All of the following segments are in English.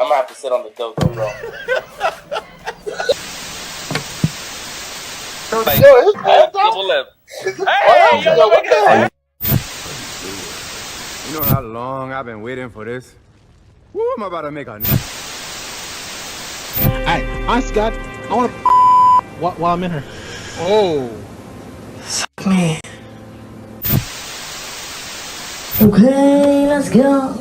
I'm gonna have to sit on the dildo, bro. Like, yo, it's double lip. Hey, yo, what the heck? You know how long I've been waiting for this? Woo, I'm about to make a... Hey, honest God, I want to while I'm in her. Oh. Suck me. Okay, let's go.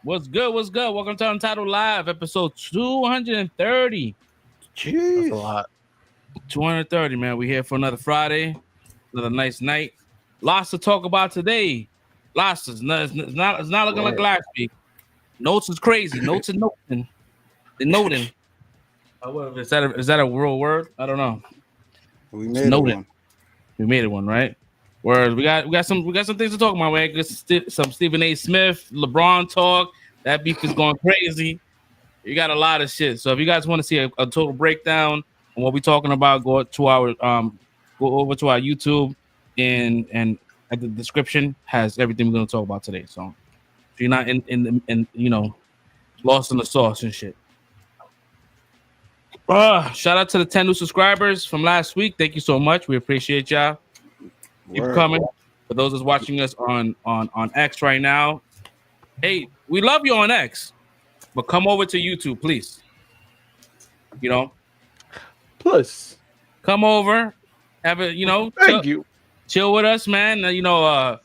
What's good? What's good? Welcome to Untitled Live, episode 230. Jeez. That's a lot. 230, man. We're here for another Friday, another nice night. Lots to talk about today. Lots. It's not looking like last week. Notes is crazy. Notes and noting. The noting. Is that a real word? I don't know. We made it one. We made it one, right? Whereas we got some things to talk about, man. Some Stephen A. Smith, LeBron talk. That beef is going crazy. You got a lot of shit. So if you guys want to see a total breakdown on what we're talking about, go over to our YouTube and at the description has everything we're gonna talk about today. So if you're not in lost in the sauce and shit. Shout out to the 10 new subscribers from last week. Thank you so much. We appreciate y'all. Keep coming. For those that's watching us on X right now, hey, we love you on X, but come over to YouTube, please. Plus, come over, have a chill with us, man. Throw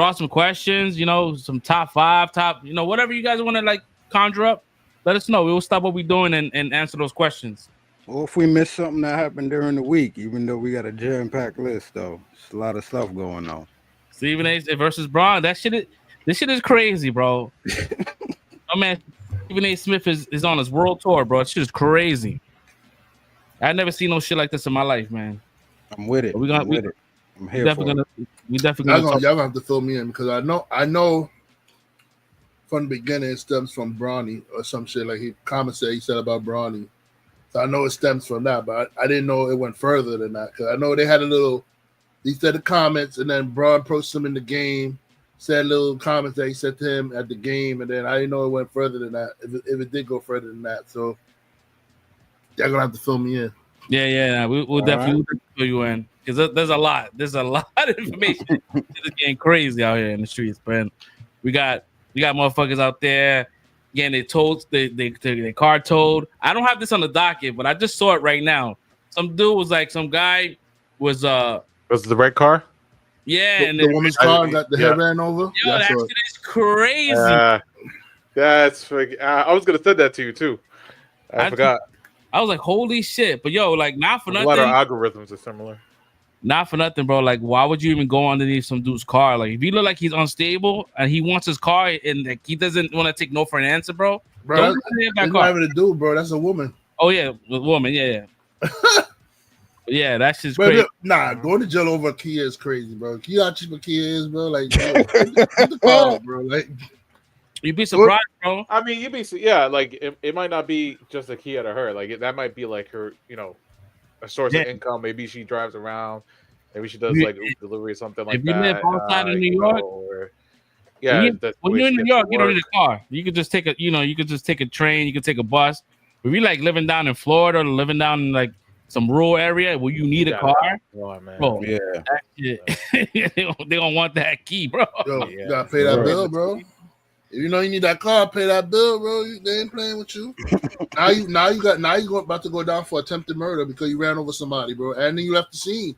out some questions. Some top 5, whatever you guys want to like conjure up. Let us know. We will stop what we're doing and answer those questions. Or if we miss something that happened during the week, even though we got a jam-packed list, though, it's a lot of stuff going on. Stephen A. versus Braun. This shit is crazy, bro. Oh man, Stephen A. Smith is on his world tour, bro. This shit is crazy. I've never seen no shit like this in my life, man. I'm with it. I'm here definitely gonna. Y'all gonna have to fill me in because I know from the beginning it stems from Bronny or some shit like he said about Bronny. So I know it stems from that, but I didn't know it went further than that because I know they had he said the comments and then Braun approached him in the game, said little comments that he said to him at the game, and then I didn't know it went further than that, if it did go further than that. So y'all gonna have to fill me in. Yeah, we'll definitely fill you in because there's a lot of information. It's getting crazy out here in the streets, man. We got motherfuckers out there. Again, they car towed. I don't have this on the docket, but I just saw it right now. Some dude was like, some guy was it the red car? Yeah, and the woman's car got the head ran over. Yo, that shit is crazy. That's I was gonna send that to you too. I forgot. I was like, holy shit! But yo, like, not for nothing. A lot of algorithms are similar. Not for nothing, bro. Like, why would you even go underneath some dude's car? Like, if you look like he's unstable and he wants his car and like he doesn't want to take no for an answer, bro. Bro, that's not even a dude, bro. That's a woman. Oh yeah, a woman. Yeah. Yeah, that's just crazy. Nah, going to jail over a Kia is crazy, bro. You how cheap a Kia is, bro. Like, the car, bro. Like, you'd be surprised, bro. I mean, like it might not be just a Kia to her. Like that might be like her, a source of income. Maybe she drives around. Maybe she does like Uber delivery or something like that. If you live outside of New York, when you're in New York, you don't need a car. You could just take a, you could just take a train. You could take a bus. If you like living down in Florida or living down in like some rural area where you need a car, bro, they don't want that key, bro. Yo, you gotta pay that bill, bro. If you know you need that car, pay that bill, bro. They ain't playing with you. now you about to go down for attempted murder because you ran over somebody, bro, and then you left the scene.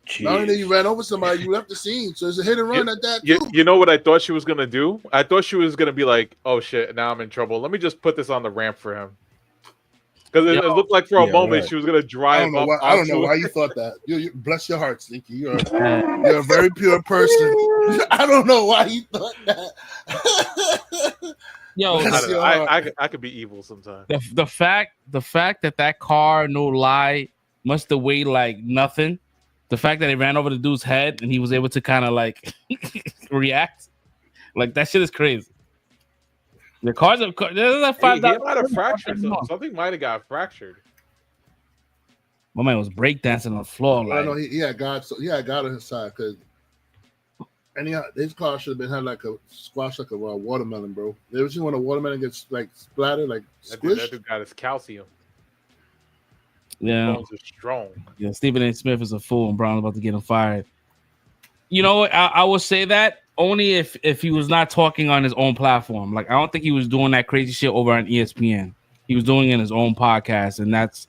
Jeez. Not only that you ran over somebody, you left the scene. So it's a hit and run at that. You know what I thought she was gonna do? I thought she was gonna be like, "Oh shit, now I'm in trouble. Let me just put this on the ramp for him." Because it looked like for a moment right. she was gonna drive up. I don't know why you thought that. You bless your heart, Stinky. You're a very pure person. I don't know why you thought that. Yo, I could be evil sometimes. The fact that car, no lie, must have weighed like nothing. The fact that it ran over the dude's head and he was able to kind of like react, like that shit is crazy. The cars are. There's a He might have fractured something. Something might have got fractured. My man was breakdancing on the floor. I know he had God. So he had God on his side because his car should have been had like a squash like a watermelon, bro. You ever seen when a watermelon gets like splattered, like squished? That dude got his calcium. Yeah, bones are strong. Yeah, Stephen A. Smith is a fool, and Brown's about to get him fired. You know what? I will say that only if he was not talking on his own platform. Like I don't think he was doing that crazy shit over on ESPN. He was doing it in his own podcast, and that's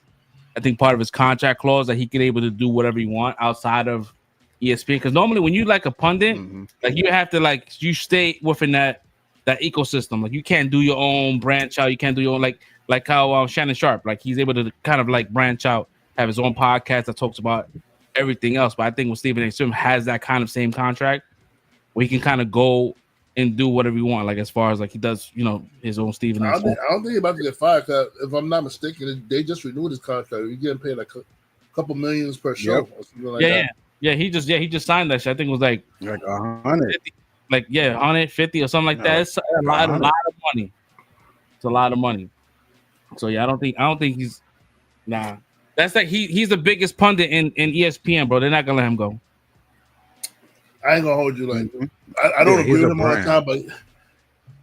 I think part of his contract clause that he could able to do whatever he want outside of ESPN. Because normally when you like a pundit, like you have to like you stay within that ecosystem. Like you can't do your own branch out. You can't do your own like how Shannon Sharp, like he's able to kind of like branch out, have his own podcast that talks about everything else. But I think with Stephen A. Smith has that kind of same contract where he can kind of go and do whatever he want, like as far as like he does, you know, his own Stephen A. Smith. I don't think he's about to get fired. Cause if I'm not mistaken, they just renewed his contract. He's getting paid like a couple millions per show. Or something like that. Yeah. He just signed that shit. I think it was like 100, like 150 or something like that. It's a lot of money. It's a lot of money. So yeah, I don't think he's nah. That's like he's the biggest pundit in ESPN, bro. They're not gonna let him go. I ain't gonna hold you like I don't agree with him all the time, but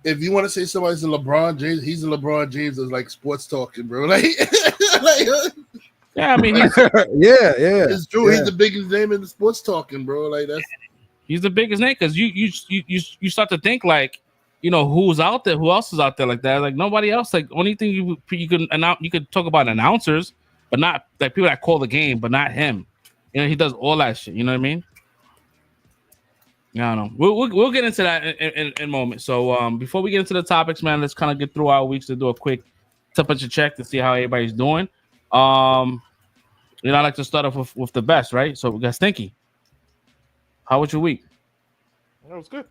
if you want to say somebody's a LeBron James, he's a LeBron James of like sports talking, bro. Like yeah, I mean he's it's true. Yeah. He's the biggest name in the sports talking, bro. Like he's the biggest name because you start to think like, you know, who's out there, who else is out there like that? Like nobody else. Like only thing you could announce, you could talk about announcers, but not like people that call the game, but not him. You know, he does all that shit. You know what I mean? Yeah, I don't know. We'll get into that in a moment. So before we get into the topics, man, let's kind of get through our weeks to do a quick temperature check to see how everybody's doing. You know, I like to start off with the best, right? So we got Stinky. How was your week? That was good.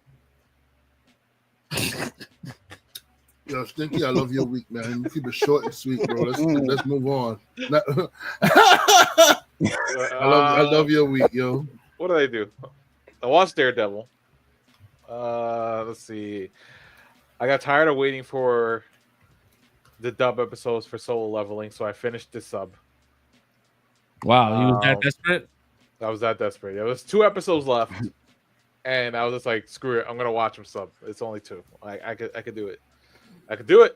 Yo, Stinky, I love your week, man. You keep it short and sweet, bro. Let's move on. I love your week, yo. What did I do? I watched Daredevil. Let's see. I got tired of waiting for the dub episodes for solo leveling, so I finished the sub. Wow, you was that desperate? I was that desperate. There was 2 episodes left, and I was just like, "Screw it, I'm gonna watch them sub." It's only 2. I could do it. I could do it.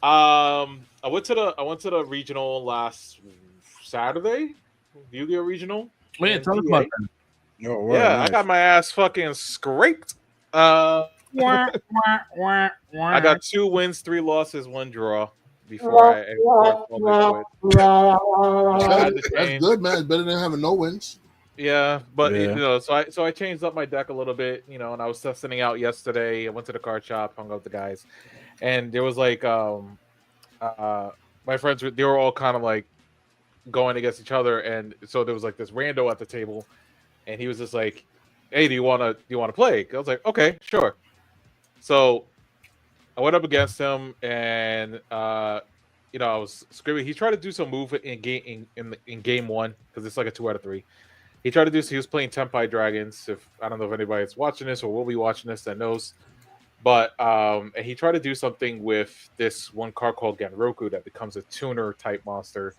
I went to the regional last Saturday. Yu-Gi-Oh regional. Yeah, tell us about that. Oh, yeah, nice. I got my ass fucking scraped. I got 2 wins, 3 losses, 1 draw before I quit. That's good, man. It's better than having no wins. Yeah, but you know, so I changed up my deck a little bit, you know, and I was testing out yesterday. I went to the card shop, hung out with the guys, and there was like my friends they were all kind of like going against each other, and so there was like this rando at the table, and he was just like, "Hey, do you want to play?" I was like, "Okay, sure." So I went up against him, and you know, I was screaming. He tried to do some move in game 1 because it's like a 2 out of 3. He tried to do. He was playing Tenpai Dragons. If I don't know if anybody's watching this or will be watching this that knows, but and he tried to do something with this one card called Genroku that becomes a tuner type monster,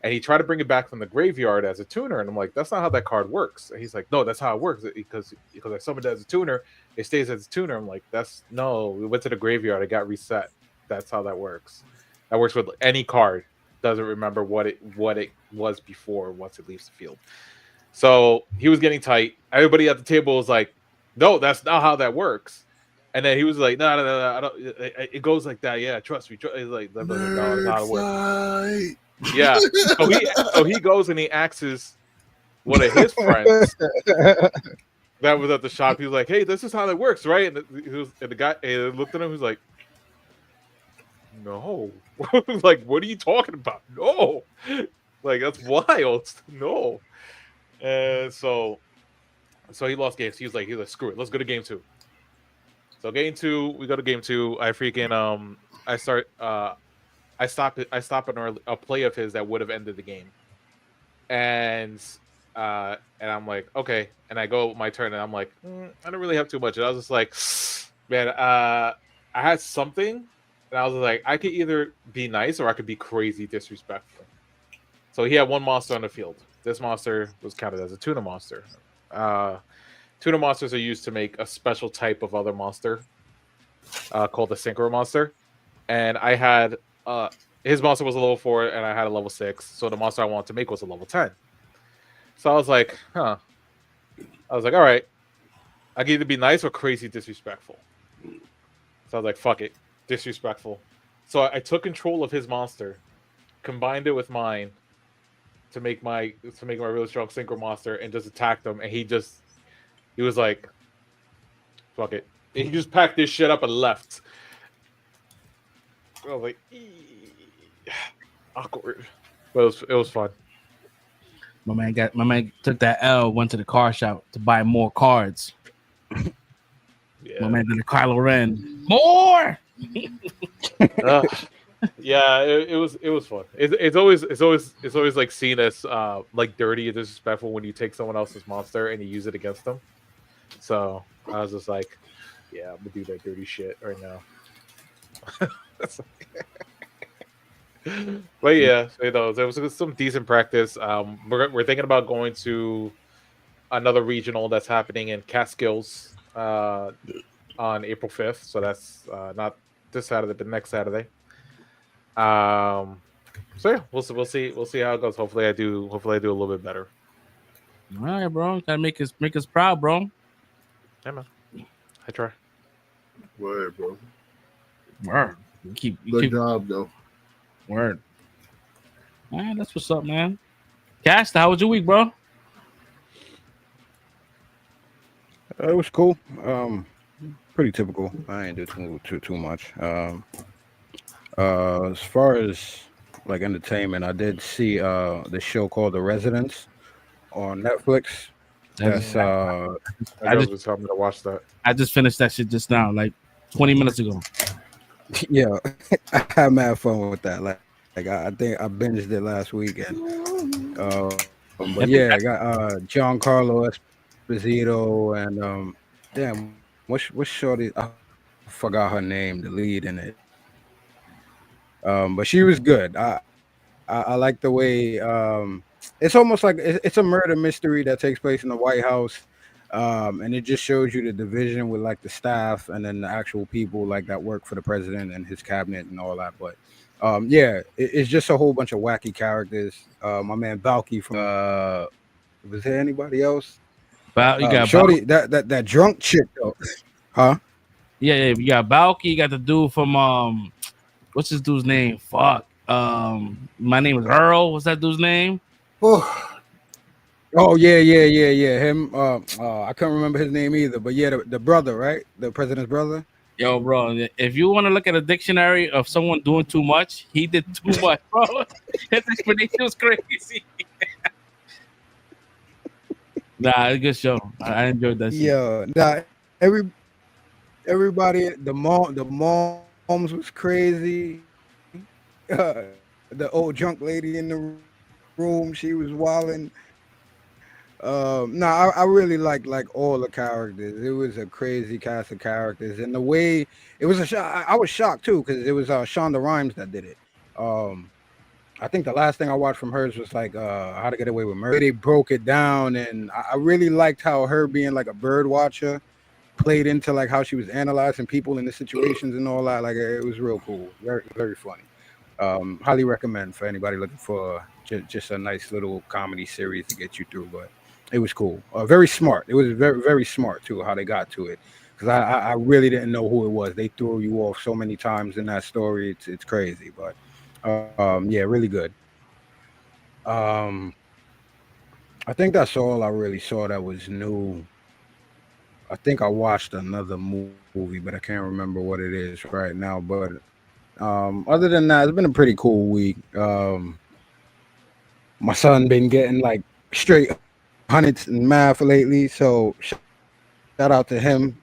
and he tried to bring it back from the graveyard as a tuner. And I'm like, that's not how that card works. And he's like, no, that's how it works because I summoned it as a tuner, it stays as a tuner. I'm like, no. We went to the graveyard, it got reset. That's how that works. That works with any card. Doesn't remember what it was before once it leaves the field. So he was getting tight. Everybody at the table was like, "No, that's not how that works." And then he was like, "No, I don't. It goes like that. Yeah, trust me." He's like, "No, that's not how it works." Yeah. So he goes and he asks one of his friends that was at the shop. He was like, "Hey, this is how that works, right?" And the guy looked at him. He was like, no. Like, what are you talking about? No. Like, that's wild. No. And so he lost games. He was like, screw it. Let's go to game 2. So game 2, we go to game 2. I freaking I stop a play of his that would have ended the game. And I'm like, okay. And I go my turn and I'm like, I don't really have too much. And I was just like, man, I had something. And I was like, I could either be nice or I could be crazy disrespectful. So he had one monster on the field. This monster was counted as a tuna monster. Tuna monsters are used to make a special type of other monster called the synchro monster. And I had his monster was a level 4 and I had a level 6. So the monster I wanted to make was a level 10. So I was like, I was like, all right, I can either be nice or crazy disrespectful. So I was like, fuck it, disrespectful. So I took control of his monster, combined it with mine to make my really strong synchro monster, and just attacked him. And he was like, fuck it. And he just packed this shit up and left. I was like, awkward, but it was fun. My man took that L, went to the car shop to buy more cards. Yeah. My man did a Kylo Ren. More. Yeah, it was fun. It's always like seen as like dirty and disrespectful when you take someone else's monster and you use it against them. So I was just like, yeah, I'm gonna do that dirty shit right now. But yeah, there was some decent practice. We're thinking about going to another regional that's happening in Catskills on April 5th. So that's not this Saturday, but next Saturday. So yeah, we'll see how it goes. Hopefully I do a little bit better. All right, bro. Gotta make us proud, bro. Yeah, man. I try. Word, bro. Word. Good job, though. Word. All right, that's what's up, man. Cast, how was your week, bro? It was cool. Pretty typical. I ain't do too much. As far as like entertainment, I did see the show called The Residents on Netflix. That's I just was telling me to watch that. I just finished that shit just now, like 20 minutes ago. Yeah, I had mad fun with that. Like I think I binged it last weekend. But yeah, I got Giancarlo Esposito and damn, what's shorty? I forgot her name, the lead in it. But she was good. I like the way it's almost like it's a murder mystery that takes place in the White House. And it just shows you the division with like the staff and then the actual people like that work for the president and his cabinet and all that. But yeah, it's just a whole bunch of wacky characters. My man Balky from was there anybody else? You got Shorty, that drunk chick though. Huh? Yeah, you got Balky, you got the dude from what's this dude's name? Fuck. My name is Earl. What's that dude's name? Oh yeah. Him. I can't remember his name either. But yeah, the brother, right? The president's brother. Yo, bro. If you want to look at a dictionary of someone doing too much, he did too much, bro. His explanation was crazy. Nah, it's a good show. I enjoyed that. Yeah. Nah. Everybody. The moms was crazy. The old drunk lady in the room, she was wilding. I really like all the characters. It was a crazy cast of characters, and the way it was I was shocked too because it was Shonda Rhimes that did it. I think the last thing I watched from hers was like How to Get Away with Murder. They broke it down, and I really liked how her being like a bird watcher played into like how she was analyzing people in the situations and all that. Like it was real cool, very very funny. Highly recommend for anybody looking for just a nice little comedy series to get you through. But it was cool. Very smart. It was very very smart too how they got to it because I really didn't know who it was. They threw you off so many times in that story. It's crazy, but yeah, really good. I think that's all I really saw that was new. I think I watched another movie, but I can't remember what it is right now. But Other than that, it's been a pretty cool week. My son been getting like straight hundreds in math lately, so shout out to him.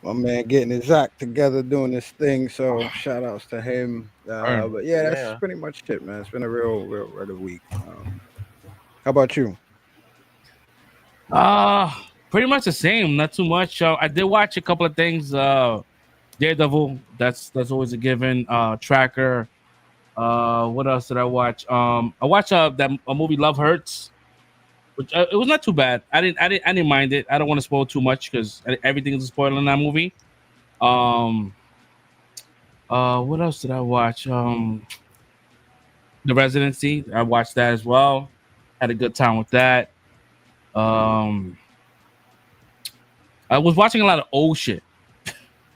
My man getting his act together, doing this thing. So shout outs to him. But yeah, that's pretty much it, man. It's been a real regular week. How about you? Pretty much the same. Not too much. I did watch a couple of things. Daredevil. That's always a given. Tracker. What else did I watch? I watched a movie Love Hurts, which it was not too bad. I didn't mind it. I don't want to spoil too much because everything is a spoiler in that movie. What else did I watch? The Residency. I watched that as well. Had a good time with that. I was watching a lot of old shit.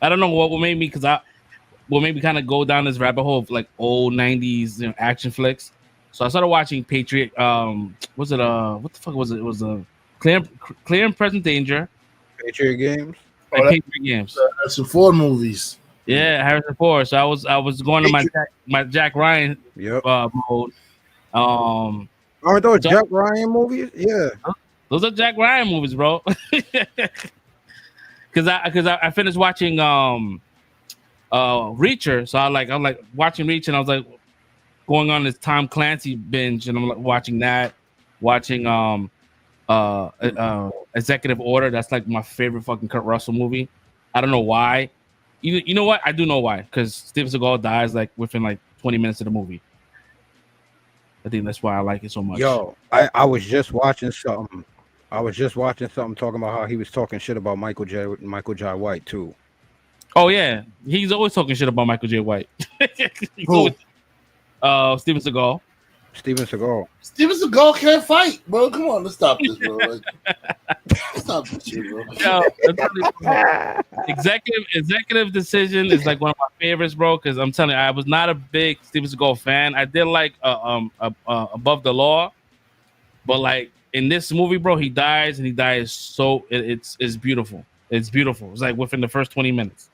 I don't know what made me kind of go down this rabbit hole of like old 90s action flicks. So I started watching Patriot. What the fuck was it? It was a Clear and Present Danger. Patriot Games. Patriot Games. That's the Ford movies. Yeah, Harrison Ford. So I was going to my Jack Ryan mode. Aren't those Jack Ryan movies? Yeah, those are Jack Ryan movies, bro. Because I finished watching Reacher, so I'm like watching Reacher, and I was like going on this Tom Clancy binge, and I'm like watching Executive Order. That's like my favorite fucking Kurt Russell movie. I don't know why. You know what? I do know why. Because Steven Seagal dies like within like 20 minutes of the movie. I think that's why I like it so much. Yo, I was just watching something. Talking about how he was talking shit about Michael J. White too. Oh yeah, he's always talking shit about Michael J. White. Who? Steven Seagal. Steven Seagal can't fight, bro. Come on, let's stop this, bro. Stop this shit, bro. Yo, executive Decision is like one of my favorites, bro. Because I'm telling you, I was not a big Steven Seagal fan. I did like Above the Law, but like in this movie, bro, he dies so it's beautiful. It's beautiful. It's like within the first 20 minutes.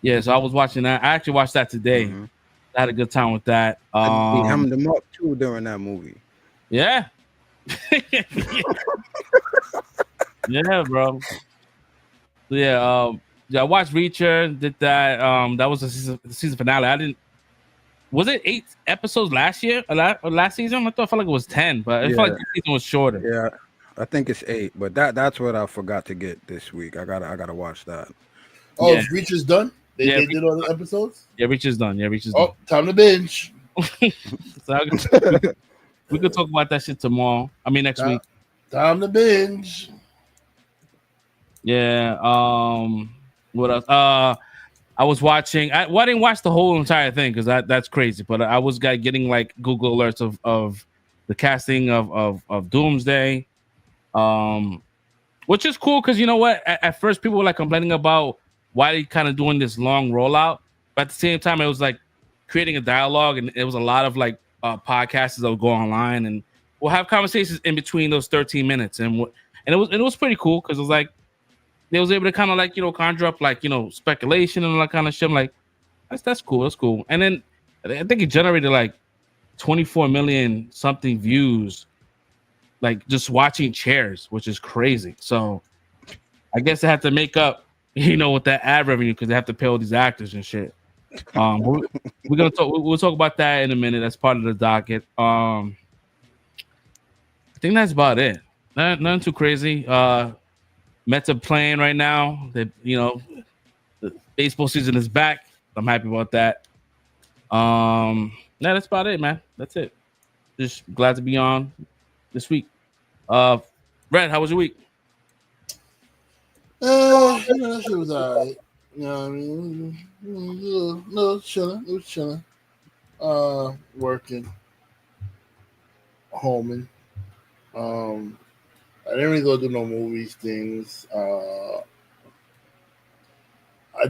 Yeah, so I was watching that. I actually watched that today. Mm-hmm. I had a good time with that. I hemmed him up too during that movie. Yeah. Yeah, bro. Yeah, I watched Reacher, did that. That was the season finale. Was it 8 episodes last year? Last season? I felt like it was 10, but I felt like the season was shorter. Yeah, I think it's 8, but that's what I forgot to get this week. I gotta watch that. Oh, yeah. Reacher's done? They did all the episodes? Yeah, Reacher's done. Done. Time to binge. So we could talk about that shit tomorrow. I mean, next week. Time to binge. Yeah. What else? I was watching. I didn't watch the whole entire thing because that's crazy. But I was getting like Google alerts of the casting of Doomsday, which is cool because you know what? At first, people were like complaining about why they kind of doing this long rollout, but at the same time, it was like creating a dialogue, and it was a lot of like podcasters that would go online and we'll have conversations in between those 13 minutes, and it was pretty cool because it was like they was able to kind of like conjure up like speculation and all that kind of shit. I'm like, that's cool, and then I think it generated like 24 million something views, like just watching Chairs, which is crazy. So I guess they have to make up. With that ad revenue because they have to pay all these actors and shit. We'll talk about that in a minute. That's part of the docket. I think that's about it. Nothing too crazy. Mets are playing right now. The baseball season is back. I'm happy about that. That's about it, man. That's it. Just glad to be on this week. Red, how was your week? That shit was alright. You know what I mean? It was chilling. Working. Homing. I didn't really go do no movies things. I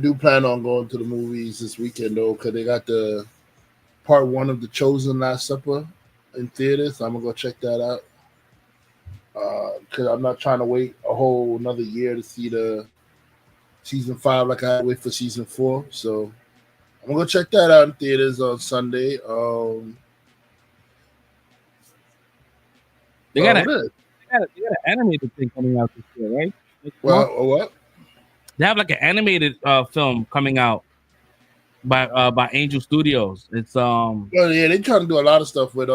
do plan on going to the movies this weekend though, because they got the part 1 of The Chosen Last Supper in theaters. So I'm gonna go check that out. Because I'm not trying to wait a whole another year to see the season 5, like I wait for season 4. So I'm gonna go check that out in theaters on Sunday. They got an animated thing coming out this year, right? What? They have like an animated film coming out by Angel Studios. It's Well, yeah, they trying to do a lot of stuff with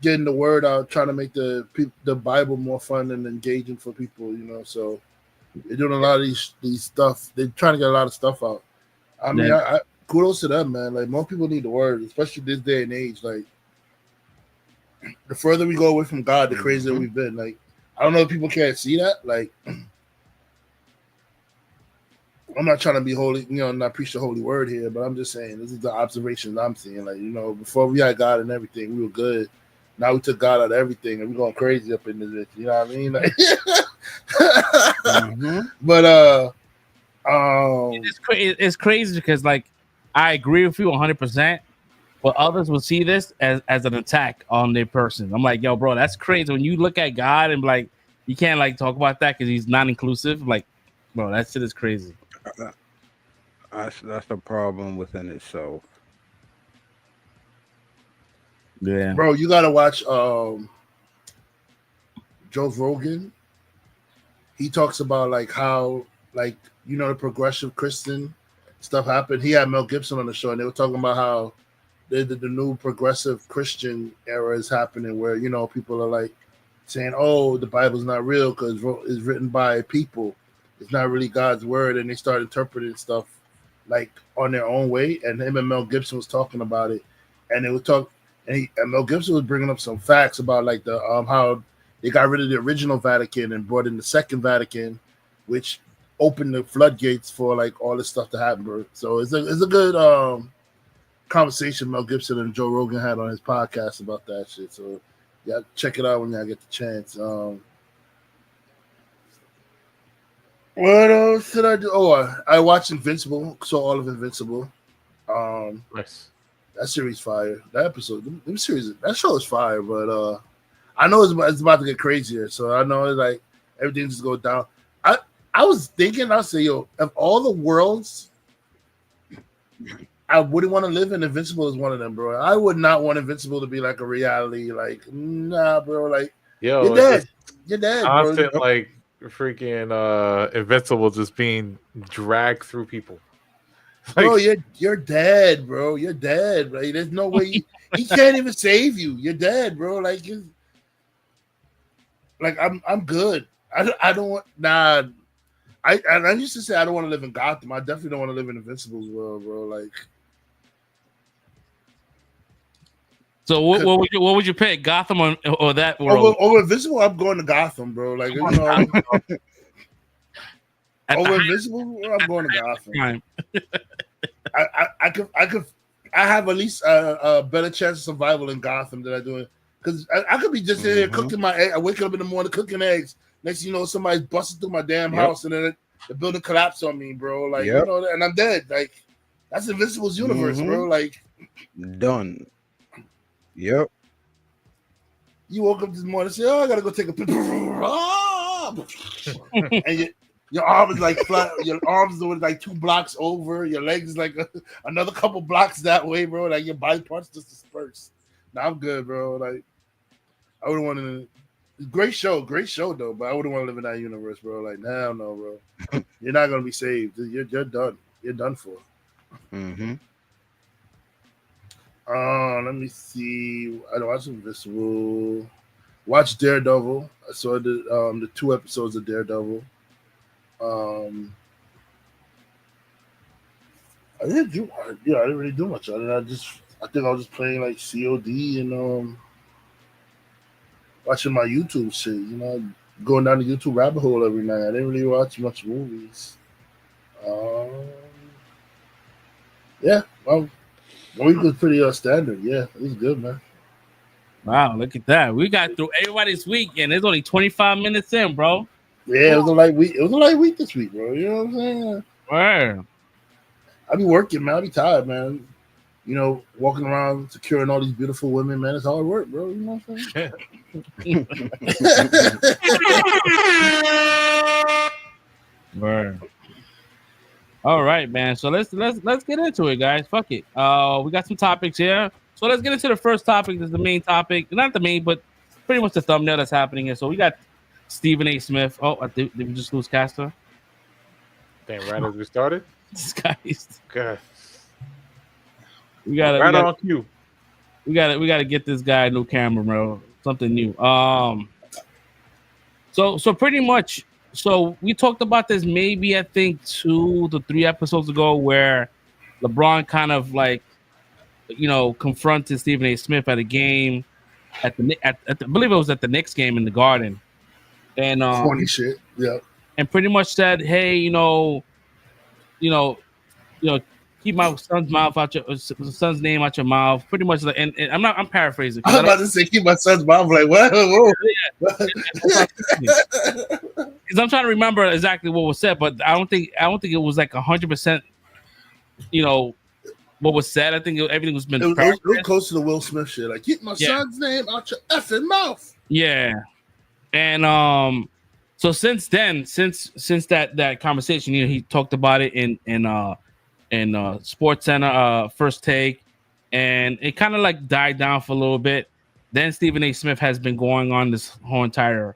getting the word out, trying to make the Bible more fun and engaging for people, you know. So they're doing a lot of these stuff. They're trying to get a lot of stuff out. I mean, I kudos to them, man. Like, more people need the word, especially this day and age. Like, the further we go away from God, the crazier we've been. Like, I don't know if people can't see that. Like, I'm not trying to be holy, you know, not preach the holy word here, but I'm just saying this is the observations I'm seeing. Like, you know, before we had God and everything, we were good. Now we took God out of everything, and we're going crazy up in this. You know what I mean? Like, But it's crazy because, like, I agree with you 100%, but others will see this as an attack on their person. I'm like, yo, bro, that's crazy. When you look at God and like, you can't like talk about that because he's not inclusive. Like, bro, that shit is crazy. That's the problem within itself. Yeah, bro, you gotta watch Joe Rogan. He talks about like how, like, you know, the progressive Christian stuff happened. He had Mel Gibson on the show, and they were talking about how the new progressive Christian era is happening, where, you know, people are like saying, "Oh, the Bible's not real because it's written by people. It's not really God's word," and they start interpreting stuff like on their own way. And him and Mel Gibson was talking about it, and they would talk. And Mel Gibson was bringing up some facts about like the how they got rid of the original Vatican and brought in the Second Vatican, which opened the floodgates for like all this stuff to happen, bro. So it's a good conversation Mel Gibson and Joe Rogan had on his podcast about that shit. So yeah, check it out when y'all get the chance. What else did I do? Oh, I watched Invincible. Saw all of Invincible. Nice. That series fire. That episode, that show is fire. But I know it's about to get crazier. So I know like everything just goes down. I was thinking, I say, yo, of all the worlds I wouldn't want to live in, Invincible is one of them, bro. I would not want Invincible to be like a reality. Like, nah, bro. Like, yo, you're dead. You're dead, constant, bro. like freaking Invincible just being dragged through people. Like, bro, you're dead, bro. You're dead. Like, there's no way he can't even save you. You're dead, bro. Like, I'm good. I don't want I used to say I don't want to live in Gotham. I definitely don't want to live in Invincible's world, bro. Like, so what would you pick, Gotham or that world? Over Invincible, I'm going to Gotham, bro. Like, you know, over Invincible, I'm going to Gotham. I have at least a better chance of survival in Gotham than I do, because I could be just in there cooking my egg. I wake up in the morning cooking eggs. Next thing you know, somebody's busting through my damn house, and then the building collapsed on me, bro. Like, you know, and I'm dead. Like, that's Invincible's universe, bro. Like, done. Yep. You woke up this morning and said, "Oh, I gotta go take a picture," and your arm is like flat. Your arms are like 2 blocks over. Your legs is like another couple blocks that way, bro. Like, your body parts just disperse. Now I'm good, bro. Like, I wouldn't want to. Great show though, but I wouldn't want to live in that universe, bro. Like, hell no, bro. You're not gonna be saved. You're done. You're done for. Let me see. I watched Invincible. Watch Daredevil. I saw the 2 episodes of Daredevil. I didn't really do much. I think I was just playing like COD and watching my YouTube shit, you know, going down the YouTube rabbit hole every night. I didn't really watch much movies. Yeah, well, the week was pretty standard. Yeah, it was good, man. Wow, look at that. We got through everybody's week, and it's only 25 minutes in, bro. Yeah, it was a light week. It was a light week this week, bro. You know what I'm saying? Word. I be working, man. I be tired, man. You know, walking around securing all these beautiful women, man, it's hard work, bro. You know what I'm saying? Word. All right, man. So let's get into it, guys. Fuck it. We got some topics here. So let's get into the first topic. This is the main topic. Not the main, but pretty much the thumbnail that's happening here. So we got Stephen A. Smith. Oh, did we just lose Castor? Damn, right as we started. This guy's God. we gotta on cue. we gotta get this guy a new camera, bro. Something new. So pretty much. So we talked about this maybe I think 2 to 3 episodes ago, where LeBron kind of like, confronted Stephen A. Smith at a game I believe it was at the Knicks game in the Garden, and funny shit, yeah, and pretty much said, hey, keep my son's mouth out your son's name out your mouth. Pretty much, and I'm paraphrasing. I was about to say keep my son's mouth. Like what? Because I'm trying to remember exactly what was said, but I don't think it was like 100%. What was said. I think everything was been. It was close to the Will Smith shit. Like keep my son's name out your effing mouth. Yeah, and so since then, since that conversation, he talked about it in Sports Center, First Take, and it kind of like died down for a little bit. Then Stephen A. Smith has been going on this whole entire,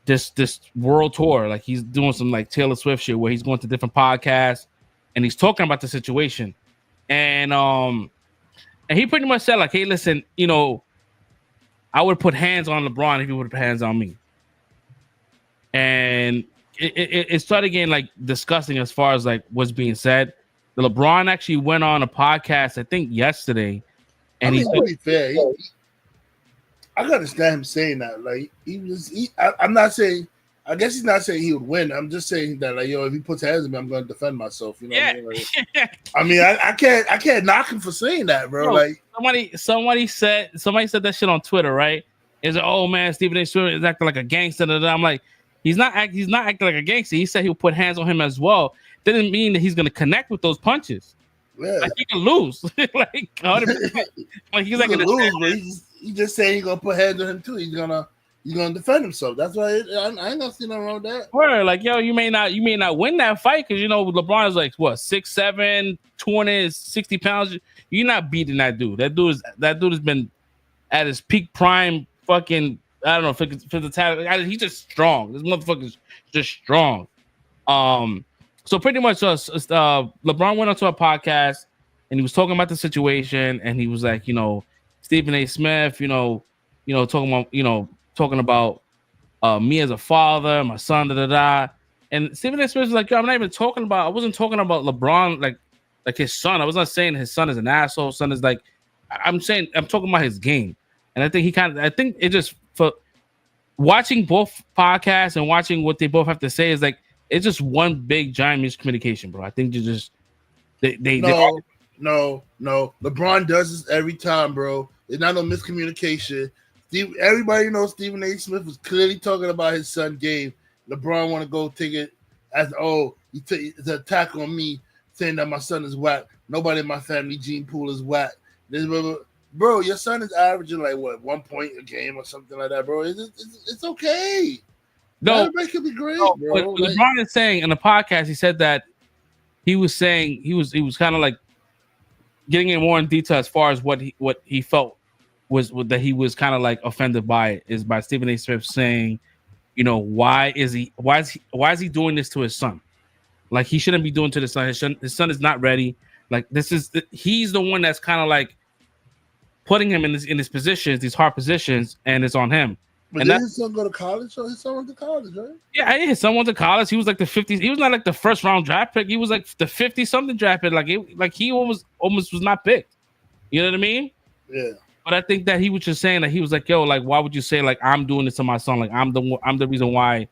this world tour. Like he's doing some like Taylor Swift shit where he's going to different podcasts and he's talking about the situation. And he pretty much said like, hey, listen, I would put hands on LeBron if he would put hands on me. And it started getting like disgusting as far as like what's being said. The LeBron actually went on a podcast, I think yesterday, and to be fair, I can understand him saying that. Like I'm not saying. I guess he's not saying he would win. I'm just saying that, like, if he puts hands on me, I'm going to defend myself. You know what I mean? Like, I can't knock him for saying that, bro. Like somebody said that shit on Twitter, right? Is like, oh man, Stephen A. Smith is acting like a gangster. I'm like, he's not acting like a gangster. He said he'll put hands on him as well. Didn't mean that he's going to connect with those punches. Yeah. Like he can lose. Like 100%. Like he's like going to lose, but he just saying he's going to put hands on him too. He's gonna defend himself. That's why I ain't gonna see nothing wrong with that. Word, like you may not win that fight because LeBron is like what 6'7", 260 60 pounds. You're not beating that dude. That dude has been at his peak prime. Fucking I don't know if it's he's just strong. This motherfucker's just strong. So pretty much, LeBron went onto a podcast and he was talking about the situation and he was like, Stephen A. Smith, talking about me as a father, my son, and Stephen A. Smith was like, yo, I wasn't talking about LeBron like his son. I was not saying his son is an asshole. Son is like, I'm talking about his game. And I think I think it just, for watching both podcasts and watching what they both have to say is like, it's just one big giant miscommunication, bro. I think you just, No. LeBron does this every time, bro. It's not no miscommunication. Everybody knows Stephen A. Smith was clearly talking about his son game. LeBron want to go take it as it's an attack on me, saying that my son is whack. Nobody in my family gene pool is whack. Bro, your son is averaging like what 1 point a game or something like that, bro. It's okay. No, everybody could be great, bro. What LeBron is saying in the podcast, he said that he was saying he was kind of like getting in more in detail as far as what he felt was that he was kind of like offended by it is by Stephen A. Smith saying, why is he doing this to his son? Like he shouldn't be doing to his son. His son is not ready. Like he's the one that's kind of like putting him in his positions, these hard positions, and it's on him. But did his son go to college? So his son went to college, right? Yeah, his son went to college. He was like the 50s. He was not like the first round draft pick. He was like the 50-something draft pick. Like he almost was not picked. You know what I mean? Yeah. But I think that he was just saying that he was like, yo, like, why would you say like I'm doing this to my son? Like I'm the reason why,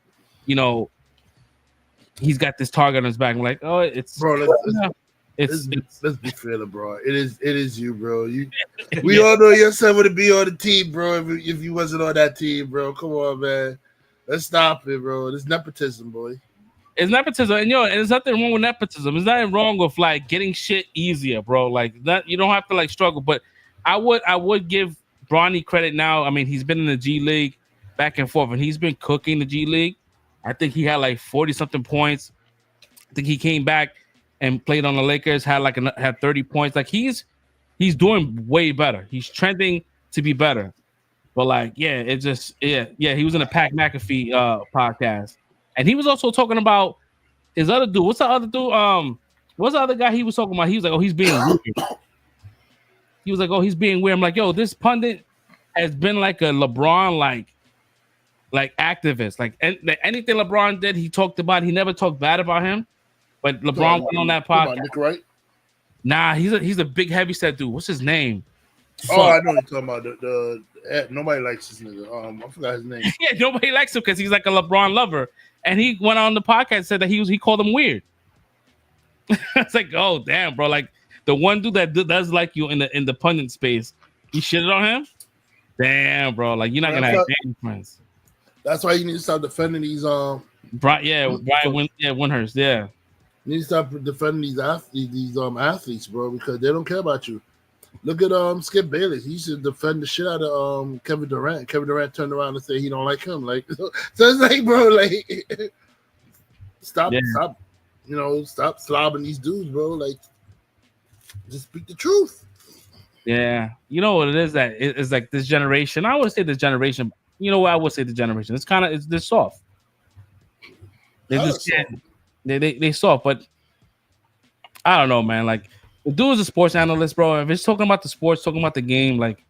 he's got this target on his back. I'm like, oh, it's bro. Let's be fair, bro. It is you, bro. We all know your son would be on the team, bro. If you wasn't on that team, bro. Come on, man. Let's stop it, bro. It's nepotism, boy. It's nepotism, and there's nothing wrong with nepotism. There's nothing wrong with like getting shit easier, bro. Like that, you don't have to like struggle. But I would give Bronny credit now. I mean, he's been in the G League back and forth, and he's been cooking the G League. I think he had like 40 something points. I think he came back and played on the Lakers, had 30 points. Like he's doing way better. He's trending to be better. But like, yeah, it just he was in a Pat McAfee podcast. And he was also talking about his other dude. What's the other dude? What's the other guy he was talking about? He was like, oh, he's being weird. He was like, oh, he's being weird. I'm like, yo, this pundit has been like a LeBron like activist. Like anything LeBron did, he talked about. He never talked bad about him. But LeBron went on that podcast. Nick Wright? Nah, he's a big heavyset dude. What's his name? Oh, I know what you're talking about. Nobody likes this nigga. I forgot his name. Yeah, nobody likes him because he's like a LeBron lover. And he went on the podcast and said that he called him weird. It's like, oh damn, bro. Like the one dude that does like you in the pundit space, you shitted on him. Damn, bro. Like you're not gonna have any friends. That's why you need to start defending these. Brian Windhurst. Yeah, you need to start defending these athletes, bro, because they don't care about you. Look at Skip Bayless. He used to defend the shit out of Kevin Durant. Kevin Durant turned around and said he don't like him. Like so it's like, bro, like stop, stop slobbing these dudes, bro. Like just speak the truth. Yeah, you know what it is that it's like this generation. I would say this generation. You know what I would say the generation. It's they're soft. They're just they soft, but I don't know, man. Like the dude is a sports analyst, bro. If it's talking about the sports, talking about the game, like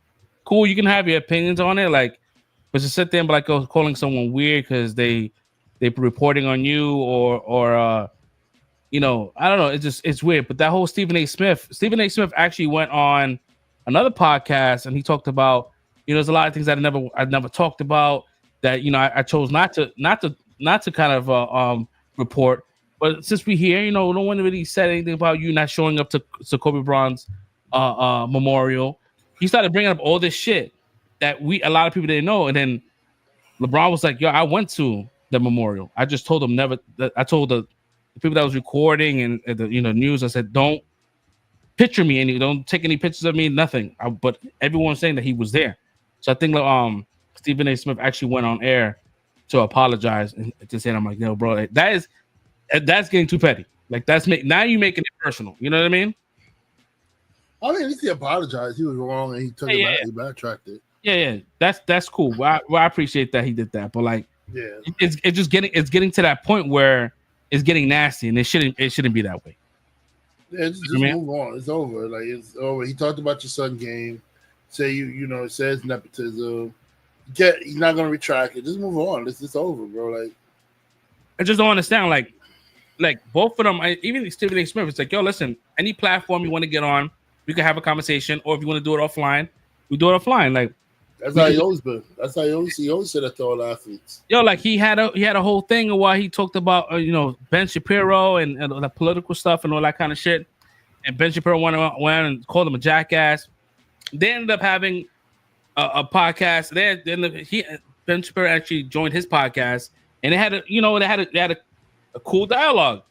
cool, you can have your opinions on it, like, but to sit there and be like calling someone weird because they reporting on you or you know, I don't know. It's weird. But that whole Stephen A. Smith actually went on another podcast and he talked about, you know, there's a lot of things that I've never talked about that, you know, I chose not to kind of report. But since we're here, you know, no one really said anything about you not showing up to Kobe Bryant's memorial. He started bringing up all this shit that a lot of people didn't know. And then LeBron was like, yo, I went to the memorial. I just told them never. I told the people that was recording and the news, I said, don't picture me don't take any pictures of me, nothing. But everyone's saying that he was there. So I think Stephen A. Smith actually went on air to apologize and to say, I'm like, no, bro, that's getting too petty. Like now you're making it personal. You know what I mean? I mean, at least he apologized. He was wrong and he took it back. He backtracked it. Yeah. That's cool. Well, I appreciate that he did that. But like, yeah, it's getting to that point where it's getting nasty and it shouldn't be that way. Yeah, just move on. It's over. Like it's over. He talked about your son game. Say it says nepotism. He's not gonna retract it. Just move on. It's over, bro. Like I just don't understand. Like both of them, even Stephen A. Smith, it's like, yo, listen, any platform you want to get on, we can have a conversation, or if you want to do it offline, we do it offline. Like that's how he always been. That's how he always said that to all athletes. Yo, like he had a whole thing of why he talked about Ben Shapiro and the political stuff and all that kind of shit. And Ben Shapiro went and called him a jackass. They ended up having a podcast. Ben Shapiro actually joined his podcast, and they had a cool dialogue,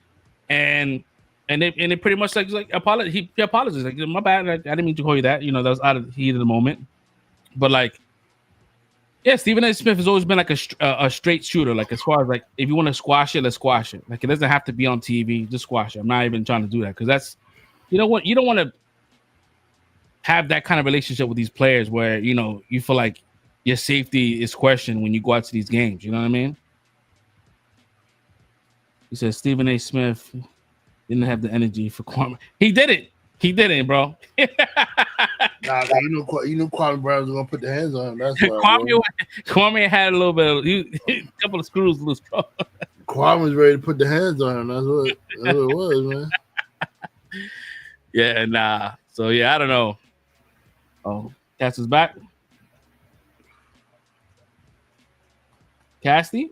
and they pretty much like apologized. He apologized, like, my bad, I didn't mean to call you that. That was out of the heat of the moment. But like, yeah, Stephen A. Smith has always been like a straight shooter. Like as far as like, if you want to squash it, let's squash it. Like it doesn't have to be on TV. Just squash it. I'm not even trying to do that because that's, you know what, you don't want to have that kind of relationship with these players where you feel like your safety is questioned when you go out to these games. You know what I mean? He says Stephen A. Smith didn't have the energy for Kwame. He did it. He didn't, bro. Nah, you knew Kwame Brown was gonna put the hands on him. That's why Kwame had a little bit of a couple of screws loose, bro. Kwame was ready to put the hands on him. That's what it was, man. Yeah, nah. So yeah, I don't know. Oh, Cass is back. Casty?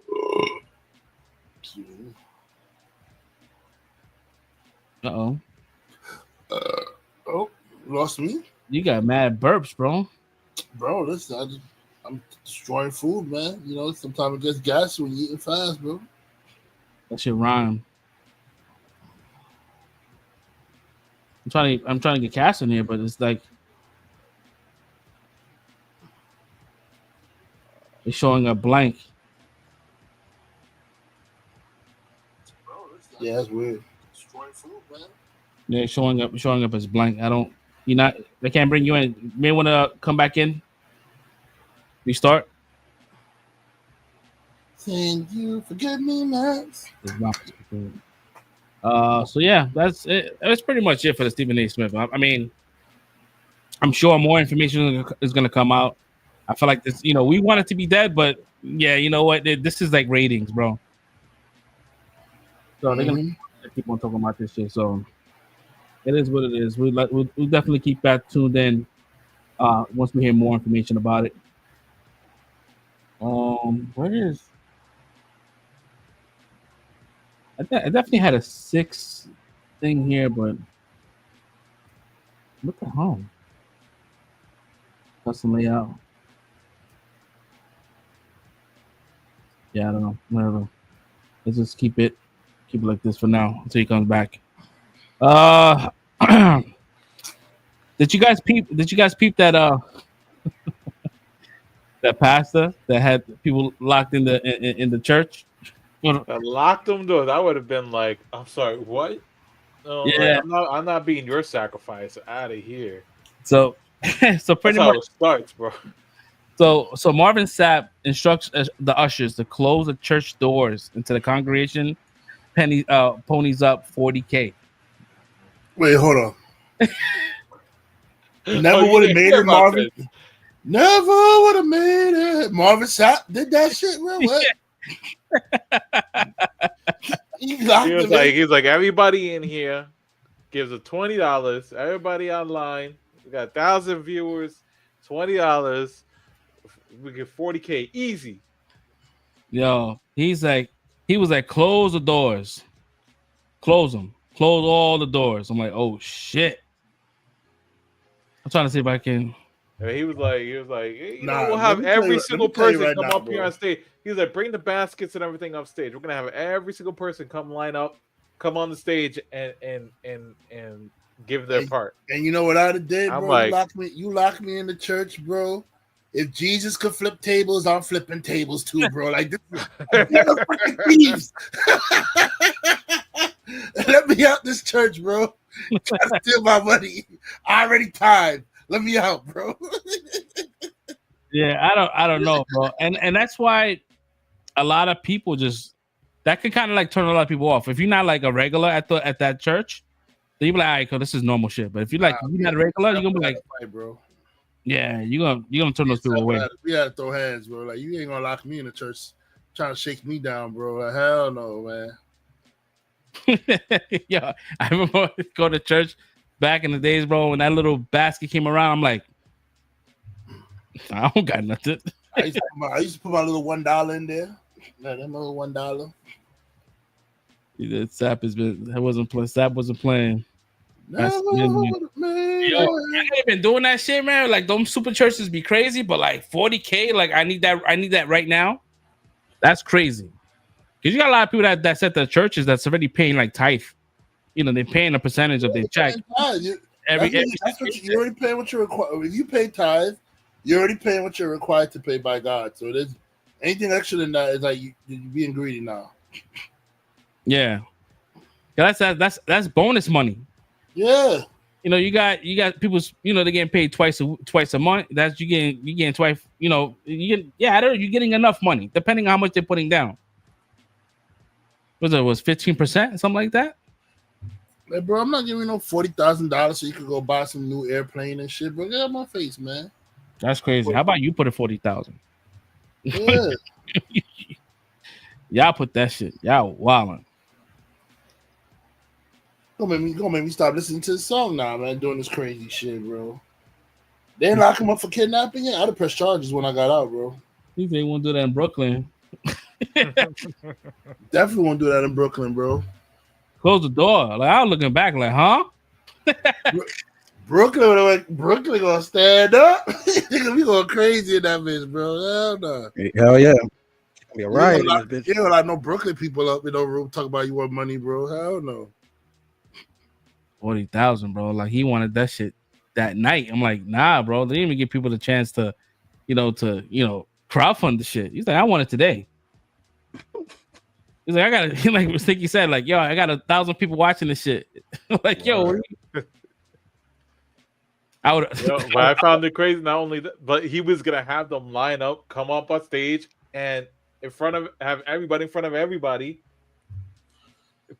Uh-oh. Lost me? You got mad burps, bro. Bro, listen, I'm destroying food, man. Sometimes it gets gas when you eating fast, bro. That shit rhyme. I'm trying to get Cass in here, but it's like it's showing a blank. Yeah, that's weird. Yeah, showing up as blank. They can't bring you in. You may want to come back in. Restart. Can you forget me, Max? So yeah, that's it. That's pretty much it for the Stephen A. Smith. I mean, I'm sure more information is going to come out. I feel like this, we want it to be dead, but yeah, you know what? This is like ratings, bro. So they're going to keep on talking about this shit. So it is what it is. We'll definitely keep that tuned in once we hear more information about it. Where is? I definitely had a 6 thing here, but what the hell? Custom layout. Yeah, I don't know. Whatever. Let's just keep it like this for now until he comes back. Did you guys peep that that pastor that had people locked in the church? I locked them doors. I would have been like, I'm sorry, what? No, yeah, like, I'm not being your sacrifice. Out of here. So pretty much it starts, bro. So Marvin Sapp instructs the ushers to close the church doors into the congregation. Ponies up $40K. Wait, hold on. Never would have made it, Marvin. Never would have made it. Marvin Sapp did that shit, bro. What? He was like, everybody in here gives a $20. Everybody online, we got 1,000 viewers, $20. We get $40K easy. Yo, he was like, close the doors, close them, close all the doors. I'm like, oh shit. I'm trying to see if I can. And he was like, we'll have every single person come up here on stage. He was like, bring the baskets and everything up stage. We're gonna have every single person come line up, come on the stage and give their part. And you know what I'd have did, bro? I'm like, you locked me in the church, bro. If Jesus could flip tables, I'm flipping tables too, bro. Like this thieves. Let me out this church, bro. Try to steal my money. I already tied. Let me out, bro. Yeah, I don't know, bro. And that's why a lot of people that can kind of like turn a lot of people off. If you're not like a regular at that church, then you be like, all right, cool, this is normal shit. But if you're like you're not a regular, you're gonna be like, fight, bro. Yeah, you're gonna turn those people away. We had to throw hands, bro. Like you ain't gonna lock me in the church trying to shake me down, bro. Like, hell no, man. Yeah, I remember going to church back in the days, bro. When that little basket came around, I'm like, I don't got nothing. I used to put my little $1 in there. That little $1. Sapp wasn't playing. Yo, I ain't been doing that shit, man. Like those super churches be crazy, but like $40K, like I need that right now. That's crazy. Because you got a lot of people that set the churches that's already paying like tithe. They're paying a percentage of their check. You already paying what you're required. If you pay tithe, you're already paying what you're required to pay by God. So there's anything extra than that is like you're being greedy now. Yeah, that's bonus money. Yeah, you got people. They're getting paid twice a month. That's you getting twice. You're getting enough money depending on how much they're putting down. Was 15%, something like that? Hey, bro, I'm not giving you no $40,000 so you could go buy some new airplane and shit, bro. Get out my face, man. That's crazy. How about you put it 40,000? Yeah. Y'all put that shit. Y'all wildin'. Gonna make me stop listening to the song now, man. Doing this crazy shit, bro. They didn't lock him up for kidnapping yet. I'd have pressed charges when I got out, bro. You think they won't do that in Brooklyn? Definitely won't do that in Brooklyn, bro. Close the door. Like I was looking back, like, huh? Brooklyn gonna stand up. We going crazy in that bitch, bro. Hell no. Hell yeah. You're right. You know, like no Brooklyn people up in no room talk about you want money, bro. Hell no. 40,000, bro. Like he wanted that shit that night. I'm like, nah, bro. They didn't even give people the chance to crowdfund the shit. He's like, I want it today. He's like, I got he like Sticky said, like, yo, I got 1,000 people watching this shit. Like, yo, I would. But I found it crazy. Not only that, but he was gonna have them line up, come up on stage, and have everybody in front of everybody,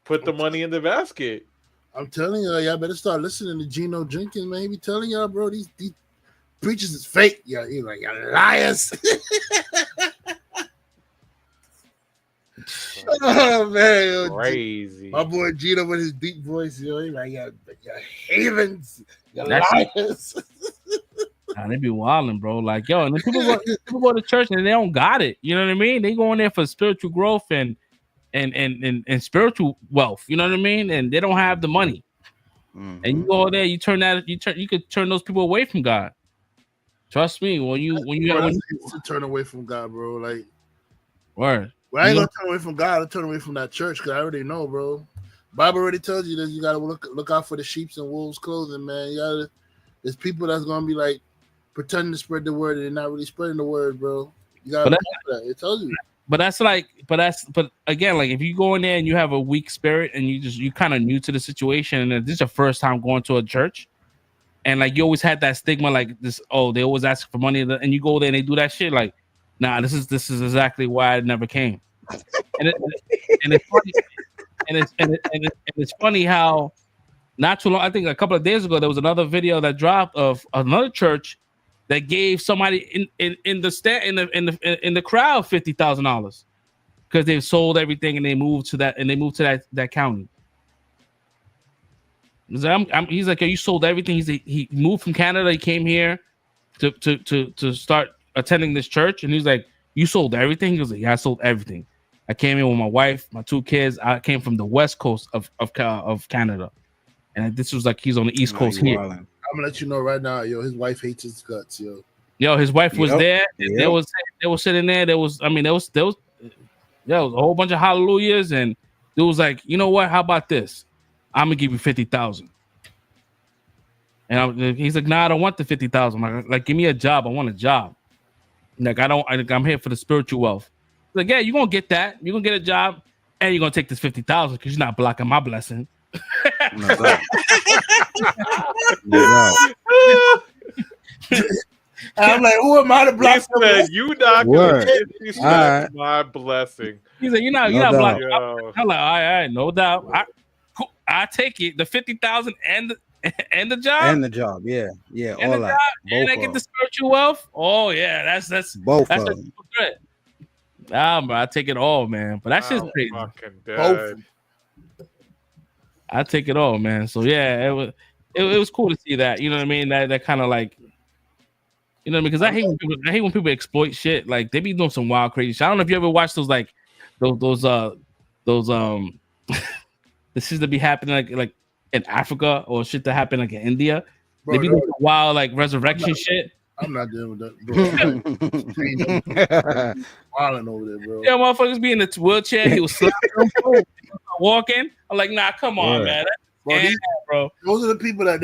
put the money in the basket. I'm telling y'all better start listening to Geno Jenkins, man. He be telling y'all, bro, these preachers is fake. Yeah, he's like, y'all liars. Oh man, crazy. My boy Gino with his deep voice, yo, he's like, y'all havens, y'all liars. Nah, they be wilding, bro. Like, yo, and then people go to church and they don't got it. You know what I mean? They go in there for spiritual growth and spiritual wealth. You know what I mean? And they don't have the money. Mm-hmm. And you go there, you could turn those people away from God. Trust me, when you turn away from God, bro. Like, word. Well, I ain't gonna turn away from God. I'll turn away from that church because I already know, bro. Bible already tells you that you gotta look out for the sheep's and wolves' clothing, man. There's people that's gonna be like pretending to spread the word and they're not really spreading the word, bro. You gotta look out for that. It tells you. But again, like if you go in there and you have a weak spirit and you kind of new to the situation and this is your first time going to a church, and like you always had that stigma, like this, oh, they always ask for money, and you go there and they do that shit, like, nah, this is exactly why I never came. And it's funny, and it's funny how not too long, I think a couple of days ago, there was another video that dropped of another church that gave somebody in the crowd $50,000 because they've sold everything and they moved to that county. He's like, you sold everything. He moved from Canada. He came here to start attending this church, and he's like, you sold everything? He was like, yeah, I sold everything. I came in with my wife, my 2 kids. I came from the west coast of Canada, and this was like he's on the east coast here. I'm gonna let you know right now, yo. His wife hates his guts, yo. Yo, his wife was there. And they was sitting there. There was a whole bunch of hallelujahs, and it was like, you know what? How about this? I'm gonna give you 50,000. And he's like, nah, I don't want the 50,000. Like, give me a job. I want a job. Like, I'm here for the spiritual wealth. Like, yeah, you're gonna get that. You're gonna get a job, and you're gonna take this 50,000 because you're not blocking my blessing. No I'm like, who am I to block? You not gonna get my blessing. He's like, you're not blocking. I'm like, all right, no doubt. I take it. The 50,000 and the job. And the job, yeah. And all that. And I get the spiritual wealth. Oh yeah, that's both of them. Good. Nah, bro, I take it all, man. But that shit's crazy. Both. I take it all, man. So yeah, it was cool to see that. You know what I mean? That kind of like, you know what I mean? Because I hate when people exploit shit. Like they be doing some wild, crazy shit. I don't know if you ever watched those like those this is to be happening like in Africa or shit that happen like in India. Bro, they be doing wild like resurrection shit. I'm not dealing with that, bro. Wilding over there, bro. Yeah, motherfuckers be in the wheelchair. He was walking. I'm like, nah, come on, man. Bro, those are the people that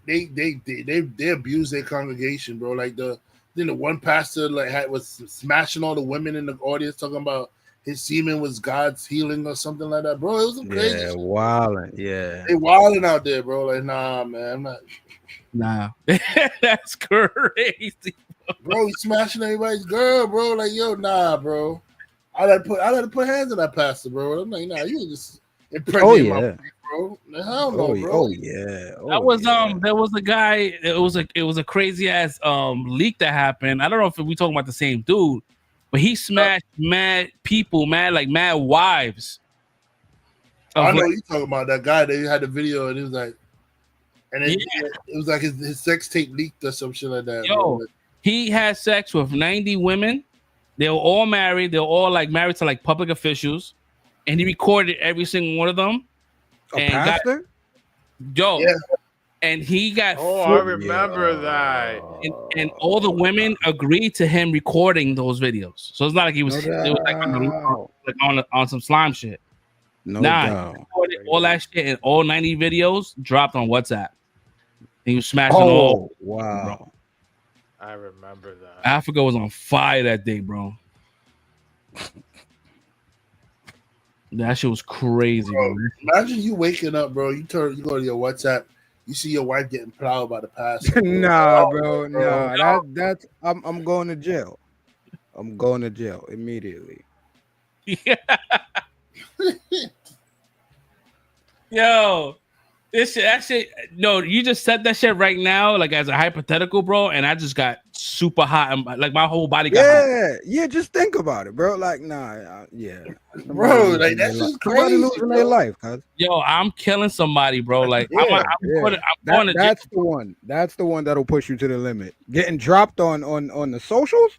they abuse their congregation, bro. Like the one pastor was smashing all the women in the audience, talking about his semen was God's healing or something like that, bro. It was some crazy. Yeah, wilding. Yeah, they wilding out there, bro. Like, nah, man, I'm not. Nah, that's crazy, bro. He's smashing everybody's girl, bro. Like, yo, nah, bro. I let to put hands on that pastor, bro. I'm like, nah, you just impregnating my wife, bro. Hell no, bro. Oh yeah. That was there was a guy. It was a crazy ass leak that happened. I don't know if we talking about the same dude, but he smashed mad people, mad wives. I know you talking about that guy. They had the video and it was like. And it was like his sex tape leaked or some shit like that. Yo, he had sex with 90 women. They were all married. They were all like married to like public officials. And he recorded every single one of them. A pastor? And he got. Oh, I remember that. And all the women agreed to him recording those videos. So it's not like he was. It was like on some slime shit. No doubt. He recorded all that shit and all 90 videos dropped on WhatsApp. And he was smashing all. Wow. Bro. I remember that. Africa was on fire that day, bro. That shit was crazy, bro. Imagine you waking up, bro. You go to your WhatsApp, you see your wife getting plowed by the pastor. Nah, bro. Nah, that's I'm going to jail. I'm going to jail immediately. Yeah. Yo, that shit. No, you just said that shit right now, like as a hypothetical, bro, and I just got super hot, and like my whole body got hot. Yeah. Just think about it, bro. Like, nah, yeah, bro. Like that's just crazy. Somebody losing their life, cuz. Yo, I'm killing somebody, bro. Like, Yeah, I'm that's the one. That's the one that'll push you to the limit. Getting dropped on the socials.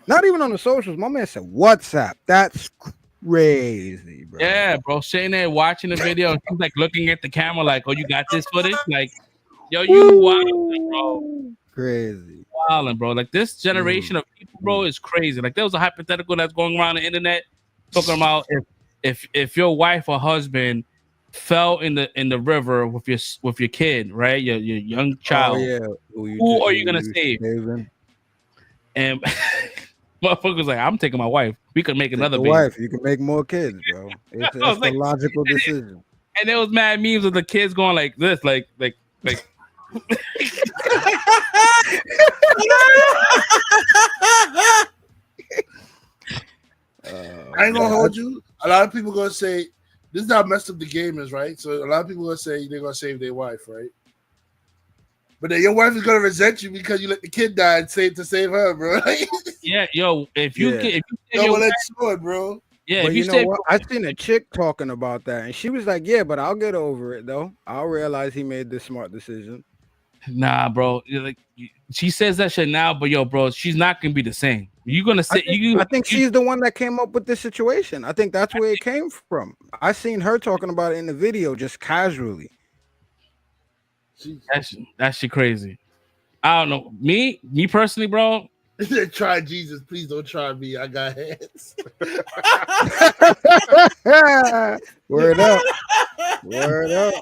Not even on the socials. My man said WhatsApp. That's crazy, bro. Yeah, bro. Sitting there watching the video, and he's like looking at the camera, like, "Oh, you got this footage?" Like, yo, you wildin', bro. Crazy, wildin', bro. Like this generation of people, bro, is crazy. Like there was a hypothetical that's going around the internet talking about if your wife or husband fell in the river with your kid, right? Your young child. Oh, yeah. Who are you gonna save? And motherfucker was like, I'm taking my wife. We could make another baby. Wife, you can make more kids, bro. It's like, a logical decision. And there was mad memes of the kids going like this, like. I ain't gonna hold you. A lot of people gonna say this is how messed up the game is, right? So a lot of people gonna say they're gonna save their wife, right? But then your wife is gonna resent you because you let the kid die and to save her, bro. Yeah, yo, if you sword, bro. Yeah, but you know what? I seen a chick talking about that, and she was like, "Yeah, but I'll get over it though. I'll realize he made the smart decision." Nah, bro. Like she says that shit now, but yo, bro, she's not gonna be the same. You're gonna say I think she's the one that came up with this situation. I think that's where it came from. I seen her talking about it in the video just casually. That shit crazy. I don't know. Me personally, bro. Try Jesus, please don't try me. I got hands. Word up. Word up.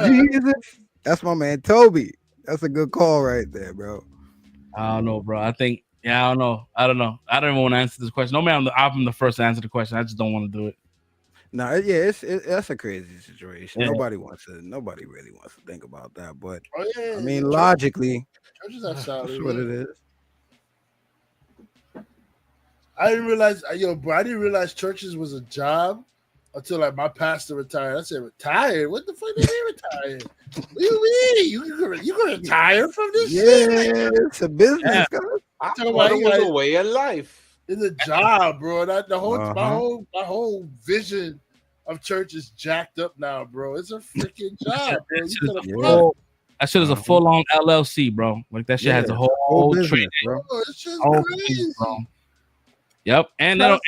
Jesus. That's my man Toby. That's a good call right there, bro. I don't know, bro. I don't know. I don't even want to answer this question. No, man, I'm the first to answer the question. I just don't want to do it. No, yeah, that's a crazy situation. Yeah. Nobody really wants to think about that. But I mean, logically, that's what it is. I didn't realize churches was a job until like my pastor retired. I said, retired? What the fuck did he retire? What do you mean? You gonna retire from this shit? Yeah, it's a business. I thought it was a way of life. It's a job, bro. My whole vision of church is jacked up now, bro. It's a freaking job, bro. That shit is a full-on LLC, bro. Like that shit has a whole business, bro. It's just crazy. Bro. Yep, and they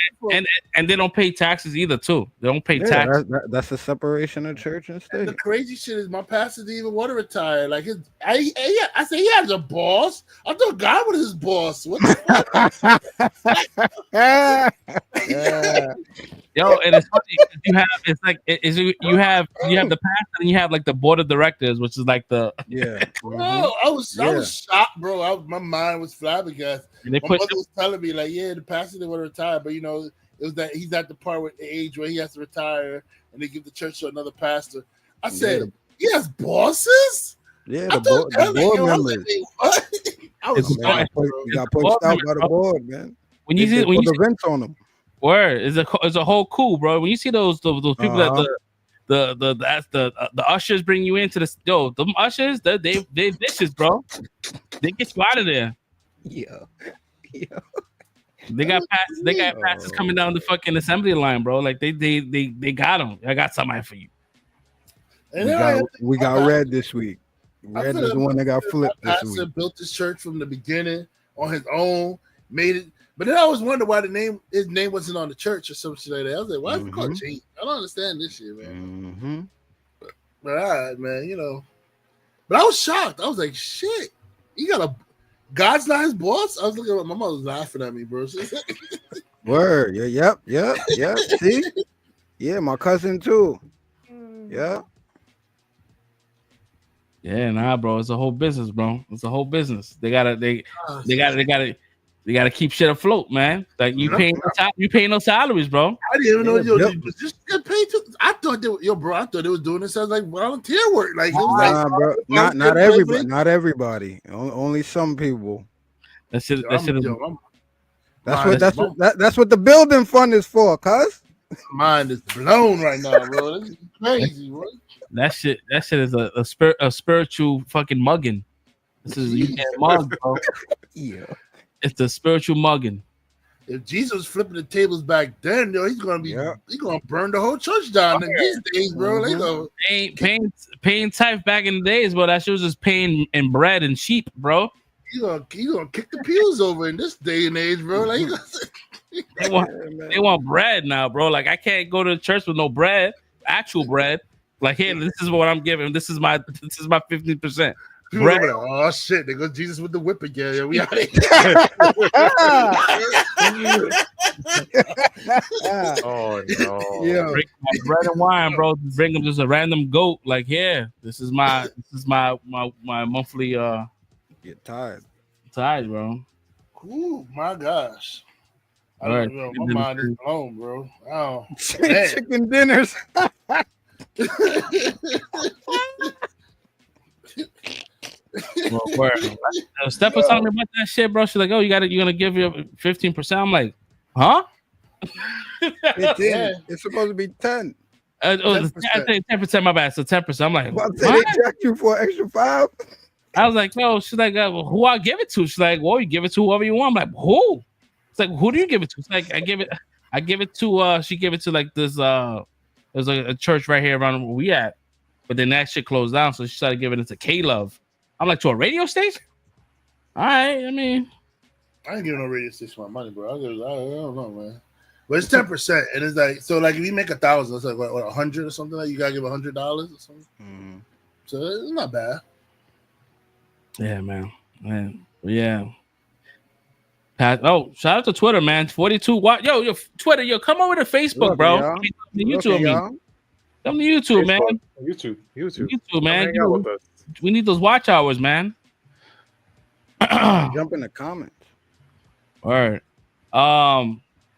don't pay taxes either, too. They don't pay taxes. That's the separation of church and state. The crazy shit is my pastor didn't even want to retire. Like I said, he has a boss. I thought God was his boss. What the fuck? Yo, and it's funny. You have the pastor and you have like the board of directors, which is like the Bro, I was shocked, bro. My mind was flabbergasted. My mother was telling me like, the pastor didn't want to retire, but it was that he's at the part with the age where he has to retire, and they give the church to another pastor. I said, he has bosses. Yeah, the board members. He got pushed out by the board, man. When you see the vents on them. Word is a whole cool, bro. When you see those people that the ushers bring you into the them ushers, they vicious, bro. They get you out of there. Yeah. They got pastors coming down the fucking assembly line, bro. Like they got them. I got somebody for you. We got Red this week. Red is the one that got flipped this week. Pastor built this church from the beginning on his own, made it. But then I always wonder why his name wasn't on the church or something like that. I was like, why is it called James? I don't understand this shit, man. But all right, man, But I was shocked. I was like, shit, God's not his boss? I was looking at my mother was laughing at me, bro. Word. Yep. See? Yeah, my cousin too. Yeah. Yeah, nah, bro. It's a whole business, bro. It's a whole business. They gotta You got to keep shit afloat, man. Like you paying no salaries, bro. I didn't even know you just get paid. I thought they was doing this as like volunteer work. Like, it was bro, not everybody. Not everybody. Only some people. That's what the building fund is for, cuz. Mind is blown right now, bro. This is crazy, bro. That shit is a spiritual fucking mugging. This is you can't mug, bro. Yeah. It's the spiritual mugging. If Jesus was flipping the tables back then, yo, he's gonna burn the whole church down in these days, bro. Paying tithe back in the days, bro. That shit was just paying in bread and sheep, bro. He gonna kick the pews over in this day and age, bro. Like they want bread now, bro. Like I can't go to church with no bread, actual bread. Like, hey, this is what I'm giving. This is my 15%. Like, oh shit! There goes Jesus with the whip again. Yeah, we out here. Oh no! Yeah, bring my bread and wine, bro. Bring them just a random goat. Like, yeah, this is my monthly get tired, Oh bro. my gosh! I don't know. My mind is blown, bro. Oh, chicken dinners. Steph was telling me about that shit, bro. She's like, "Oh, you're gonna give you 15%." I'm like, "Huh?" It's supposed to be 10. I think 10%. My bad. So 10%. I'm like, they jacked you for an extra 5. I was like, "No." She's like, well, "Who I give it to?" She's like, "Well, you give it to whoever you want." I'm like, "Who?" It's like, "Who do you give it to?" It's like, I give it to. She gave it to like this. There's a church right here around where we at, but then that shit closed down, so she started giving it to K-Love. I'm like, to a radio station? All right, I mean, I ain't giving no radio station my money, bro. I don't know, man. But it's 10%, and it's like, so like if you make 1,000, it's like what 100 or something. Like you gotta give $100 or something. Mm-hmm. So it's not bad. Yeah, man. Yeah. Shout out to Twitter, man. 42. What? Yo, Twitter, come over to Facebook, bro. Come to YouTube, man. Come to YouTube, Facebook, man. YouTube, man. We need those watch hours, man. Jump in the comments. All right.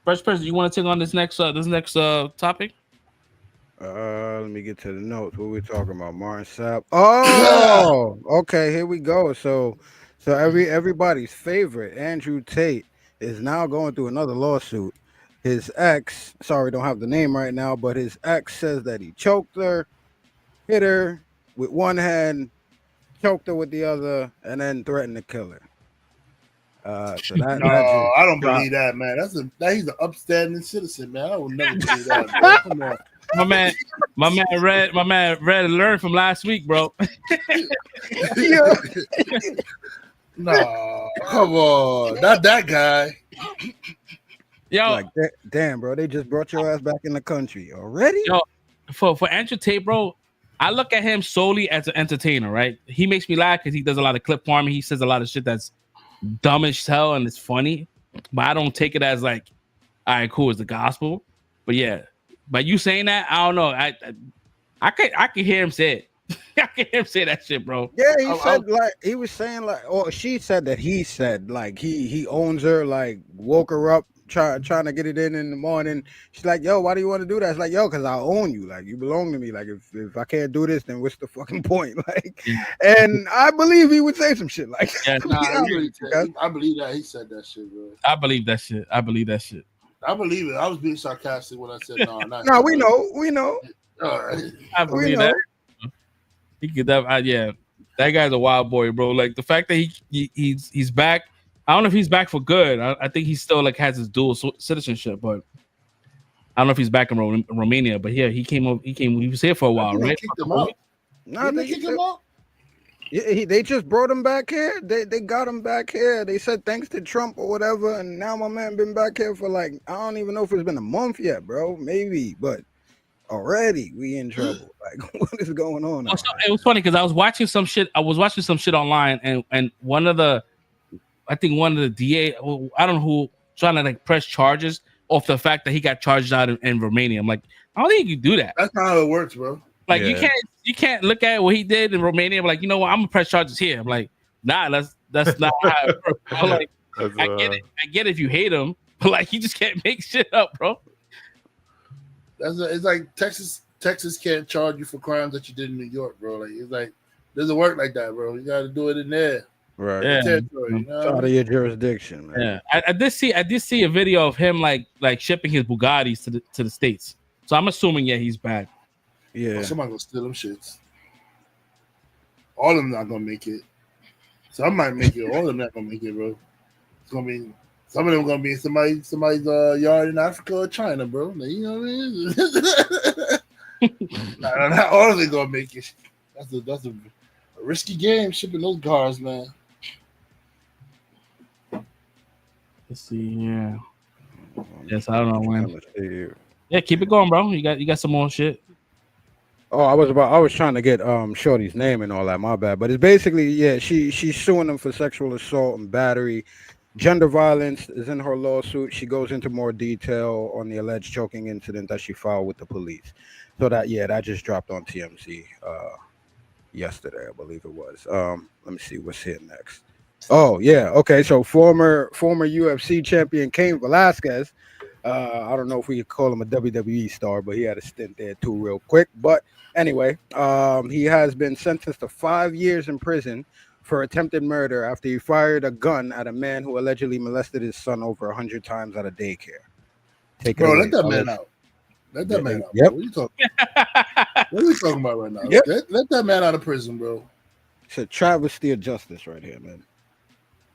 First person, you want to take on this next topic? Let me get to the notes. What we talking about? Martin Sapp. Oh, okay. Here we go. So everybody's favorite Andrew Tate is now going through another lawsuit. His ex, sorry, don't have the name right now, but his ex says that he choked her, hit her with one hand, choked her with the other, and then threatened to kill her. I don't believe that, man. He's an upstanding citizen, man. I would never believe that, bro. Come on. My man read learned from last week, bro. No, come on, not that guy. Yo, like damn, bro, they just brought your ass back in the country already. Yo, for Andrew Tate, bro, I look at him solely as an entertainer, right? He makes me laugh because he does a lot of clip farming. He says a lot of shit that's dumb as hell and it's funny, but I don't take it as like, all right, cool, it's the gospel. But yeah, but you saying that, I don't know. I can hear him say it. I can hear him say that shit, bro. Yeah, he was saying or she said that he said like he owns her, like woke her up trying to get it in the morning. She's like, yo, why do you want to do that? It's like, yo, because I own you, like you belong to me. Like if I can't do this, then what's the fucking point? Like, and I believe he would say some shit like that. I believe that he said that shit, bro. I believe that shit. I believe it. I was being sarcastic when I said no. No, we know. I believe that. He could that guy's a wild boy, bro. Like the fact that he's back. I don't know if he's back for good. I think he still like has his dual citizenship, but I don't know if he's back in Romania. But yeah, he came. He was here for a while, right? Kicked him out. No, they kicked him out. Yeah, they just brought him back here. They got him back here. They said thanks to Trump or whatever, and now my man been back here for like I don't even know if it's been a month yet, bro. Maybe, but already we in trouble. Like what is going on? So it was funny because I was watching some shit. Online, and one of the DA, I don't know who, trying to like press charges off the fact that he got charged out in Romania. I'm like, I don't think you can do that. That's not how it works, bro. Like you can't look at what he did in Romania. I'm like, you know what? I'm gonna press charges here. I'm like, nah, that's not how it works. Like, I get it. I get it if you hate him, but like you just can't make shit up, bro. It's like Texas can't charge you for crimes that you did in New York, bro. Like it's like doesn't work like that, bro. You got to do it in there. Right. Yeah. Territory, you know? Out of your jurisdiction, man. Yeah. I did see a video of him like shipping his Bugattis to the States. So I'm assuming he's back. Yeah. Somebody gonna steal them shits. All of them not gonna make it. Some might make it. All of them not gonna make it, bro. It's gonna be some of them gonna be somebody's yard in Africa or China, bro. You know what I mean? Not all of them gonna make it. That's a risky game shipping those cars, man. Let's see. Yeah. Yes, I don't know when. Yeah, keep it going, bro. You got some more shit. Oh, I was trying to get Shorty's name and all that. My bad. But it's basically, she's suing him for sexual assault and battery. Gender violence is in her lawsuit. She goes into more detail on the alleged choking incident that she filed with the police. So that just dropped on TMZ yesterday, I believe it was. Let me see what's here next. Oh yeah, okay. So former UFC champion Cain Velasquez. I don't know if we could call him a WWE star, but he had a stint there too, real quick. But anyway, he has been sentenced to 5 years in prison for attempted murder after he fired a gun at a man who allegedly molested his son over 100 times at a daycare. Bro, let that man out. Let that man out. Yep. What are you talking about right now? Yep. Let that man out of prison, bro. It's a travesty of justice right here, man.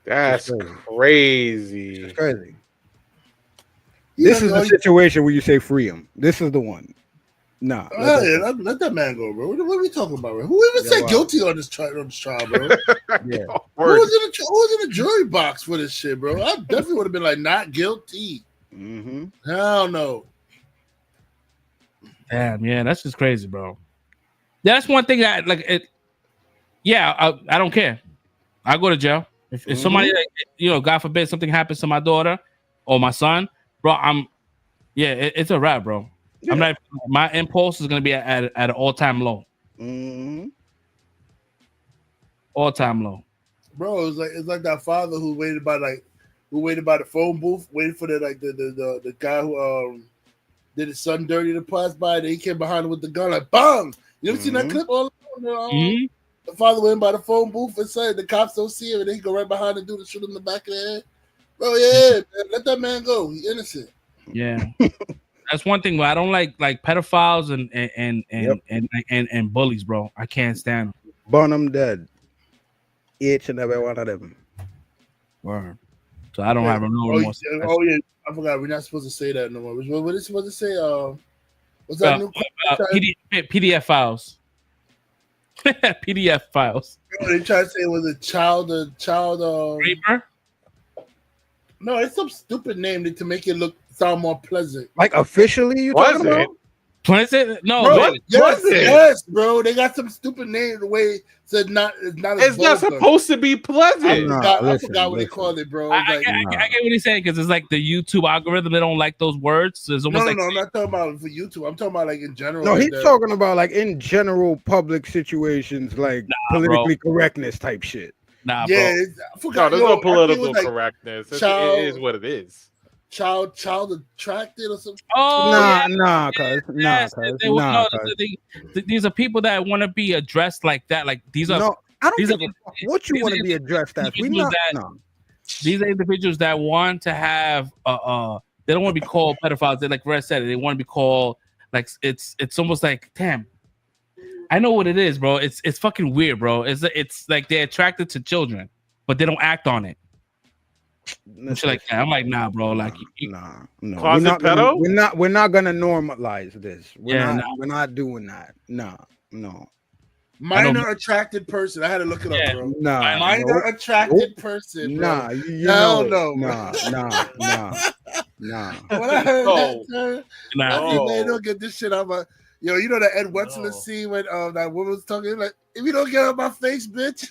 That's crazy. It's crazy. This is the situation where you say free him. This is the one. Nah. Let that man go, bro. What are we talking about, bro? Who even said guilty on this trial, bro? Yeah. Who was in the jury box for this shit, bro? I definitely would have been like, not guilty. Mm-hmm. Hell no. Damn, yeah, that's just crazy, bro. That's one thing that like it. Yeah, I don't care. I go to jail if somebody, God forbid, something happens to my daughter or my son, bro. It's a wrap, bro. Yeah. I'm not. My impulse is gonna be at an all-time low. Mm-hmm. All-time low, bro. It's like that father who waited by the phone booth, waiting for the guy who did his son dirty to pass by. Then he came behind him with the gun, like bang. You ever seen that clip? The father went by the phone booth and said the cops don't see him, and then he go right behind and do the shoot in the back of the head. Bro, man, let that man go. He's innocent. Yeah. That's one thing, but I don't like pedophiles and bullies, bro. I can't stand them. Burn them dead. Each and every one of them. Word. So I don't have no remorse. Oh yeah, I forgot. We're not supposed to say that no more. What is supposed to say? What's that new PDF files? PDF files. They try to say it was a child Reaper? No, it's some stupid name to make it sound more pleasant. Like officially, you talking about? Pleasant? No, bro, yes, bro. They got some stupid name the way it's not. It's not supposed to be pleasant. I forgot what they called it, bro. I get what he's saying because it's like the YouTube algorithm. They don't like those words. So it's almost no. I'm not talking about for YouTube. I'm talking about like in general. No, he's talking about like in general public situations, like politically correctness type shit. Nah, yeah, bro. No, there's no political correctness. It is what it is. Child attracted or something. Oh, these are people that want to be addressed like that. Like these are. No, I don't think what you want to be addressed as. These are individuals that want to have. They don't want to be called pedophiles. They like Red said. They want to be called like it's almost like damn. I know what it is, bro. It's fucking weird, bro. It's like they're attracted to children, but they don't act on it. Shit like that. I'm like, nah, bro. Like, no. Closet pedo? We're not gonna normalize this. We're not doing that. No. Minor attracted person. I had to look it up, bro. Minor attracted person. Bro. No. When I heard that term, they don't get this shit out of yo, you know the Ed Wetzler scene when that woman was talking like, if you don't get out my face, bitch.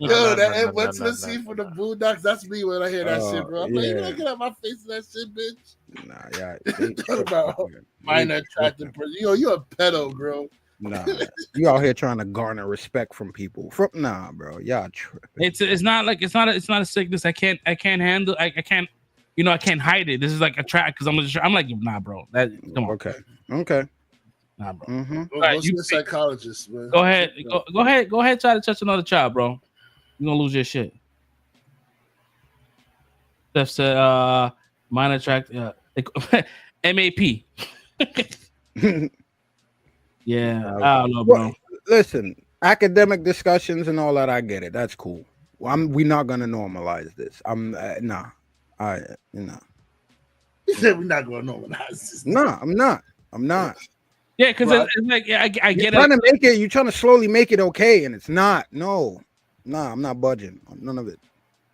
Yo, that Ed Wetzler scene from the Boondocks, that's me when I hear that shit, bro. I'm like, you don't get out my face that shit, bitch. Nah, yeah. Talk about minor attractive person. Yo, you're a pedo, bro. Nah, you out here trying to garner respect from people. Nah, bro. Y'all tripping. It's not like it's not a sickness. I can't handle. I can't. I can't hide it. This is like a track because I'm like, nah, bro. Come on. Okay. Nah, bro. Mm-hmm. Go see a psychologist, man. Go ahead. Go ahead. Try to touch another child, bro. You're gonna lose your shit. Steph said, minor track, MAP. Yeah, I don't know, bro. Well, listen, academic discussions and all that, I get it. That's cool. We're not gonna normalize this. Nah. He said we're not gonna normalize this. Nah, I'm not. Yeah, because it's like I get it. You're trying to slowly make it okay, and it's not. No, I'm not budging on none of it.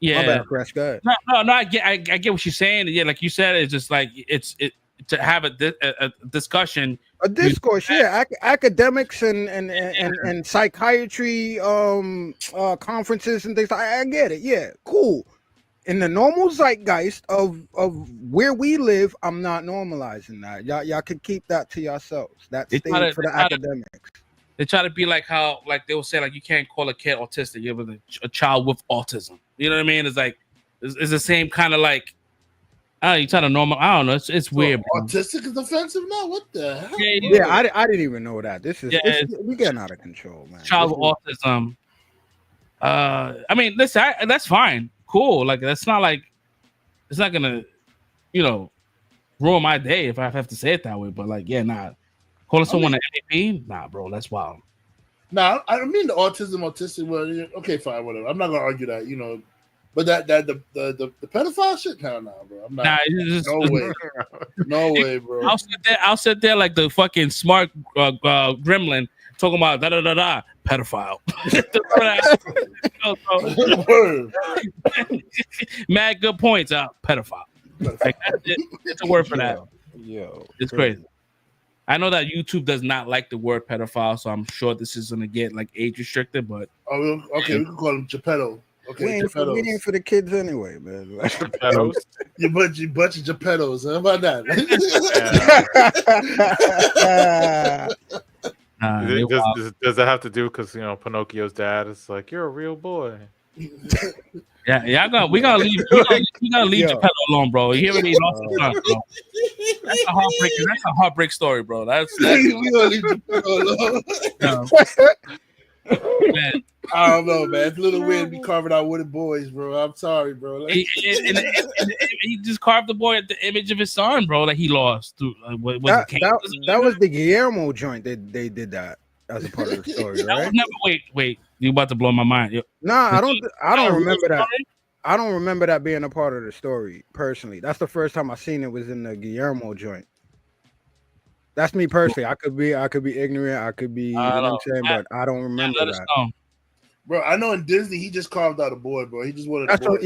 Yeah, my bad, Fresh. Go ahead. No. I get what you're saying. Yeah, like you said, it's just like it's to have a discussion, a discourse. Yeah, academics and psychiatry conferences and things. I get it. Yeah, cool. In the normal zeitgeist of where we live, I'm not normalizing that. Y'all can keep that to yourselves. That's for the academics. They try to be like how, like they will say, like you can't call a kid autistic. You have a child with autism. You know what I mean? It's like it's the same kind of like. You try to normal. I don't know. It's weird. Autistic is offensive now. What the hell? Yeah, I didn't even know that. This is we getting out of control, man. Child with autism. I mean, listen, that's fine. Cool. Like that's not like it's not gonna, ruin my day if I have to say it that way. But like, yeah, nah. Calling someone an NAP, nah, bro, that's wild. Nah, I don't mean the autistic. Well, okay, fine, whatever. I'm not gonna argue that, but the pedophile shit, no, bro. I'm not. Nah, no way, bro. I'll sit there like the fucking smart gremlin talking about pedophile. Mad good points. Pedophile. Like, it's a word for that. Yo, it's crazy. I know that YouTube does not like the word pedophile, so I'm sure this is gonna get like age restricted. But okay, we can call him Geppetto. Okay, we ain't for the kids anyway, man. Geppettos. You bunch of Geppettos. How about that? Does that have to do because Pinocchio's dad is like, you're a real boy? Yeah, we gotta leave Geppetto alone, bro. He already lost his son, bro. That's a heartbreak story, bro. That's we gonna leave Geppetto alone. Man. I don't know, man. It's a little weird to be carving out wooden boys, bro. I'm sorry, bro. Like, he just carved the boy at the image of his son, bro. Like he lost. That was the Guillermo joint. They did that as a part of the story, right? Wait. You about to blow my mind? Nah, I don't remember that. I don't remember that being a part of the story personally. That's the first time I seen it was in the Guillermo joint. That's me personally. I could be ignorant. I could be, what I'm saying, but I don't remember that. Bro, I know in Disney he just carved out a boy, bro. He just wanted a boy.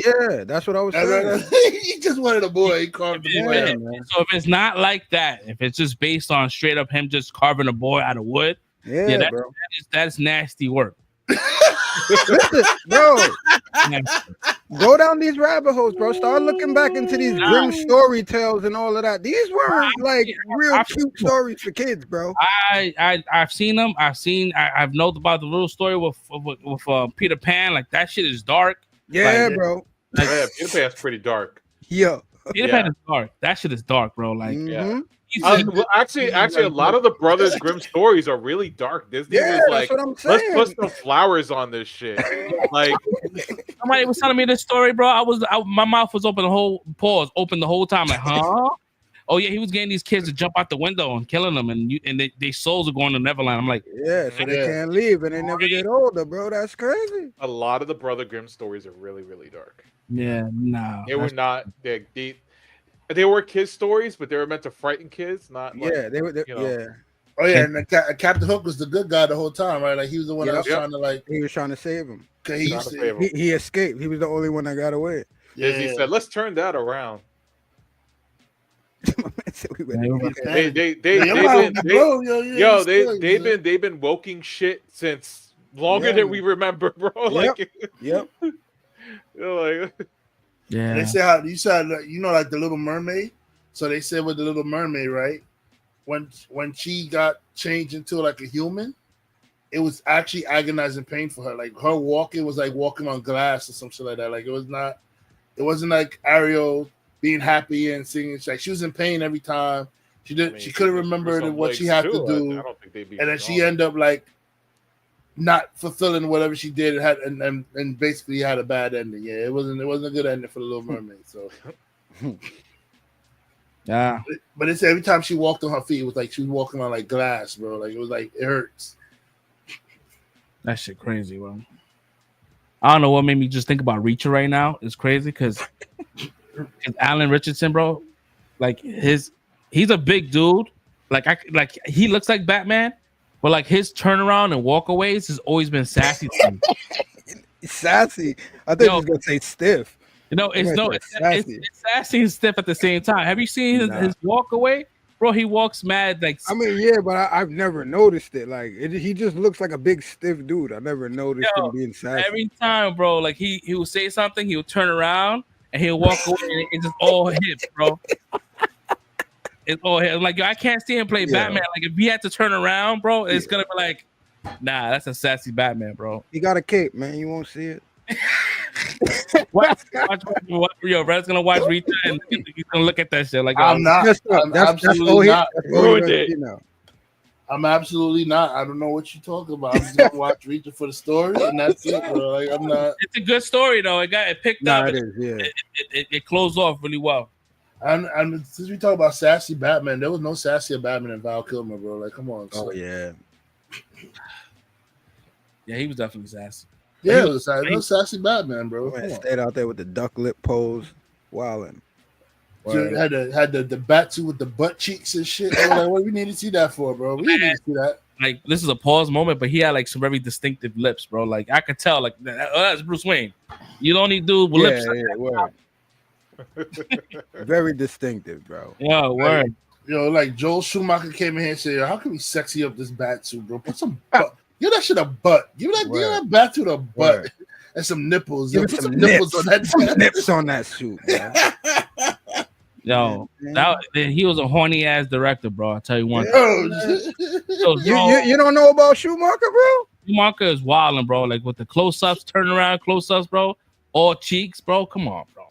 That's what I was saying. He just wanted a boy. He carved the boy out, man. So if it's not like that, if it's just based on straight up him just carving a boy out of wood, bro. That's nasty work. Listen, bro, go down these rabbit holes, bro. Start looking back into these grim story tales and all of that. These were like real cute stories for kids, bro. I've seen them. I've known about the little story with Peter Pan. Like that shit is dark. Yeah, bro. Like, Peter Pan's pretty dark. Yeah. Peter Pan is dark. That shit is dark, bro. Like, mm-hmm. Actually, a lot of the Brothers Grimm stories are really dark. Disney was like, let's put some flowers on this shit. Like, somebody was telling me this story, bro. My mouth was open the whole time. Like, huh? Oh yeah, he was getting these kids to jump out the window and killing them, and their souls are going to Neverland. I'm like, so they can't leave and they never get older, bro. That's crazy. A lot of the Brother Grimm stories are really, really dark. Yeah, no, they were not. They were kids' stories, but they were meant to frighten kids, not like, they were. Oh yeah, and Captain Hook was the good guy the whole time, right? Like he was the one that was trying to He was trying to save him. He escaped. He was the only one that got away. Yeah, he said, "Let's turn that around." They've been woking shit since longer than we remember, bro. Like, yep. Like, they say how you said, like the Little Mermaid. So they said with the Little Mermaid, right? when she got changed into like a human, it was actually agonizing pain for her. Like her walking was like walking on glass or some shit like that. Like it wasn't like Ariel being happy and singing. Like she was in pain every time. She couldn't remember what she had to do, and then she ended up like not fulfilling whatever she did. And basically had a bad ending. Yeah, it wasn't a good ending for the Little Mermaid. So. Yeah, but it's every time she walked on her feet, it was like she was walking on like glass, bro. Like it was like it hurts. that shit crazy, bro. I don't know what made me just think about Reacher right now. It's crazy because Alan Richardson, bro, like he's a big dude. Like he looks like Batman, but like his turnaround and walkaways has always been sassy to me. Sassy. I think he was gonna say stiff. It's sassy and stiff at the same time. Have you seen his walk away? Bro, he walks mad like. I mean, yeah, but I've never noticed it. Like he just looks like a big stiff dude. I never noticed him being sassy. Every time, bro, like he will say something, he'll turn around and he'll walk away and it's just all hips, bro. It's all hips. Like, yo, I can't see him play Batman. Like if he had to turn around, bro, it's gonna be like, nah, that's a sassy Batman, bro. He got a cape, man. You won't see it. watch, yo, Brad's gonna watch Rita and he's gonna look at that shit. Like, I'm not. I'm absolutely not. I'm absolutely not. I don't know what you're talking about. I'm just gonna watch Rita for the story, and that's it, bro. Like I'm not. It's a good story though. It picked up. It is, yeah. It closed off really well. And since we talk about sassy Batman, there was no sassier Batman than Val Kilmer, bro. Like, come on. Oh yeah. Yeah, he was definitely sassy. Yeah, it was sassy Batman, bro. Man, stayed out there with the duck lip pose, wilding. Had the bat suit with the butt cheeks and shit. I was like, what do we need to see that for, bro? We didn't need to see that. Like, this is a pause moment, but he had like some very distinctive lips, bro. Like I could tell, like that's Bruce Wayne. You don't need dude with lips. Very distinctive, bro. Yeah, word. Like Joel Schumacher came in here and said, how can we sexy up this bat suit, bro? Put some butt. Give that shit a butt. Give that bat suit a butt and some nipples. Give some nipples on that. Some nips on that suit, man. Yo, he was a horny ass director, bro. I'll tell you one. You don't know about Schumacher, bro? Schumacher is wilding, bro. Like with the close-ups, turnaround close-ups, bro. All cheeks, bro. Come on, bro.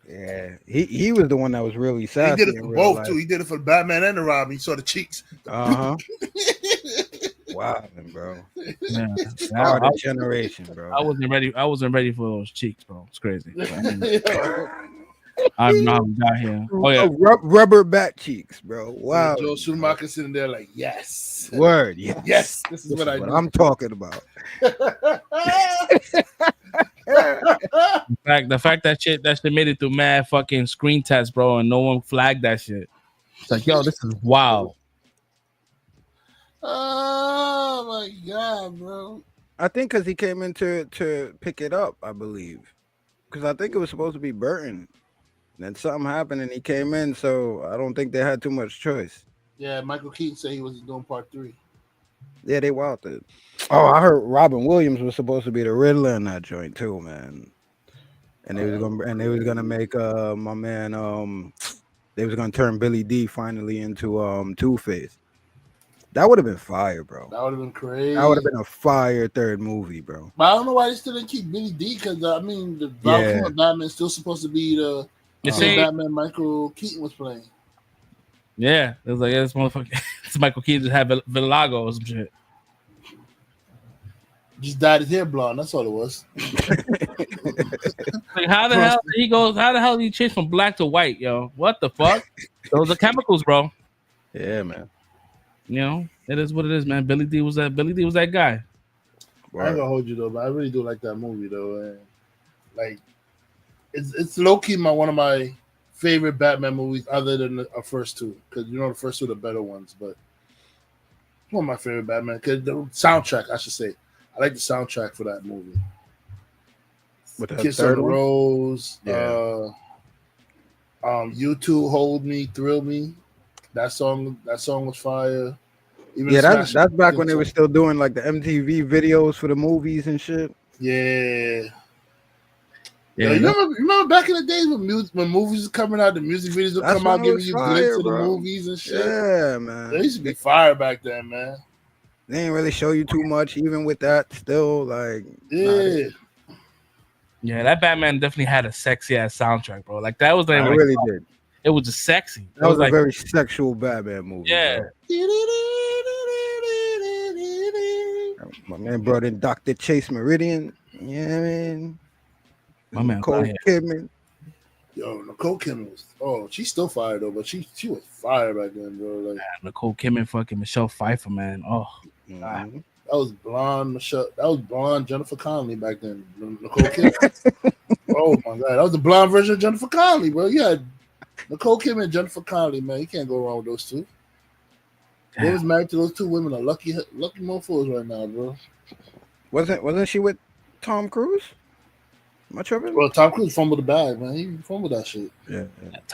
Yeah, he was the one that was really sassy. He did it for both too. He did it for Batman and the Robin. He saw the cheeks. Wow, bro. Yeah. Our generation, bro. I wasn't ready for those cheeks, bro. It's crazy. I don't know how we got here. Oh yeah, rubber back cheeks, bro. Wow. Joe Schumacher sitting there like, yes. Word, yes. Yes, this is what I'm talking about. The fact that shit made it through mad fucking screen tests, bro, and no one flagged that shit. It's like, yo, this is wild. Oh my god, bro. I think because he came in to pick it up, I believe. Because I think it was supposed to be Burton. And then something happened and he came in, so I don't think they had too much choice. Yeah, Michael Keaton said he was doing part 3. Yeah, they wilded it. Oh, I heard Robin Williams was supposed to be the Riddler in that joint too, man. And they was gonna make my man they was gonna turn Billy D finally into Two-Face. That would have been fire, bro. That would have been crazy. That would have been a fire third movie, bro. But I don't know why they still didn't keep Billy D, because I mean the Batman is still supposed to be the Batman Michael Keaton was playing. Yeah, it was like this motherfucker. It's Michael Keaton just had Villago or some shit. Just dyed his hair blonde. That's all it was. Like how the hell did he go? How the hell did he change from black to white, yo? What the fuck? Those are chemicals, bro. Yeah, man. You know, it is what it is, man. Billy D was that guy. I ain't gonna hold you though, but I really do like that movie though. And like, it's low key one of my favorite Batman movies, other than the first two, because the first two are the better ones. But one of my favorite Batman, because the soundtrack, I should say, I like the soundtrack for that movie. With Kiss on the Rose, U2 Hold Me, Thrill Me. That song was fire. Even that's back when they were still doing like the MTV videos for the movies and shit. Yeah. Yeah, you remember back in the days when movies was coming out, the music videos would come out giving you glimpses of the movies and shit. Yeah, man. They used to be fire back then, man. They didn't really show you too much, even with that. Still, like, yeah, that Batman definitely had a sexy ass soundtrack, bro. Like that was like, it really did. It was just sexy. That was like a very sexual Batman movie. Yeah. Bro. My man brought in Dr. Chase Meridian. Yeah, man. My man, Nicole Kidman. Yo, Nicole Kidman was she's still fire though, but she was fire back then, bro. Like Nicole Kidman, fucking Michelle Pfeiffer, man. Oh, that was blonde Michelle. That was blonde Jennifer Connelly back then. Nicole Kidman. Oh my god, that was the blonde version of Jennifer Connelly, bro. You had Nicole Kidman and Jennifer Connelly, man. You can't go wrong with those two. They was married to those two women are lucky mofos right now, bro. Wasn't she with Tom Cruise? Am I tripping? Well, Tom Cruise fumbled the bag, man. He fumbled that shit. Yeah.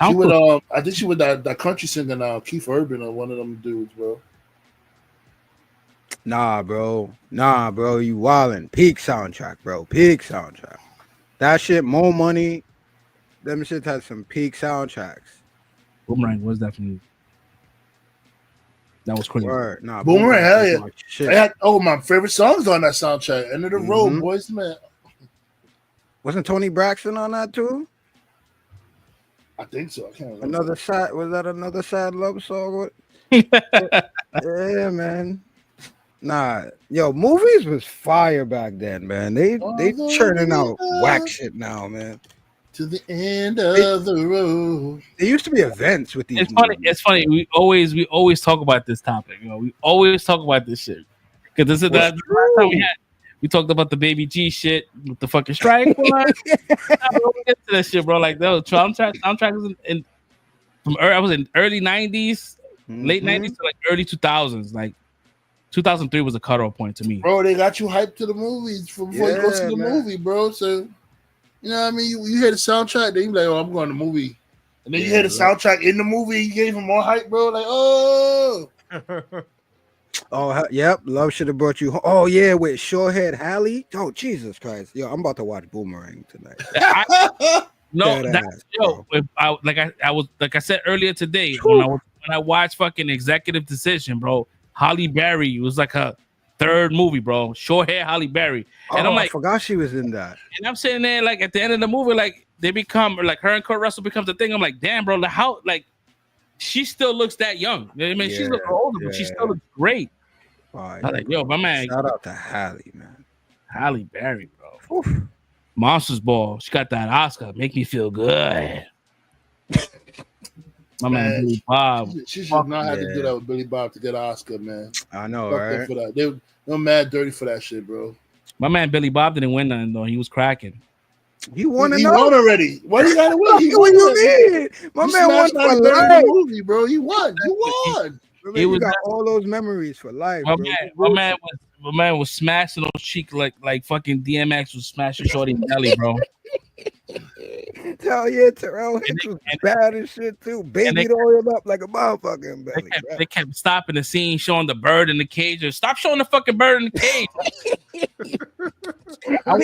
She with I think she with that country singer now, Keith Urban or one of them dudes, bro. Nah, bro, you wildin'. Peak soundtrack, bro. Peak soundtrack. That shit, more money. Them shit had some peak soundtracks. Boomerang was definitely. That was crazy. Nah, Boomerang, hell yeah. Shit. They had, my favorite songs on that soundtrack. End of the Road, Boys Man. Wasn't Tony Braxton on that too? I think so. I can't remember. Was that another sad love song? Yeah, man. Nah, yo, movies was fire back then, man. They churning out whack shit now, man. To the end of the road. There used to be events with these. It's funny. We always talk about this topic. You know, we always talk about this shit because this is the last time we talked about the Baby G shit with the fucking strike. We'll get to that shit, bro. Like that was soundtrack was I was in early 90s, late 90s to like early 2000s. Like 2003 was a cutoff point to me. Bro, they got you hyped to the movies before you go see the movie, bro. So you know what I mean? You hear the soundtrack, then you like, I'm going to the movie. And then you hear the soundtrack in the movie, you gave him more hype, bro. Like, oh. Oh, yep. Love should have brought you home. Oh, yeah, with Shorehead Hallie. Oh, Jesus Christ. Yo, I'm about to watch Boomerang tonight. Like I said earlier today, when I watched fucking Executive Decision, bro, Halle Berry was like a third movie, bro. Short hair Halle Berry. And I'm like, I forgot she was in that. And I'm sitting there like at the end of the movie, like they become like her and Kurt Russell becomes a thing. I'm like, damn, bro, how she still looks that young. You know what I mean, she's looking older, but she still looks great. Right, I'm like, yo, my man. Shout out to Halle, man. Halle Berry, bro. Oof. Monsters Ball. She got that Oscar. Make me feel good. My man Billy Bob. She should not have to do that with Billy Bob to get an Oscar, man. I know, Fuck right? for that. They're mad dirty for that shit, bro. My man Billy Bob didn't win nothing though. He was cracking. He won already. What you gotta win? What you mean? My man won for life, movie, bro. You won. You got all those memories for life. My man was smashing those cheeks like fucking DMX was smashing Shorty Nelly, bro. Hell yeah, Terrell Hicks was bad as shit too. Baby oiled up like a motherfucking belly. They kept stopping the scene, showing the bird in the cage. Stop showing the fucking bird in the cage. I'm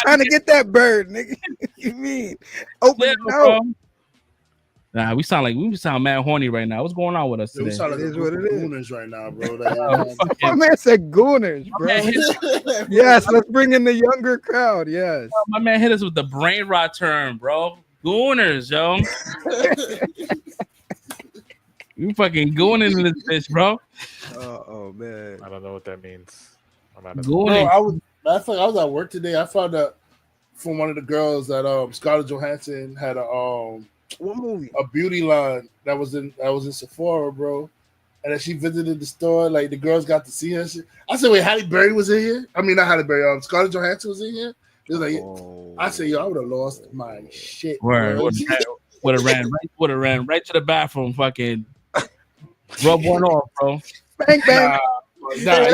trying to get that bird, nigga. You mean open it out? Nah, we sound mad horny right now. What's going on with us today? We sound like it is what it is right now, bro. My man said gooners, bro. Yes, let's bring in the younger crowd. Yes. My man hit us with the brain rot term, bro. Gooners, yo. You fucking gooning in this bitch, bro. Oh man. I don't know what that means. I was at work today. I found out from one of the girls that Scarlett Johansson had what movie? A beauty line that was in Sephora, bro. And then she visited the store, like the girls got to see her. I said, wait, Halle Berry was in here? I mean, not Halle Berry, Scarlett Johansson was in here? It was like, I said, yo, I would have lost my shit. Would have ran right to the bathroom, fucking rub one off, bro. Bang bang. Nah,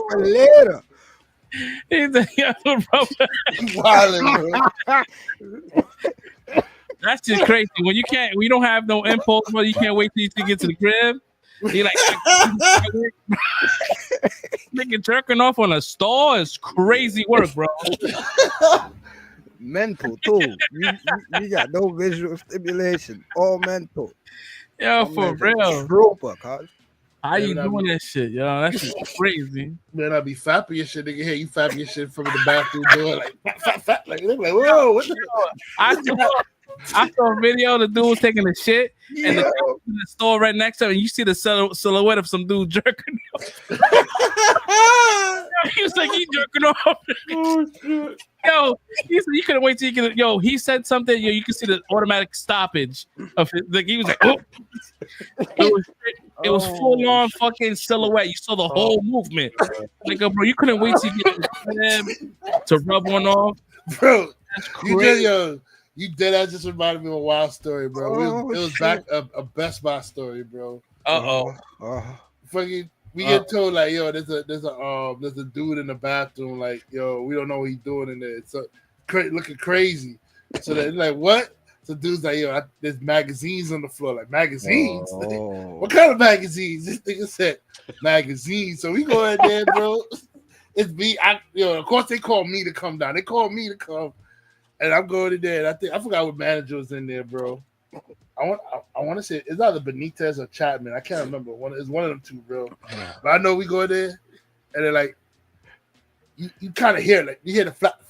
for later. He's a young brother. That's just crazy. When you don't have no impulse, bro, you can't wait till you get to the crib. He like nigga jerking off on a stall is crazy work, bro. mental too. You got no visual stimulation, all mental. Yo, My for man's a real. trooper, cuz. How you doing that shit, yo? That shit's crazy. Man, I be fapping your shit, nigga. Hey, you fapping your shit from the bathroom door, like fat. Like, they're like, whoa, what the I saw a video of the dude was taking a shit, and the guy was in the store right next to him, and you see the silhouette of some dude jerking off. He was like, he jerking off. Oh, shit. Yo, he said you couldn't wait till you could. Yo, he said something. Yo, you can see the automatic stoppage of it. Like he was like, oh. It was full on fucking silhouette. You saw the whole movement. Like, bro, you couldn't wait to get to rub one off. Bro, you did that. Just reminded me of a wild story, bro. It was back a Best Buy story, bro. Fucking, we get told like, yo, there's a dude in the bathroom, like, yo, we don't know what he's doing in there. It's looking crazy. So they're like, what? So dude's like, yo, there's magazines on the floor. Like, magazines? What kind of magazines? This nigga said magazines. So we go in there, bro. It's me. Of course they called me to come down. They called me to come. And I'm going in there. And I forgot what manager was in there, bro. I want to say it's either Benitez or Chapman. I can't remember. It's one of them two, bro. But I know we go there, and they're like, you kind of hear like you hear the flap.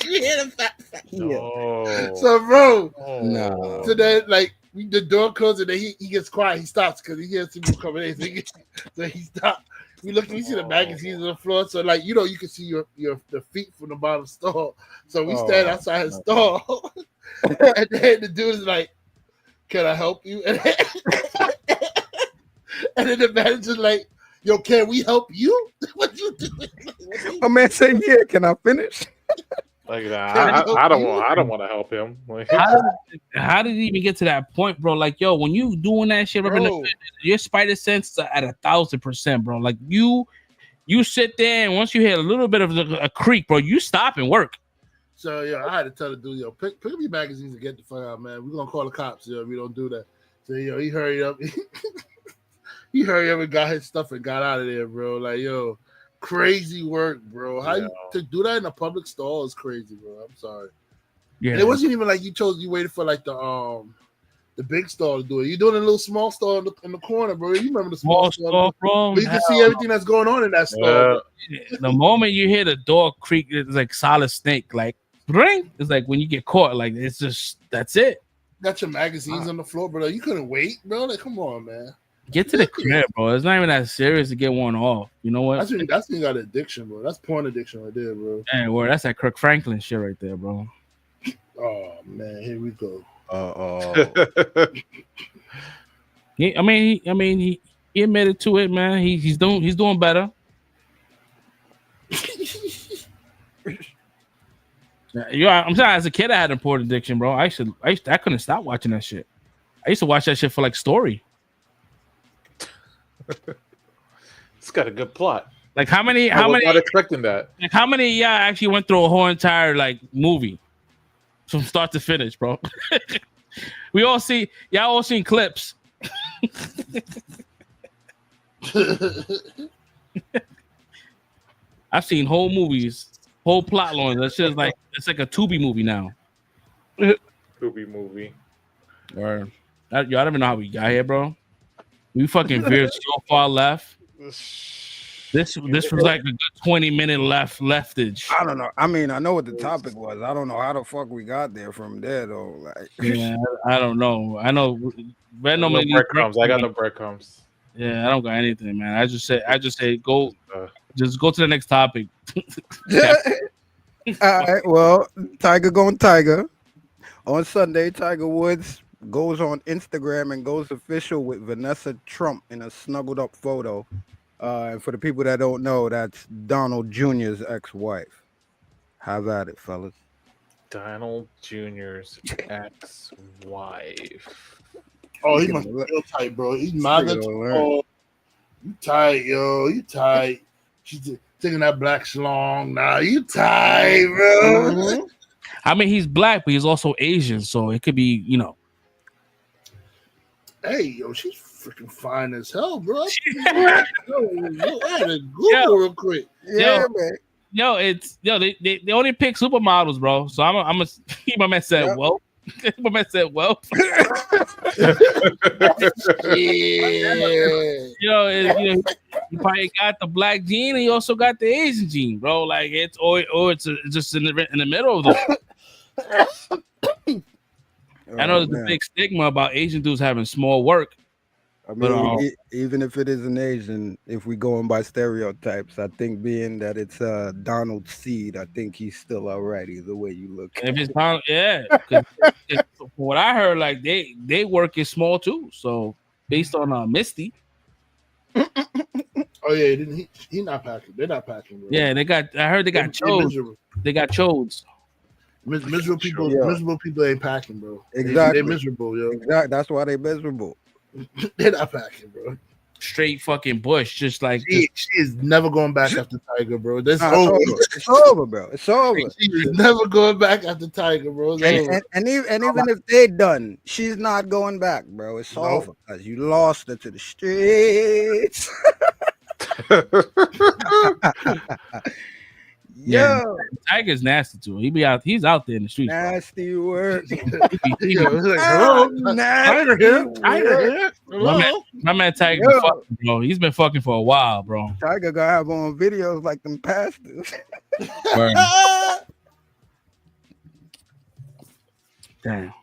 You hear the flap. No. So, bro, No. so then like the door closes, and then he gets quiet. He stops because he hears people coming in. So he stops. We see the magazines on the floor. So like, you can see the feet from the bottom store. So we stand outside his store. And then the dude is like, can I help you? And then the manager's like, yo, can we help you? What you doing? My man said, yeah, can I finish? Like that. I don't want to help him. Like, how did it even get to that point, bro? Like, yo, when you doing that shit, bro, your spider sense is at 1,000%, bro. Like you sit there, and once you hear a little bit of a creak, bro, you stop and work. So I had to tell the dude, yo, pick up your magazines and get the fuck out, man. We're gonna call the cops, yo. We don't do that. So he hurried up. He hurried up and got his stuff and got out of there, bro. Like, yo. Crazy work, bro. How you to do that in a public store is crazy, bro. I'm sorry. Yeah, and it wasn't even like you waited for like the big store to do it. You're doing a little small store in the corner, bro. You remember the small store, bro? You can see everything that's going on in that store. The moment you hear the door creak, it's like Solid Snake, like ring. It's like when you get caught, like it's just that's it. Got your magazines on the floor, bro. You couldn't wait, bro. Like, come on, man. Get to the crib, bro. It's not even that serious to get one off. You know what? That's when you got addiction, bro. That's porn addiction right there, bro. Man, well, that's that Kirk Franklin shit right there, bro. Oh man, here we go. He admitted to it, man. He's doing better. I'm sorry. As a kid, I had a porn addiction, bro. I couldn't stop watching that shit. I used to watch that shit for like story. It's got a good plot. Like how many? Not expecting that. Like how many? Yeah, actually went through a whole entire like movie from start to finish, bro. Y'all all seen clips. I've seen whole movies, whole plot lines. That shit is like it's like a Tubi movie now. Tubi movie. Or y'all don't even know how we got here, bro. We fucking veered so far left. This was like a good 20-minute leftage. I don't know. I mean, I know what the topic was. I don't know how the fuck we got there from there though. Like, yeah, I don't know. I know. No breadcrumbs. I got no breadcrumbs. Yeah, I don't got anything, man. I just say go. Just go to the next topic. All right. Well, Tiger going Tiger. On Sunday, Tiger Woods goes on Instagram and goes official with Vanessa Trump in a snuggled up photo. And for the people that don't know, that's Donald Jr.'s ex-wife. Have at it, fellas. Donald Jr.'s ex-wife. Oh, he must be real tight, bro. He's mad at you. You tight, yo. You tight. She's taking that black schlong. Nah, you tight, bro. Mm-hmm. I mean, he's black, but he's also Asian, so it could be, you know. Hey, yo, she's freaking fine as hell, bro. I had to Google real quick. Yeah, man. They only pick supermodels, bro. So I'm a my man said, well. My man said, well. You probably got the black gene and you also got the Asian gene, bro. Like it's just in the middle of them. I know there's a big stigma about Asian dudes having small work. I mean, even if it isn't Asian, if we going by stereotypes, I think being that it's Donald Seed, I think he's still all right either way you look. If it's Donald, yeah. From what I heard, like they work is small too. So based on Misty. Oh yeah, he not packing. They're not packing. Bro. Yeah, I heard they got chodes. They got chodes. Miserable people ain't packing, bro. Exactly. They're miserable, yo. Exactly. That's why they're miserable. They're not packing, bro. Straight fucking bush, just like she is never going back after Tiger, bro. That's over. It's over, bro. It's over. She is never going back after Tiger, bro. And even if they done, she's not going back, bro. It's over because you lost her to the streets. Yeah, Tiger's nasty too. He's out there in the streets. Nasty work. Tiger here. My man Tiger, fucking, bro. He's been fucking for a while, bro. Tiger gonna have on videos like them pastors. Damn.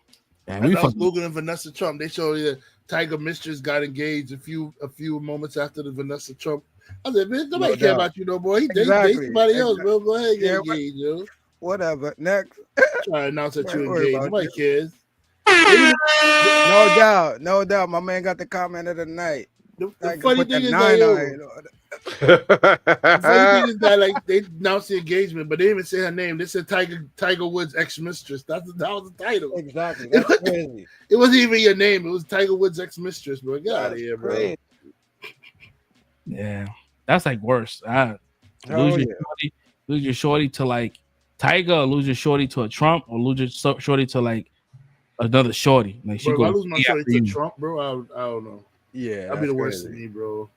We was Logan and Vanessa Trump. They showed you Tiger mistress got engaged a few moments after the Vanessa Trump. I said, man, nobody care about you no more. He date somebody else, bro. Go ahead and get engaged, yo. Whatever. Next. Try to announce that you engaged. Nobody cares. No doubt. My man got the comment of the night. The funny thing is that like they announced the engagement, but they didn't even say her name. They said Tiger Woods' ex-mistress. That was the title. Exactly. That's crazy. It wasn't even your name. It was Tiger Woods' ex-mistress, bro. Get out of here, bro. Crazy. Yeah, that's like worse. Lose your shorty to like Tiger, or lose your shorty to a Trump, or lose your shorty to like another shorty. Like she bro, if I lose my shorty to Trump, bro, I don't know. Yeah, that'd be the worst to me, bro.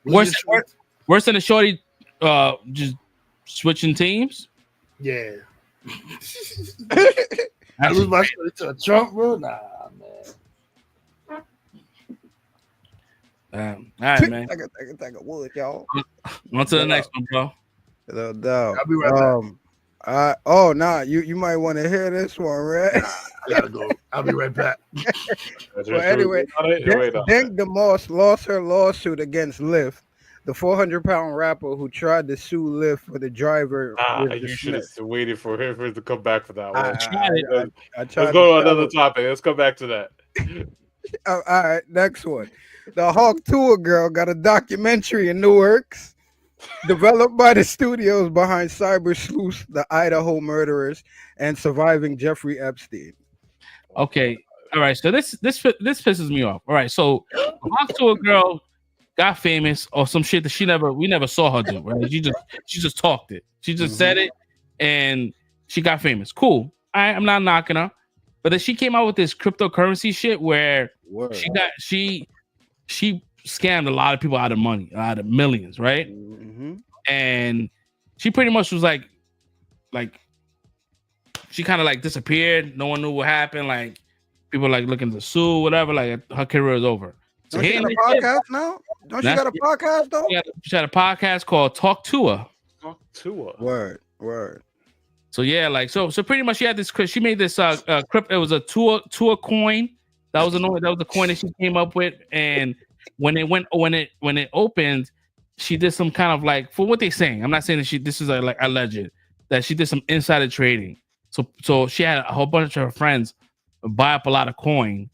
Worse than a shorty just switching teams? Yeah. I lose my shorty to a Trump, bro? Nah, man. All right, man. I can take a wood, y'all. On to the next one, bro. No doubt. I'll be right back. You might want to hear this one, right? I gotta go. I'll be right back. Well, anyway, Dank Demoss lost her lawsuit against Lyft, the 400-pound rapper who tried to sue Lyft for the driver. You should have waited for him to come back for that one. Let's go to another topic. Let's come back to that. All right, next one. The Hawk Tuah girl got a documentary in the works, developed by the studios behind Cyber Sleuth, The Idaho Murderers, and Surviving Jeffrey Epstein. Okay, all right. So this pisses me off. All right, so the Hawk Tuah girl got famous or some shit that we never saw her do. Right? She just talked it. She just said it, and she got famous. Cool. I'm not knocking her, but then she came out with this cryptocurrency shit where she scammed a lot of people out of money, out of millions, right? Mm-hmm. And she pretty much was like she kind of like disappeared. No one knew what happened. Like people like looking to sue, whatever. Like her career is over. So Don't she got a podcast now? Don't she got a podcast though? She had a podcast called Talk Tuah. Talk Tuah. Word. So yeah, like so pretty much she had this. She made this crypto. It was a Tuah coin. That was the coin that she came up with. And when it opened, she did some kind of like, for what they're saying. I'm not saying that this is like alleged that she did some insider trading. So she had a whole bunch of her friends buy up a lot of coin,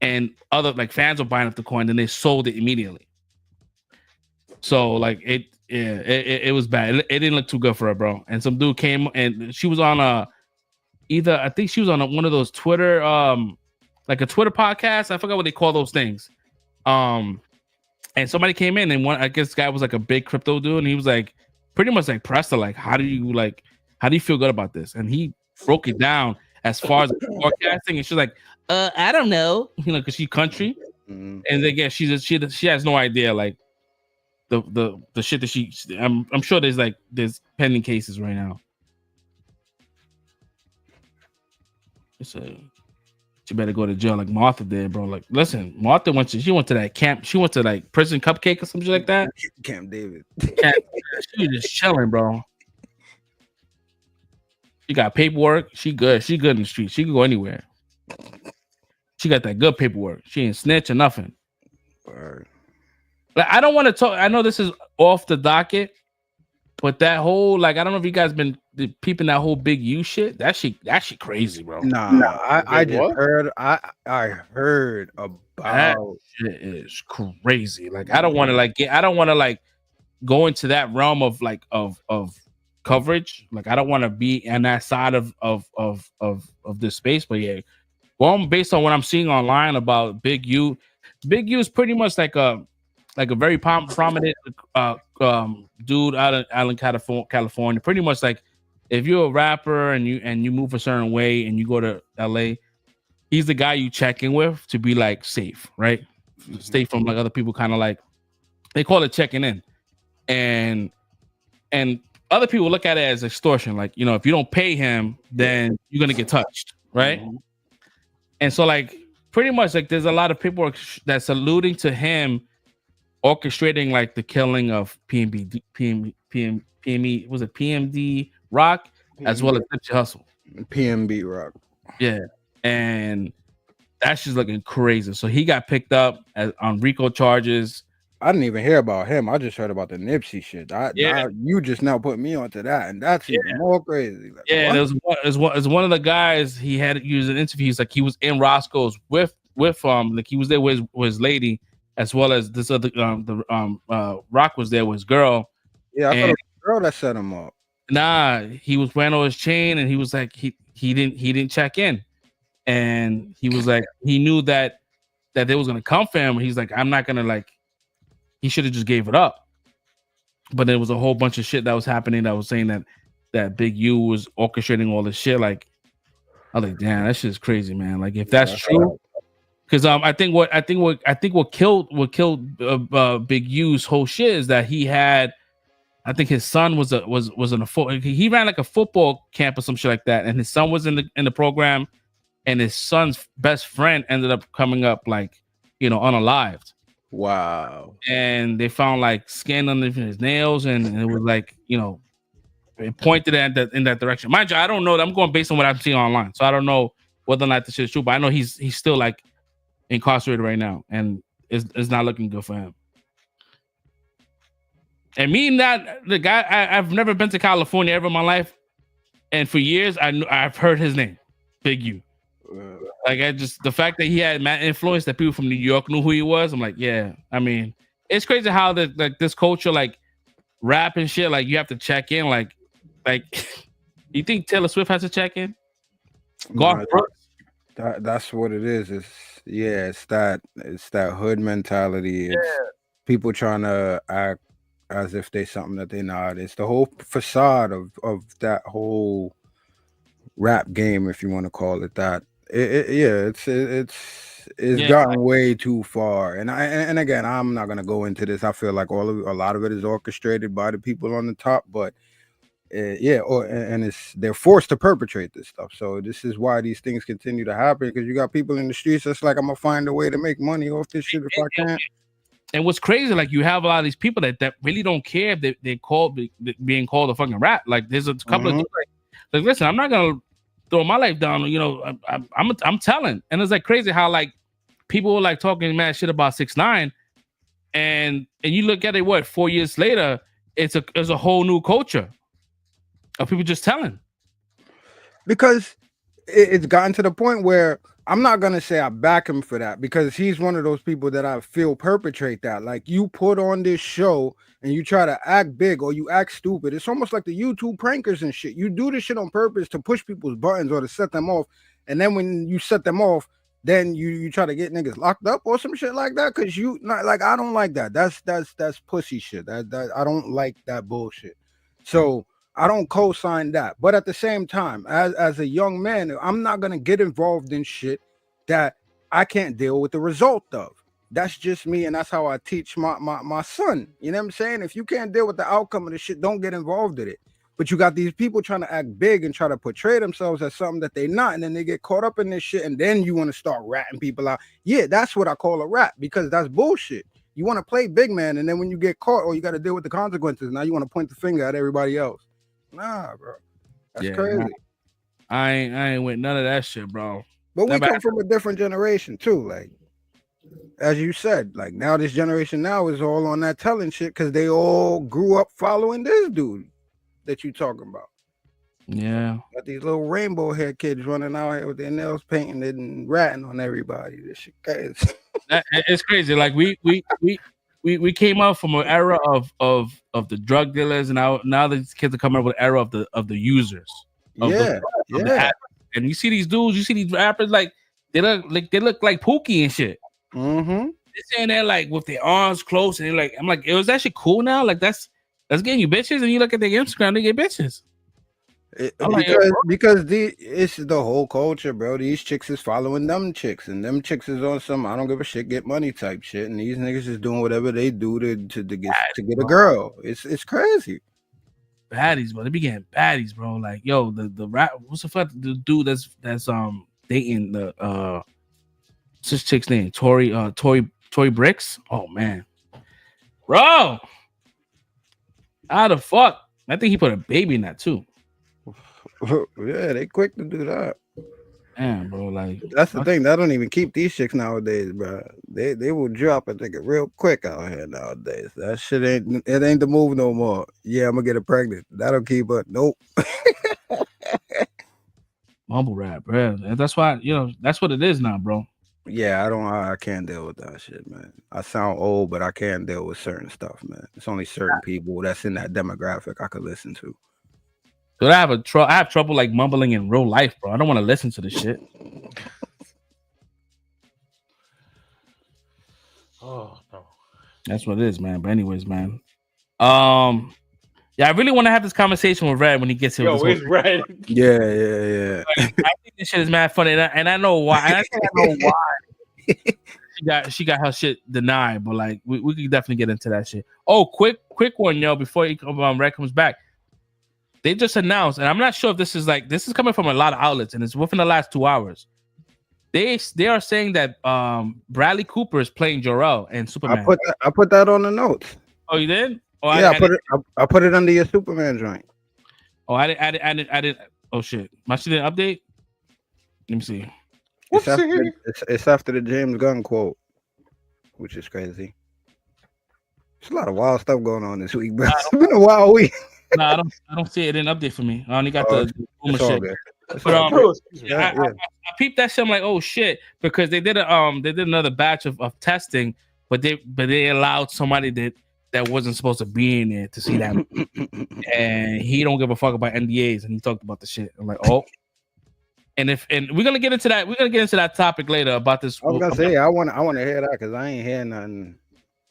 and other like fans were buying up the coin, then they sold it immediately. So like it was bad. It didn't look too good for her, bro. And some dude came and she was on I think she was on one of those Twitter like a Twitter podcast. I forgot what they call those things. And somebody came in and I guess this guy was like a big crypto dude, and he was like pretty much like pressed her like, how do you feel good about this? And he broke it down as far as forecasting, and she's like, I don't know, because she's country. Mm-hmm. And again, she has no idea like the shit that she. I'm sure there's pending cases right now. She better go to jail like Martha did, bro. Like, listen, Martha went to that camp. She went to like prison cupcake or something like that. Camp David. She was just chilling, bro. She got paperwork. She good. She good in the street. She can go anywhere. She got that good paperwork. She ain't snitch or nothing. Word. Like, I don't want to talk. I know this is off the docket, but that whole I don't know if you guys been peeping that whole Big U shit. That shit crazy, bro. I just heard. I heard about that shit is crazy. Like, I don't want to go into that realm of coverage. Like, I don't want to be in that side of this space. But yeah, based on what I'm seeing online about Big U is pretty much like a very prominent dude out in California. Pretty much like, if you're a rapper and you move a certain way and you go to LA, he's the guy you check in with to be like safe, right? Stay from like other people, kind of like, they call it checking in, and other people look at it as extortion. Like, if you don't pay him, then you're gonna get touched, right? Mm-hmm. And so like, pretty much like, there's a lot of paperwork that's alluding to him orchestrating like the killing of PMD Rock, as well as Nipsey Hussle. PMB Rock. Yeah. And that's just looking crazy. So he got picked up on RICO charges. I didn't even hear about him. I just heard about the Nipsey shit. You just now put me onto that, and that's even more crazy. Like, and it was one of the guys he had used an interview. He's like, he was in Roscoe's with like, he was there with his lady, as well as this other Rock was there with his girl. Yeah, I thought it was the girl that set him up. Nah, he was wearing on his chain, and he was like, he didn't check in, and he was like, he knew that they was gonna come for him. He's like, I'm not gonna he should have just gave it up. But there was a whole bunch of shit that was happening that was saying that Big U was orchestrating all this shit. Like, I was like, damn, that shit is crazy, man. Like, if that's true, because I think what killed Big U's whole shit is that he had, I think his son was in he ran like a football camp or some shit like that, and his son was in the program, and his son's best friend ended up coming up unalived. Wow. And they found like skin under his nails, and it was like, it pointed in that direction. Mind you, I don't know. I'm going based on what I'm seeing online, so I don't know whether or not this is true. But I know he's still like incarcerated right now, and it's not looking good for him. And me, not the guy, I've never been to California ever in my life, and for years I've heard his name, Big U. Like, the fact that he had mad influence, that people from New York knew who he was. I'm like, yeah. I mean, it's crazy how this culture, like rap and shit, like you have to check in. Like you think Taylor Swift has to check in? That's what it is. It's that hood mentality. It's people trying to act as if they're something that they're not. It's the whole facade of that whole rap game, if you want to call it that. It's gotten way too far, and again, I'm not gonna go into this. I feel like a lot of it is orchestrated by the people on the top, but they're forced to perpetrate this stuff. So this is why these things continue to happen, because you got people in the streets that's like, I'm gonna find a way to make money off this shit if I can. And what's crazy, like, you have a lot of these people that really don't care if they're being called a fucking rap. Like, there's a couple of people like, listen, I'm not gonna throw my life down, I'm telling. And it's like crazy how like people were like talking mad shit about 6ix9ine, and you look at it, 4 years later, it's a whole new culture of people just telling. Because it's gotten to the point where I'm not gonna say I back him for that, because he's one of those people that I feel perpetrate that. Like, you put on this show and you try to act big or you act stupid. It's almost like the YouTube prankers and shit. You do this shit on purpose to push people's buttons or to set them off. And then when you set them off, then you try to get niggas locked up or some shit like that. Cause I don't like that. That's pussy shit. That I don't like that bullshit. So I don't co-sign that. But at the same time, as a young man, I'm not gonna get involved in shit that I can't deal with the result of. that's just me, and that's how I teach my son. You know what I'm saying? If you can't deal with the outcome of the shit, don't get involved in it. But you got these people trying to act big and try to portray themselves as something that they're not, and then they get caught up in this shit, and then you want to start ratting people out. Yeah, that's what I call a rat, because that's bullshit. You want to play big man, and then when you get caught, or you got to deal with the consequences, now you want to point the finger at everybody else. Nah, bro, that's crazy. I ain't with none of that shit, bro. But we come from a different generation too, like as you said. Like now, this generation now is all on that telling shit because they all grew up following this dude that you talking about. Yeah, got these little rainbow hair kids running out here with their nails painted and ratting on everybody. This shit crazy. It's crazy. Like we came out from an era of the drug dealers, and now these kids are coming up with an era of the users. The and you see these dudes, you see these rappers, like they look like Pookie and shit. Mm-hmm. They're saying that like with their arms close, and they're like, I'm like, was that shit cool now? Like that's getting you bitches, and you look at their Instagram, they get bitches. Because it's the whole culture, bro. These chicks is following them chicks, and them chicks is on some I don't give a shit, get money type shit, and these niggas is doing whatever they do to get a girl. It's crazy. Baddies, bro. They be getting baddies, bro. Like, yo, the rap. What's the fuck? The dude that's dating the this chick's name, Tory Bricks. Oh man, bro. How the fuck? I think he put a baby in that too. Yeah, they quick to do that. Damn, bro. Like that's the thing. They don't even keep these chicks nowadays, bro. They will drop a nigga real quick out here nowadays. That shit ain't the move no more. Yeah, I'm gonna get her pregnant. That'll keep her. Nope. Mumble rap, bro. And that's why that's what it is now, bro. Yeah, I can't deal with that shit, man. I sound old, but I can't deal with certain stuff, man. It's only certain people that's in that demographic I could listen to. Dude, I have trouble like mumbling in real life, bro. I don't want to listen to this shit. Oh no, that's what it is, man. But anyways, man. Yeah, I really want to have this conversation with Red when he gets here. Yo, where's Red? Yeah. Like, I think this shit is mad funny, and I know why. I think I know why. She got her shit denied, but like we could definitely get into that shit. Oh, quick one, yo, before Red comes back. They just announced, and I'm not sure if this is coming from a lot of outlets, and it's within the last 2 hours. They are saying that Bradley Cooper is playing Jor-El and Superman. I put that on the notes. Oh, you did? Oh, yeah, I put it under your Superman joint. Oh, I didn't. Oh shit, my shit didn't update. Let me see. It's after the James Gunn quote, which is crazy. There's a lot of wild stuff going on this week, bro. It's been a wild week. No, I don't see it. It didn't update for me. I only got the shit. But I peeped that shit. I'm like, oh shit, because they did another batch of testing, but they allowed somebody that wasn't supposed to be in there to see that, and he don't give a fuck about NDAs, and he talked about the shit. I'm like, oh, and we're gonna get into that. We're gonna get into that topic later about this. I was gonna say I want to hear that because I ain't hearing nothing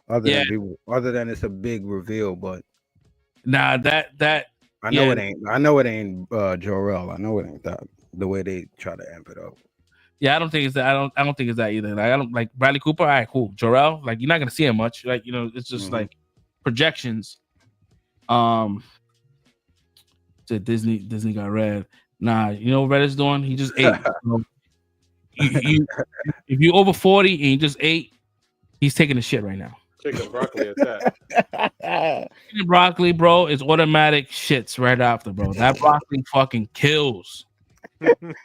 other than it's a big reveal, but. Nah, that I know it ain't. I know it ain't Jor-El. I know it ain't that. The way they try to amp it up. Yeah, I don't think it's that. I don't think it's that either. Like I don't like Bradley Cooper. All right, cool. Jor-El, like you're not gonna see him much. Like it's just like projections. Said Disney got Red. Nah, you know what Red is doing? He just ate. If you over 40 and you just ate, he's taking the shit right now. Chicken broccoli at that. Chicken broccoli, bro, is automatic shits right after, bro. That broccoli fucking kills. Chicken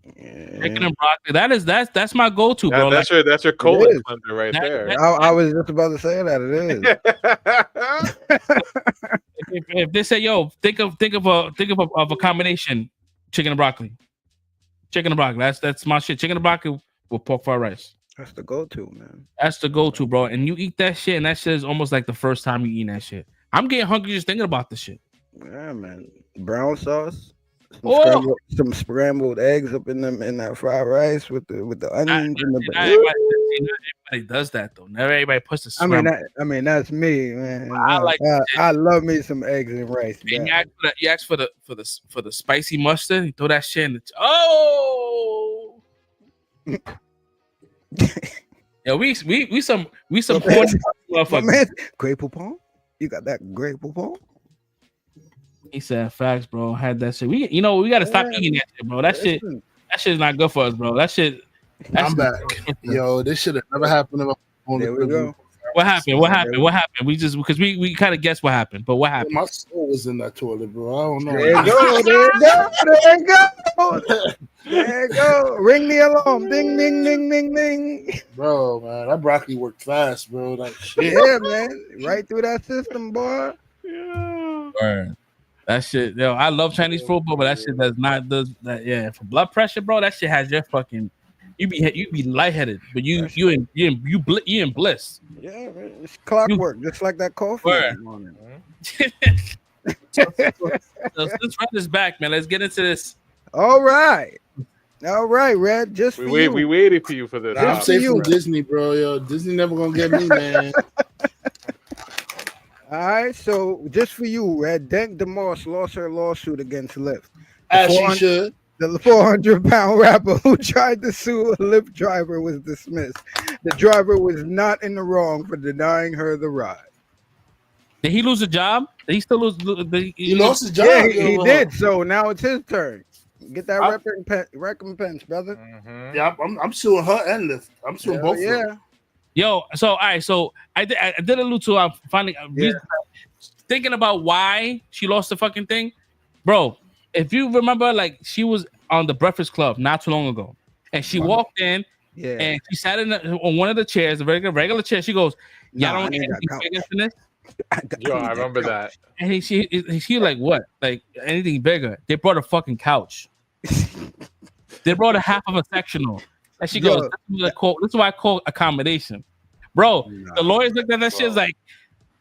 and broccoli. That's my go-to, bro. That's your colon cleanser right there. I was just about to say that it is. if they say, yo, think of a combination, chicken and broccoli. Chicken and broccoli. That's my shit. Chicken and broccoli with pork fried rice. That's the go-to, man. That's the go-to, bro. And you eat that shit, and that shit is almost like the first time you eat that shit. I'm getting hungry just thinking about this shit. Yeah, man. Brown sauce, some scrambled eggs up in that fried rice with the onions and the. Everybody does that though. Not everybody puts the. I mean that's me, man. I love me some eggs and rice. And you ask for the spicy mustard. You throw that shit in the. Oh. Yo, we some My corny My motherfuckers. man, Grey Poupon? You got that Grey Poupon? He said facts, bro. Had that shit. We gotta stop eating that shit, bro. That shit's not good for us, bro. That shit. I'm back. Yo, this should have never happened. There we go. What happened? What happened? What happened? We just because we kind of guessed what happened, but what happened? My soul was in that toilet, bro. I don't know. There you go. There you go. There you go. Ring the alarm. Ding, ding, ding, ding, ding. Bro, man, that broccoli worked fast, bro. Like shit. Yeah, man. Right through that system, boy. Word. That shit, yo, I love Chinese food, but that shit does that. Yeah, for blood pressure, bro, that shit has your fucking. You be lightheaded, but you in bliss. Yeah, man. It's clockwork, just like that coffee. Word. This morning. So let's run this back, man. Let's get into this. All right, Red. Just for you. We waited for you for this. I'm safe from Disney, bro. Yo, Disney never gonna get me, man. All right, so just for you, Red. Dank Demoss lost her lawsuit against Lyft. As she should. The 400-pound rapper who tried to sue a Lyft driver was dismissed. The driver was not in the wrong for denying her the ride. Did he lose a job? Did he still lose? He lost his job. Yeah, he did. So now it's his turn. Get that recompense, brother. Mm-hmm. Yeah, I'm suing her and Lyft. I'm suing both of them. Yo, so all right, so I did allude to finding thinking about why she lost the fucking thing, bro. If you remember, like she was on the Breakfast Club not too long ago, and she walked in, and she sat on one of the chairs, the regular chair. She goes, "Y'all don't get anything bigger than this." Yo, I remember that. And she like, what? Like anything bigger? They brought a fucking couch. They brought a half of a sectional, and she goes, "This is what I call accommodation." Bro, the lawyers looked at that shit like,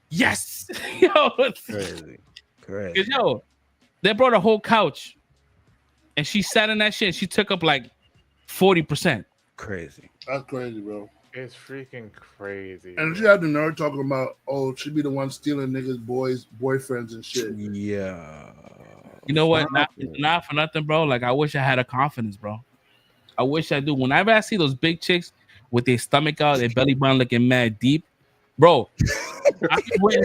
yes, yo, it's crazy. Cause yo, they brought a whole couch, and she sat in that shit. And she took up like 40%. Crazy. That's crazy, bro. It's freaking crazy. And she had the nerve talking about, oh, she be the one stealing niggas' boyfriends and shit. Yeah. You know what? Not for nothing, bro. Like I wish I had a confidence, bro. I wish I do. Whenever I see those big chicks with their stomach out, their belly button looking mad deep, bro. I wish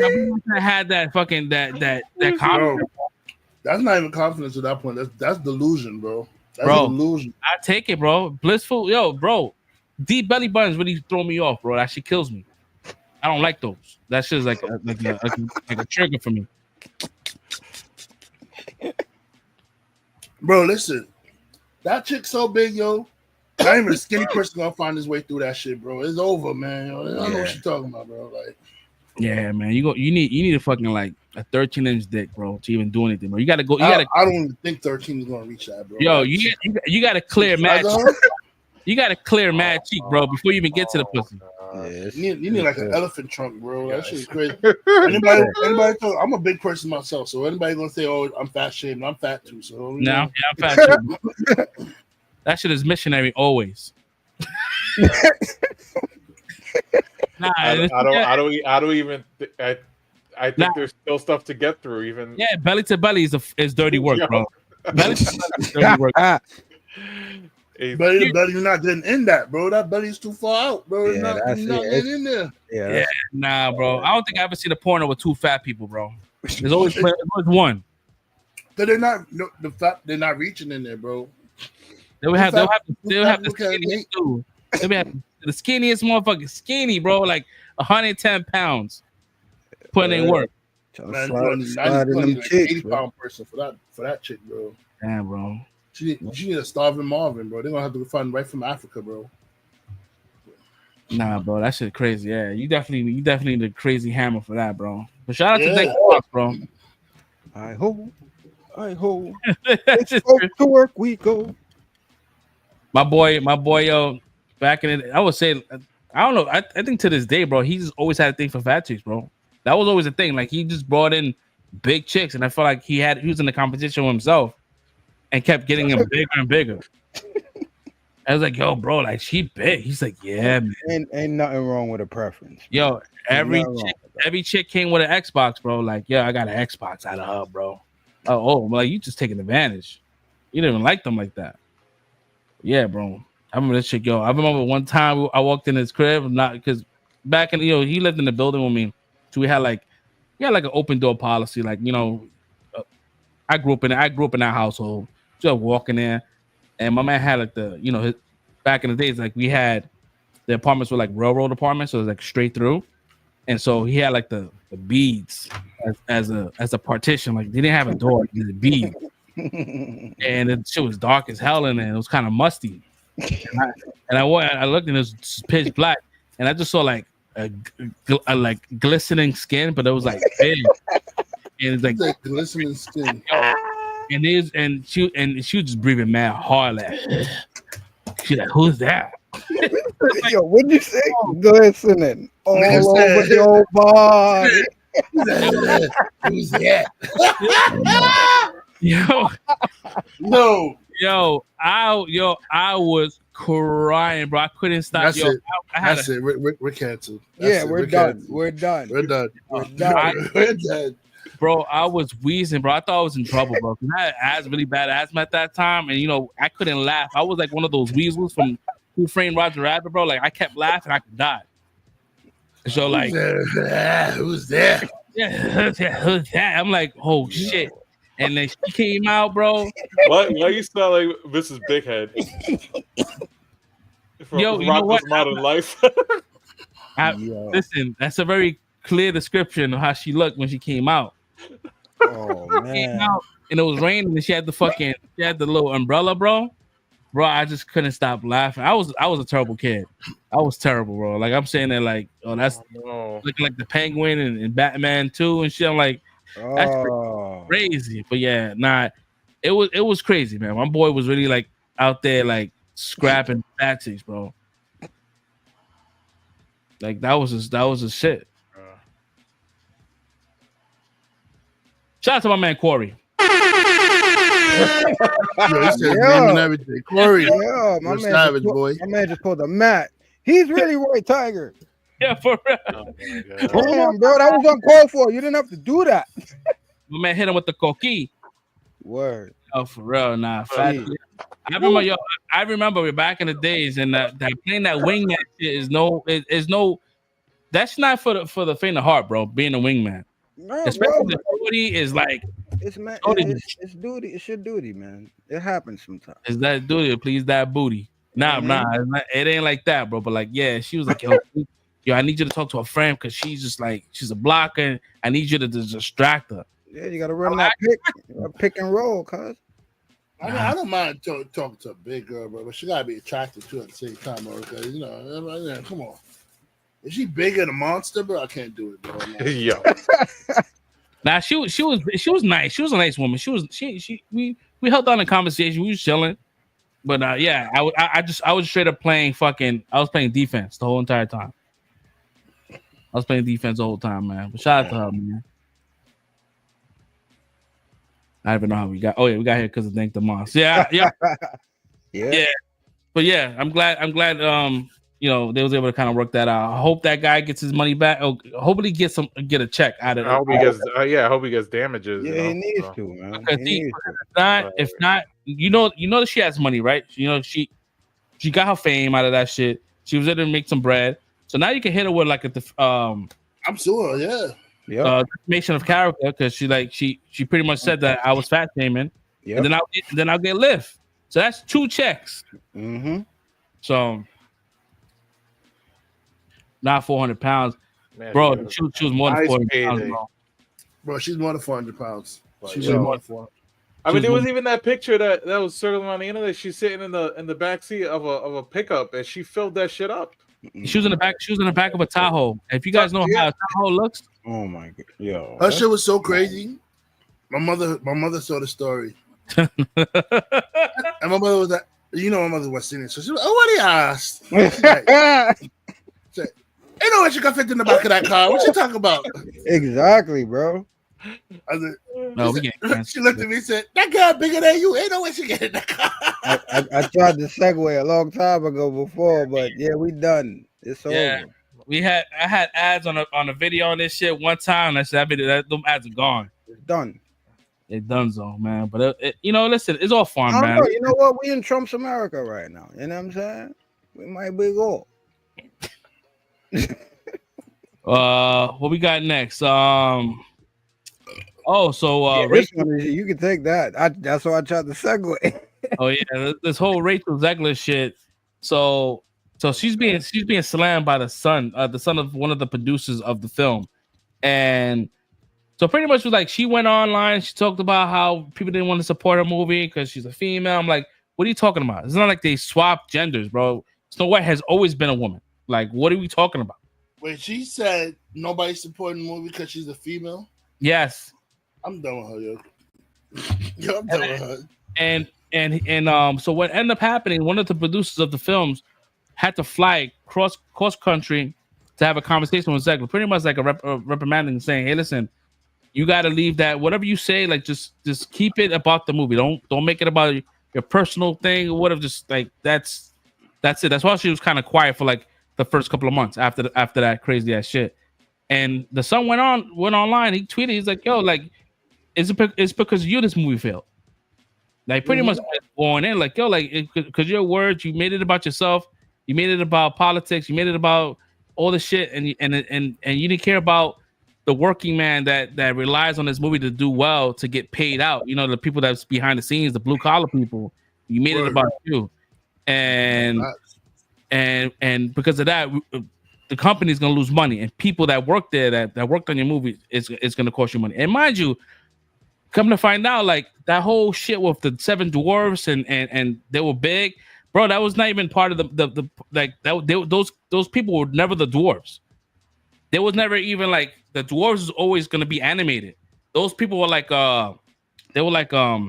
I had that fucking that confidence. Bro, that's not even confidence at that point. That's delusion, bro. That's delusion. I take it, bro. Blissful, yo, bro. Deep belly buttons really throw me off, bro. That shit kills me. I don't like those. That shit's like a trigger for me. Bro, listen. That chick so big, yo. Not even a skinny person gonna find his way through that shit, bro. It's over, man. I don't know what you're talking about, bro. Like, yeah, man. You need a fucking like a 13-inch dick, bro, to even do anything, bro. You gotta go. I don't even think 13 is gonna reach that, bro. Yo, you gotta clear mad. You gotta clear mad cheek, bro, before you even get to the pussy. You need like an elephant trunk, bro. That shit is crazy. Anybody I'm a big person myself, so anybody gonna say, "Oh, I'm fat shamed," I'm fat too. So I'm fat too. That shit is missionary always. I don't even. I think there's still stuff to get through. Even belly to belly is dirty work, bro. Belly to belly is dirty work. Belly to belly, you're not getting in that, bro. That belly's too far out, bro. It's not getting in there. Yeah, nah, bro. I don't think I ever seen a porno with two fat people, bro. There's always one. But they're not reaching in there, bro. They'll have the skinniest dude. They'll have the skinniest motherfucker, skinny, bro, like 110 pounds. Putting in work. Man, like 80-pound person for that chick, bro. Damn, bro. She need a starving Marvin, bro. They're gonna have to find right from Africa, bro. Nah, bro, that shit crazy. Yeah, you definitely need a crazy hammer for that, bro. But shout out to Dank, bro. I hope. It's to work we go. My boy, yo, back in it, I would say, I don't know. I think to this day, bro, he just always had a thing for fat chicks, bro. That was always a thing. Like he just brought in big chicks, and I felt like he was in the competition with himself, and kept getting them bigger and bigger. I was like, yo, bro, like she big. He's like, yeah, man. Ain't nothing wrong with a preference. Yo, every chick came with an Xbox, bro. Like, yeah, I got an Xbox out of her, bro. Oh, like you just taking advantage. You didn't even like them like that. Yeah, bro. I remember this shit, yo. I remember one time I walked in his crib, not because back in he lived in the building with me, so we had like an open door policy. Like I grew up in that household, just walking there, and my man had like back in the days, like we had the apartments were like railroad apartments, so it was like straight through, and so he had like the beads as a partition. Like they didn't have a door, the bead, and the shit was dark as hell in there. It was kind of musty. And I looked and it was pitch black, and I just saw like a like glistening skin, but it was like big, and it's like glistening skin. And she was just breathing mad hard. Like she's like, "Who's that?" Yo, what'd you say? Glistening all over the old body. Who's that? I was crying, bro. I couldn't stop. That's it. That's it. We're canceled. We're done. We're done. We're done. We're done. Bro, I was wheezing, bro. I thought I was in trouble, bro. I had really bad asthma at that time, and I couldn't laugh. I was like one of those weasels from Who Framed Roger Rabbit, bro. Like I kept laughing, I could die. So like, who's that? Yeah, who's that? I'm like, oh shit. And then she came out, bro. Why you sound like Mrs. Big Head? From Yo, you know what? Modern Life. Listen, that's a very clear description of how she looked when she came out. Oh man! Came out, and it was raining, and she had the little umbrella, bro. Bro, I just couldn't stop laughing. I was a terrible kid. I was terrible, bro. Like I'm saying that, like, oh, that's looking like the Penguin and Batman too, and shit. I'm like, that's crazy. But yeah, nah, it was crazy, man. My boy was really like out there, like scrapping fat chicks, bro. Like that was a shit. Shout out to my man Corey. Everything. Corey, my man just pulled a Matt. He's really White Tiger. Yeah, for real. Come on, bro. That was uncalled for. You didn't have to do that. My man hit him with the coquille. Word. Oh, for real, nah. I remember we're back in the days, and that playing that wingman shit is no. That's not for the faint of heart, bro. Being a wingman, no, especially the 40 is like it's duty. It's your duty, man. It happens sometimes. It's that duty to please that booty. Nah, it ain't like that, bro. But like, yeah, she was like, yo, I need you to talk to a friend because she's a blocker. And I need you to distract her. Yeah, you gotta run that pick and roll, cuz. I don't mind talking to a big girl, bro, but she gotta be attractive too at the same time, bro. Because come on. Is she bigger than a monster, bro? I can't do it, bro. Yo. Nah, she was nice. She was a nice woman. We held on a conversation. We was chilling, but yeah, I was straight up playing I was playing defense the whole entire time. I was playing defense the whole time, man. But shout out to her, man. I don't even know how we got. Oh yeah, we got here because of Dank Demoss. Yeah. But yeah, I'm glad. They was able to kind of work that out. I hope that guy gets his money back. Hopefully, get a check out of it. I hope he gets damages. Yeah, he needs to, man. If not, you know that she has money, right? She got her fame out of that shit. She was able to make some bread. So now you can hit her with like I'm sure, yeah. Defamation of character, because she pretty much said that I was fat shaming, and then I'll get Lyft. So that's 2 checks. Mm-hmm. So not 400 pounds, man, bro. She was more than 400 pounds, bro. She's more than 400 pounds. She's more than 400. I mean, there was even that picture that was circling on the internet. She's sitting in the back seat of a pickup, and she filled that shit up. She was in the back. She was in the back of a Tahoe. If you guys know how a Tahoe looks, oh my god, yo, her shit was so crazy. My mother saw the story, and my mother was like, my mother was sitting, so she was, what he asked? Ain't no way she got fit in the back of that car. What you talking about? Exactly, bro. She looked at me and said, that girl bigger than you. Ain't no way she get in that car. I tried to segue a long time ago before, but yeah, we done. It's over. I had ads on a video on this shit one time. I said, them ads are gone. It's done. It done so, man. But listen, it's all fun, I don't man. know. You know what? We in Trump's America right now. You know what I'm saying? We might be gold. What we got next? Rachel, This one is, you can take that. That's why I tried to segue. oh yeah, this whole Rachel Zegler shit. So she's being slammed by the son of one of the producers of the film, and so pretty much was like she went online. She talked about how people didn't want to support her movie because she's a female. I'm like, what are you talking about? It's not like they swapped genders, bro. Snow White has always been a woman. Like, what are we talking about? Wait, she said nobody's supporting the movie because she's a female? Yes. I'm done with her, yo. Yo, I'm done with her. And so what ended up happening, one of the producers of the films had to fly cross country to have a conversation with Zegler, pretty much like a reprimanding, saying, hey, listen, you got to leave that, whatever you say, like just keep it about the movie. Don't make it about your personal thing or whatever. Just like that's it. That's why she was kind of quiet for like the first couple of months after that crazy ass shit. And the son went online. He tweeted, he's like, yo, like, it's because you this movie failed. Like pretty much going in, like, yo, like, because your words, you made it about yourself, you made it about politics, you made it about all the shit, and you didn't care about the working man that relies on this movie to do well, to get paid out. You know, the people that's behind the scenes, the blue collar people. You made it about you, and because of that, the company's gonna lose money, and people that work there that worked on your movie is gonna cost you money. And mind you, come to find out, like that whole shit with the 7 dwarfs and they were big, bro. That was not even part of the like that. Those people were never the dwarves. There was never even like the dwarves is always gonna be animated. Those people were like they were like I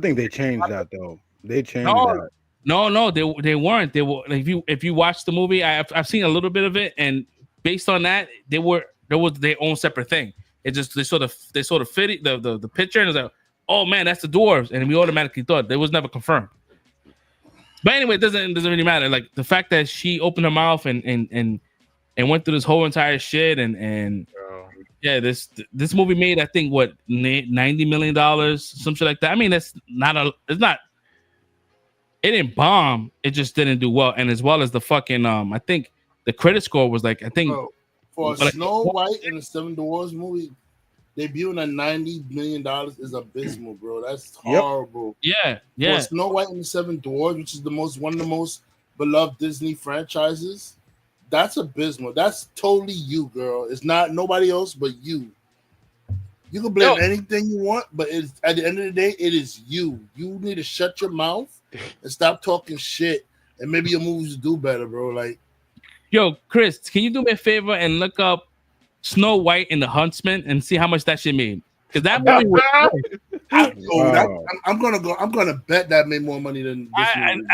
think they changed that though. They changed that. No, they weren't. They were like, if you watch the movie, I've seen a little bit of it, and based on that, there was their own separate thing. It just they sort of fit the picture, and it was like, oh man, that's the dwarves, and we automatically thought it was never confirmed. But anyway, it doesn't really matter. Like the fact that she opened her mouth and went through this whole entire shit, and yeah, this movie made, I think, what, $90 million, some shit like that. I mean, it's not. It didn't bomb. It just didn't do well, and as well as the fucking I think the credit score was like, I think. Bro, for a Snow White and the 7 Dwarfs movie, debuting at $90 million is abysmal, bro. That's horrible. Yeah. For Snow White and the 7 Dwarfs, which is one of the most beloved Disney franchises, that's abysmal. That's totally you, girl. It's not nobody else but you. You can blame anything you want, but it's, at the end of the day, it is you. You need to shut your mouth and stop talking shit, and maybe your movies do better, bro. Like, yo, Chris, can you do me a favor and look up Snow White and the Huntsman and see how much that shit made? Because that movie was. I'm gonna bet that made more money than this movie.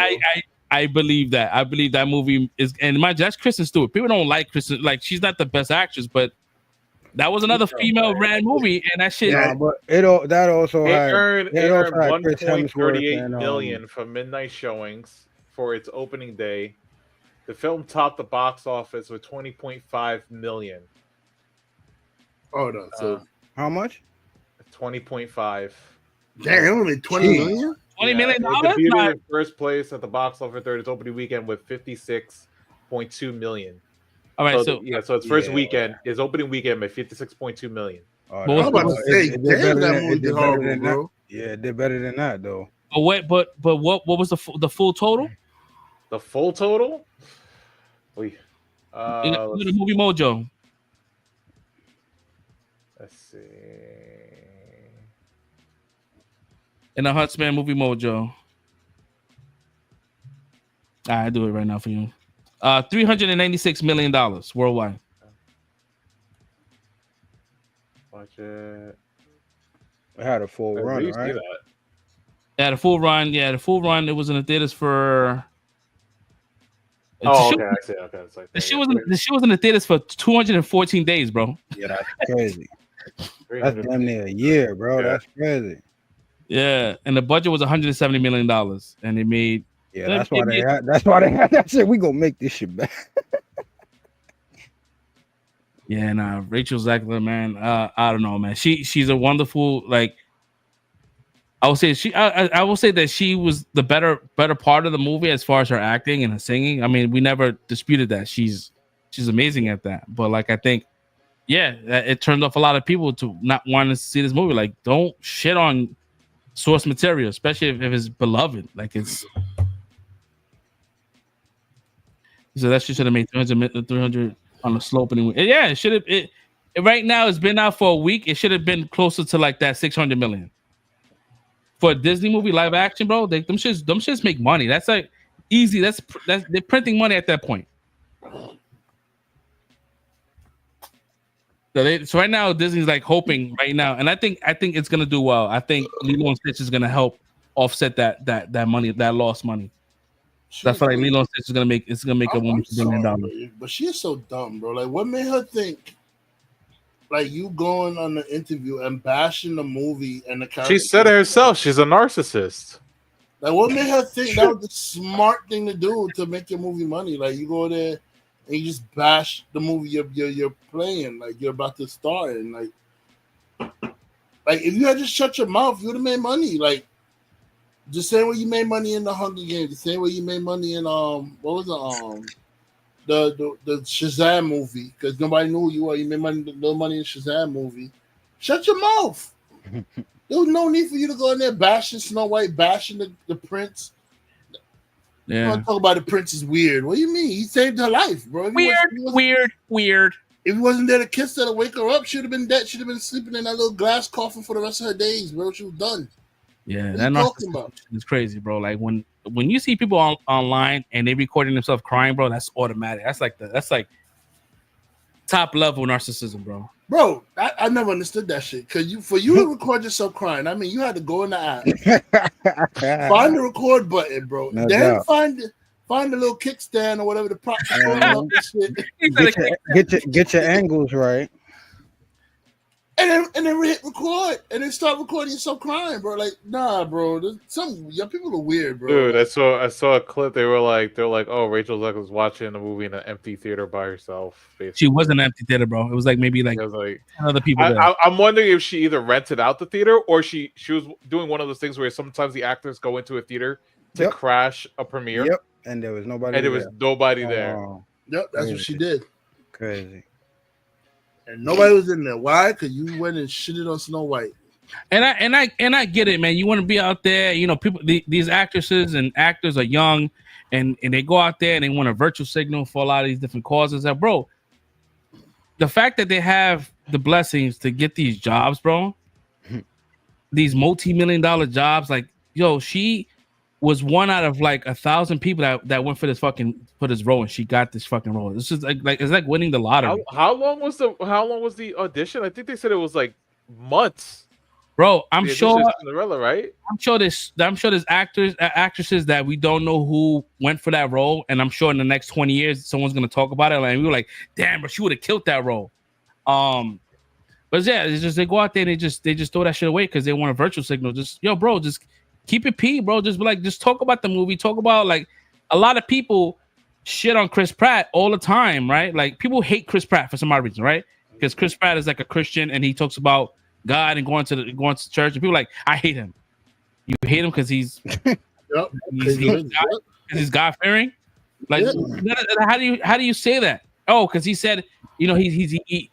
I believe that. I believe that movie is, and mind you, that's Kristen Stewart. People don't like Kristen, like she's not the best actress, but that was another female ran movie, and that shit. Yeah, but it also earned 1.38 million from midnight showings for its opening day. The film topped the box office with 20.5 million. Oh no! So how much? 20.5. Damn, it only made 20 million. $20 million. It debuted in first place at the box office its opening weekend with 56.2 million. All right, so its first weekend, its opening weekend made 56.2 million. I was about to say, damn, that movie did horrible, bro. Yeah, it did better than that though. But what was the full total? The full total? The Movie Mojo. Let's see. In the Huntsman Movie Mojo. I do it right now for you. $396 million worldwide. Budget. It had a full run, right? It had a full run. Yeah, the full run. It was in the theaters for. Oh, okay. I see. Okay, it's like the shit was in the theaters for 214 days, bro. Yeah, that's crazy. That's damn near a year, bro. Yeah. That's crazy. Yeah, and the budget was $170 million, and they made. Yeah, that's why they had that shit. We gonna make this shit back. Yeah, nah, Rachel Zegler, man. I don't know, man. She's a wonderful, like, I will say I will say that she was the better part of the movie as far as her acting and her singing. I mean, we never disputed that she's amazing at that. But like, I think, yeah, it turned off a lot of people to not wanting to see this movie. Like, don't shit on source material, especially if it's beloved. Like, it's so that she should have made 300 on the slope anyway. Yeah, it should have. It right now it's been out for a week. It should have been closer to like that 600 million. For a Disney movie live action, bro, them shits make money. That's like easy. That's they're printing money at that point. So right now Disney's like hoping right now, and I think it's gonna do well. I think Lilo and Stitch is gonna help offset that money, that lost money. So I feel like Lilo and Stitch is gonna make a $1 billion. But she is so dumb, bro. Like, what made her think? Like, you going on the interview and bashing the movie and the character. She said it herself. She's a narcissist. Like, what made her think that was the smart thing to do to make your movie money? Like, you go there and you just bash the movie you're playing, like you're about to start, and like if you had just shut your mouth, you would have made money. Like, the same way you made money in the Hunger Games, the same way you made money in what was the Shazam movie, because nobody knew who you were. You made little money in Shazam movie. Shut your mouth. There was no need for you to go in there bashing Snow White, bashing the prince. Yeah. You want to talk about the prince is weird. What do you mean? He saved her life, bro. Weird. If he wasn't there to kiss her, to wake her up, she'd have been dead. She'd have been sleeping in that little glass coffin for the rest of her days, bro. She was done. Yeah, that's crazy, bro. Like when you see people online and they recording themselves crying, bro, that's automatic. That's like top level narcissism, bro. Bro, I never understood that shit. Cause for you to record yourself crying, I mean, you had to go in the app, find the record button, bro. No then doubt. find the little kickstand or whatever the prop. Get your angles right. And then hit record and then start recording yourself crying, bro. Like, nah, bro. Your people are weird, bro. Dude, I saw a clip. They're like, oh, Rachel Zegler was watching a movie in an empty theater by herself. Basically. She wasn't an empty theater, bro. It was like maybe like other people. I'm wondering if she either rented out the theater or she was doing one of those things where sometimes the actors go into a theater to crash a premiere. Yep. And there was nobody. And there was nobody there. Yep, that's what she did. Crazy. And nobody was in there. Why? Because you went and shitted on Snow White. And I get it, man. You want to be out there, you know. People, these actresses and actors are young, and they go out there and they want a virtue signal for a lot of these different causes. That, bro, the fact that they have the blessings to get these jobs, bro, these multi-million-dollar jobs, like, yo, she was one out of like 1,000 people that went for this role, and she got this fucking role. This is like it's like winning the lottery. How long was the audition? I think they said it was like months. Bro, I'm sure Cinderella, right? I'm sure there's actresses that we don't know who went for that role, and I'm sure in the next 20 years someone's gonna talk about it, and we were like, damn, bro, she would have killed that role. But yeah, it's just they go out there and they just throw that shit away because they want a virtual signal. Just, yo, bro, just keep it P, bro. Just be like, just talk about the movie. Talk about, like, a lot of people shit on Chris Pratt all the time, right? Like, people hate Chris Pratt for some odd reason, right? Because Chris Pratt is like a Christian and he talks about God and going to church, and people are like, I hate him. You hate him because he's God fearing. Like, how do you say that? Oh, because he said, you know, he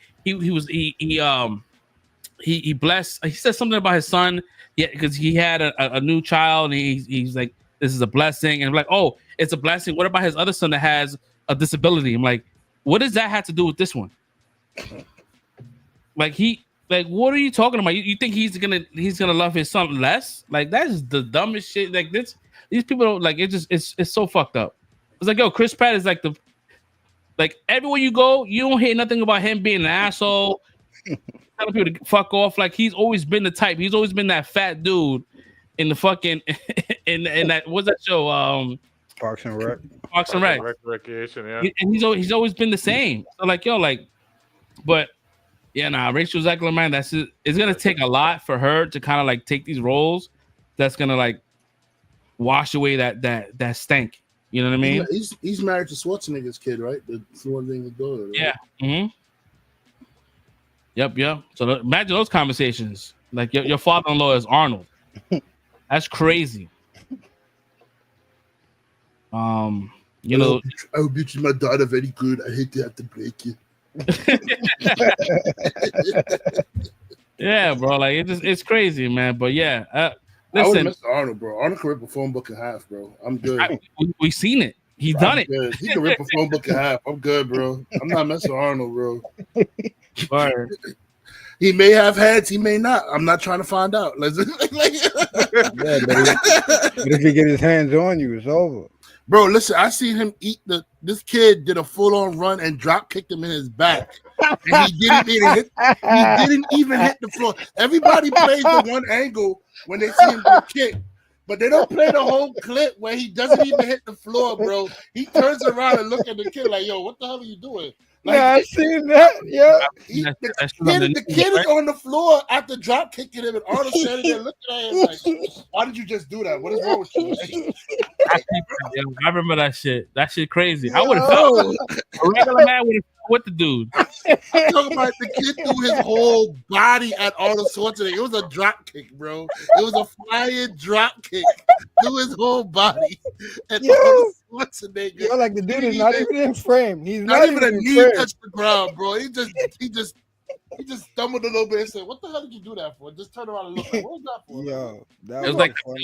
blessed. He said something about his son. Yeah, because he had a new child, and he's like, this is a blessing. And I'm like, oh, it's a blessing. What about his other son that has a disability? I'm like, what does that have to do with this one? Like, what are you talking about? You think he's gonna love his son less? Like, that's the dumbest shit. Like, these people don't, like, it's so fucked up. It's like, yo, Chris Pratt is like everywhere you go, you don't hear nothing about him being an asshole. Telling people to fuck off. Like, he's always been the type. He's always been that fat dude in the fucking in that, what's that show? Parks and Rec. Recreation, yeah. And he's always been the same. So, like, yo, like, but yeah, nah, Rachel Zegler, man, it's gonna take a lot for her to kind of like take these roles that's gonna like wash away that stank. You know what I mean? He's married to Schwarzenegger's kid, right? That's the one thing to do. Right? Yeah. Mm-hmm. Yep. So imagine those conversations. Like, your father-in-law is Arnold. That's crazy. You I know, hope you treat my daughter very good. I hate to have to break it. yeah, bro. Like it's crazy, man. But yeah, I would listen, miss Arnold, bro. Arnold can rip a phone book in half, bro. I'm good. we seen it. He's done it. Good. He can rip a phone book in half. I'm good, bro. I'm not messing with Arnold, bro. Word. He may have heads, he may not. I'm not trying to find out. Yeah, but if he get his hands on you, it's over. Bro, listen, I seen him eat this kid did a full-on run and drop kicked him in his back. And he didn't even hit the floor. Everybody plays the one angle when they see him get kicked, but they don't play the whole clip where he doesn't even hit the floor, bro. He turns around and look at the kid like, yo, what the hell are you doing? Like, yeah, I seen that. Yeah, the kid is on the floor after drop kicking him, and Arnold standing there looking at him like, "Why did you just do that? What is wrong with you?" I remember that shit. That shit crazy. I would have felt a regular man would have with the dude. I'm talking about the kid threw his whole body at Arnold Schwarzenegger. It was a drop kick, bro. It was a flying drop kick through his whole body. And Arnold Schwarzenegger, yo, like the dude is not even in frame. He's not even a knee frame. touched the ground, bro. He just stumbled a little bit and said, "What the hell did you do that for?" Just turn around and look like, "What was that for?" Yo, it was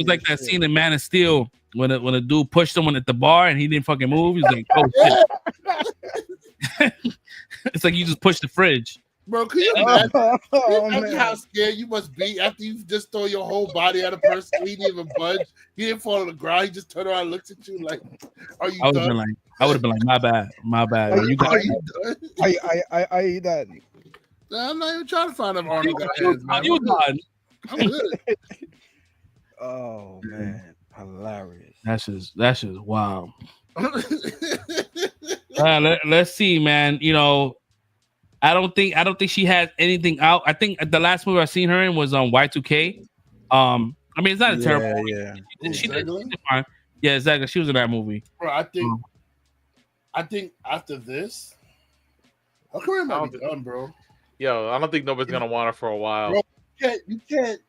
like that scene in Man of Steel when a dude pushed someone at the bar and he didn't fucking move. He's like, "Oh shit!" It's like you just pushed the fridge, bro. Can you imagine how scared you must be after you just throw your whole body at a person? He didn't even budge. He didn't fall on the ground. He just turned around and looked at you like, "Are you done?" I would have been like, "My bad." You got I eat that. I'm not even trying to find out Arnold got hands, man. You done? I'm good. Oh man, hilarious. That's just wow. Let's see, man. You know, I don't think she has anything out. I think the last movie I seen her in was on Y2K. I mean, it's not a terrible movie. Yeah. She did fine. Yeah, exactly. She was in that movie. Bro, I think after this, her career might be done, bro. Yo, I don't think nobody's gonna want her for a while. Bro, you can't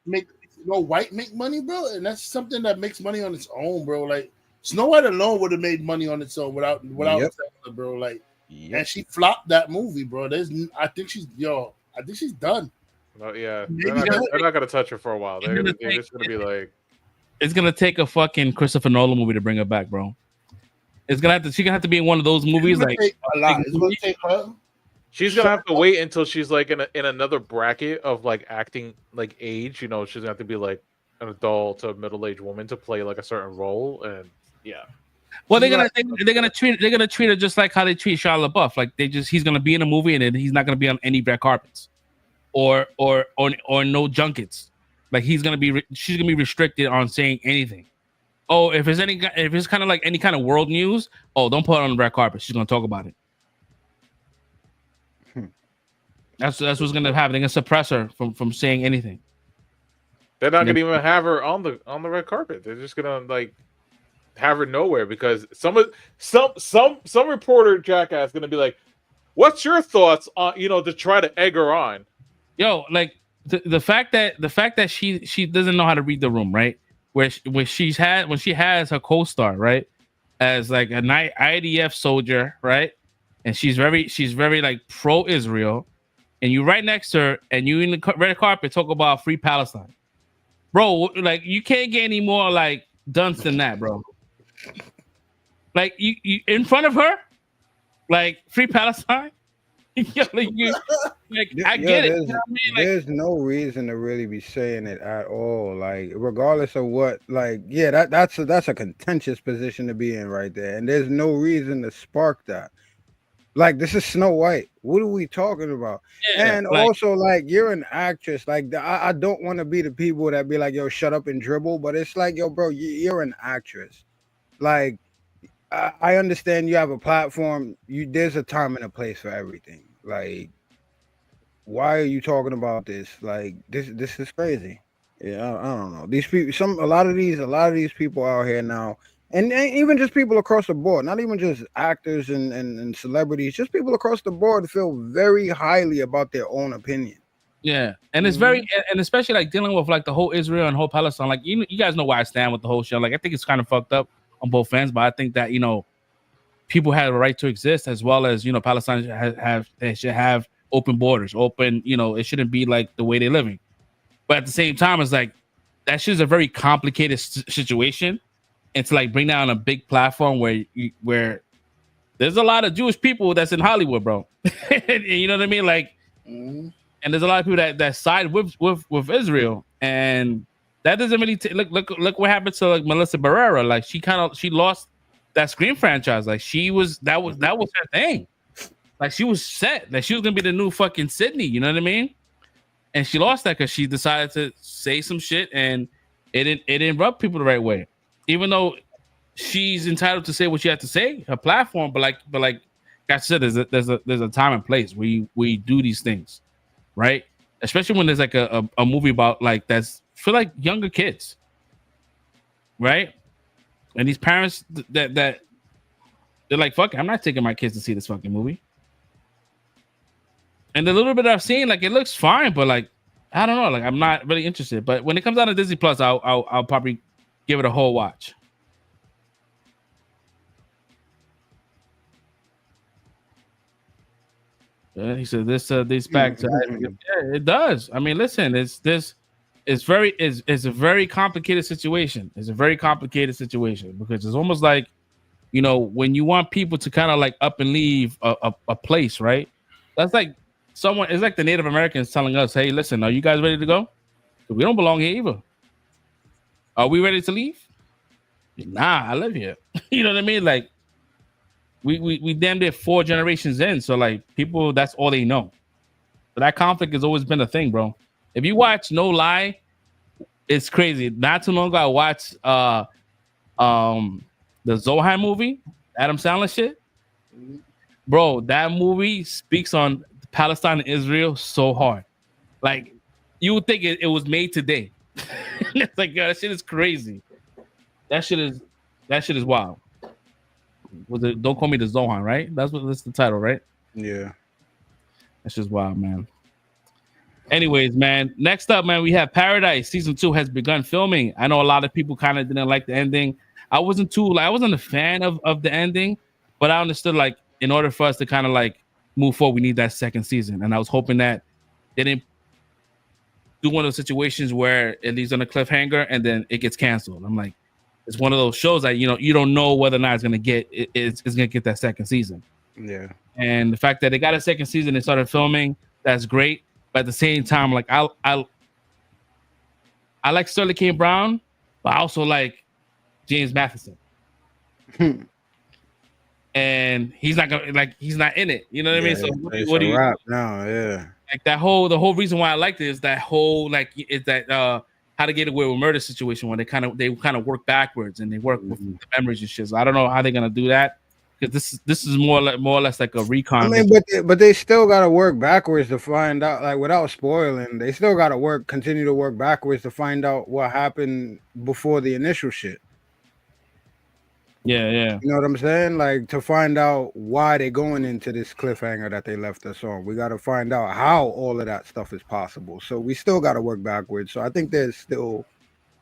make White make money, bro, and that's something that makes money on its own, bro. Like Snow White alone would have made money on its own without Zelda, bro. Like, and she flopped that movie, bro. I think she's done. No, yeah, they're not gonna touch her for a while. They're just gonna be like, it's gonna take a fucking Christopher Nolan movie to bring her back, bro. She's gonna have to be in one of those movies. Like a lot. It's gonna take her. She's gonna have to wait until she's like in another bracket of like acting like age. You know, she's gonna have to be like an adult to a middle-aged woman to play like a certain role, and yeah. Well, they're gonna treat her just like how they treat Shia LaBeouf. Like he's gonna be in a movie and then he's not gonna be on any red carpets, or no junkets. Like she's gonna be restricted on saying anything. Oh, if it's kind of like any kind of world news, don't put it on the red carpet. She's gonna talk about it. That's what's gonna happen. They're gonna suppress her from saying anything. They're not gonna even have her on the red carpet. They're just gonna like have her nowhere because some reporter jackass gonna be like, "What's your thoughts on to try to egg her on?" Yo, like the fact that she doesn't know how to read the room, right? When she has her co-star, right, as like a IDF soldier, right, and she's very like pro-Israel, and you right next to her, and you in the red carpet talk about free Palestine, bro. Like you can't get any more like dunce than that, bro. Like you in front of her, like free Palestine. I get it. You know what I mean? There's no reason to really be saying it at all. Like, regardless of what, like, yeah, that's a contentious position to be in right there. And there's no reason to spark that. Like, this is Snow White. What are we talking about? Yeah, and also, like, you're an actress. Like, I don't want to be the people that be like, yo, shut up and dribble. But it's like, yo, bro, you're an actress. Like, I understand you have a platform. There's a time and a place for everything. Like, why are you talking about this? Like, this is crazy. Yeah, I don't know. These people, a lot of these people out here now, and even just people across the board, not even just actors and celebrities, just people across the board feel very highly about their own opinion. Yeah, and it's very, and especially like dealing with like the whole Israel and whole Palestine. Like you guys know where I stand with the whole show. Like I think it's kind of fucked up on both ends, but I think that people have a right to exist, as well as Palestine they should have open borders, open. It shouldn't be like the way they're living. But at the same time, it's like that shit is a very complicated situation, and to like bring down a big platform where there's a lot of Jewish people that's in Hollywood, bro. You know what I mean? Like, and there's a lot of people that side with Israel, and that doesn't really look what happened to like Melissa Barrera. Like she lost that Scream franchise. Like that was her thing. Like she was set. Like she was gonna be the new fucking Sydney. You know what I mean? And she lost that because she decided to say some shit, and it didn't rub people the right way. Even though she's entitled to say what she had to say, her platform, but like I said, there's a time and place where we do these things, right? Especially when there's like a movie about like that's for like younger kids, right? And these parents that they're like, fuck it, I'm not taking my kids to see this fucking movie. And the little bit I've seen, like it looks fine, but like I don't know, like I'm not really interested. But when it comes out of Disney Plus, I'll probably give it a whole watch. He said this back to yeah, it does. I mean, listen, it's a very complicated situation. It's a very complicated situation because it's almost like when you want people to kind of like up and leave a place, right? That's like it's like the Native Americans telling us, hey, listen, are you guys ready to go? We don't belong here either. Are we ready to leave? Nah, I live here. You know what I mean? Like we damn near 4 generations in, so like people, that's all they know. But that conflict has always been a thing, bro. If you watch No Lie, it's crazy. Not too long ago, I watched the Zohan movie, Adam Sandler shit. Bro, that movie speaks on Palestine and Israel so hard. Like you would think it was made today. It's like, that shit is crazy. That shit is wild. Was it Don't Call Me the Zohan, right? That's the title, right? Yeah. That's just wild, man. Anyways, man, next up, man, we have Paradise. Season 2 has begun filming. I know a lot of people kind of didn't like the ending. I wasn't a fan of the ending, but I understood like in order for us to kind of like move forward, we need that second season. And I was hoping that they didn't do one of those situations where it leaves on a cliffhanger and then it gets canceled. I'm like, it's one of those shows that you don't know whether or not it's gonna get that second season. Yeah. And the fact that they got a second season and started filming, that's great. But at the same time, like I like Sterling K. Brown, but I also like James Matheson. And he's not in it. You know what I mean? So what do you rap now? Yeah. Like the whole reason why I liked it is that whole How to Get Away with Murder situation when they kind of work backwards and they work with the memories and shit. So I don't know how they're gonna do that because this is more or less like a recon. I mean, but they still gotta work backwards to find out, like without spoiling. They still gotta continue to work backwards to find out what happened before the initial shit. Yeah. You know what I'm saying? Like to find out why they're going into this cliffhanger that they left us on. We got to find out how all of that stuff is possible. So we still got to work backwards. So I think there's still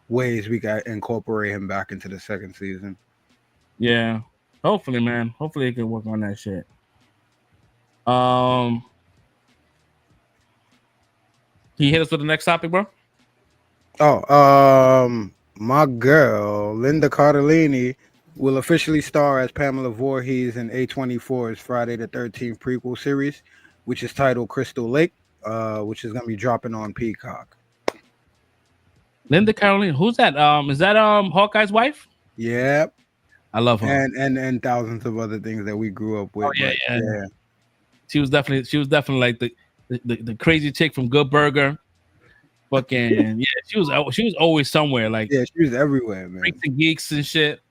ways we got incorporate him back into the second season. Yeah. Hopefully, man. Hopefully they can work on that shit. Can you hit us with the next topic, bro? My girl, Linda Cardellini, will officially star as Pamela Voorhees in A24's Friday the 13th prequel series, which is titled Crystal Lake, which is going to be dropping on Peacock. Linda Cardellini, who's that? Is that Hawkeye's wife? Yep. I love her. And thousands of other things that we grew up with. Oh, yeah. She was definitely like the crazy chick from Good Burger. Fucking yeah, she was always somewhere. Like yeah, she was everywhere, man. Freaks and Geeks and shit.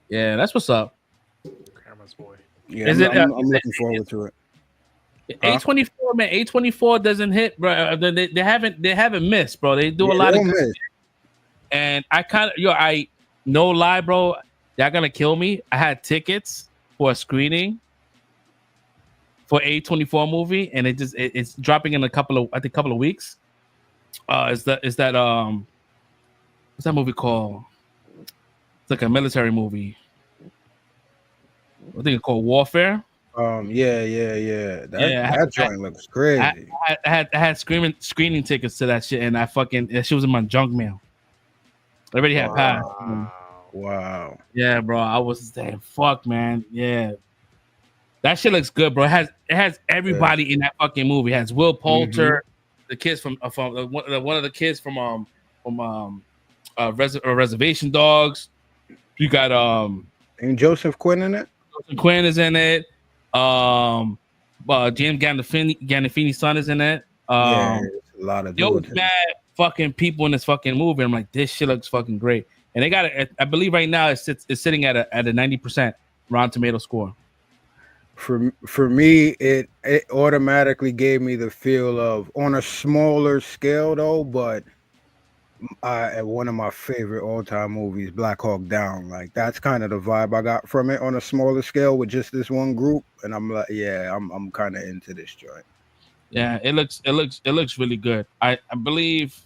Yeah, that's what's up. Camera's boy. Yeah, I'm looking forward to it. A24, man. A24 doesn't hit, bro. They haven't missed, bro. They do a lot of good shit. And I no lie, bro. They're gonna kill me. I had tickets for a screening for A24 movie, and it's dropping in a couple of weeks. Is that what's that movie called? It's like a military movie. I think it's called Warfare. Yeah. That joint looks crazy. I had screening tickets to that shit, and that shit was in my junk mail. I already had passed. Wow. Yeah, bro. I was saying, fuck, man. Yeah. That shit looks good, bro. It has everybody in that fucking movie. It has Will Poulter, the kids from one of the kids from Reservation Dogs. You got And Joseph Quinn in it? Joseph Quinn is in it. James Gandolfini's son is in it. A lot of dudes. Mad fucking people in this fucking movie. I'm like, this shit looks fucking great. And they got it. I believe right now it's sitting at a 90% Rotten Tomato score. For me, it automatically gave me the feel of, on a smaller scale though, but one of my favorite all-time movies, Black Hawk Down. Like, that's kind of the vibe I got from it on a smaller scale with just this one group. And I'm like, yeah, I'm kind of into this joint. Yeah, it looks really good. I believe.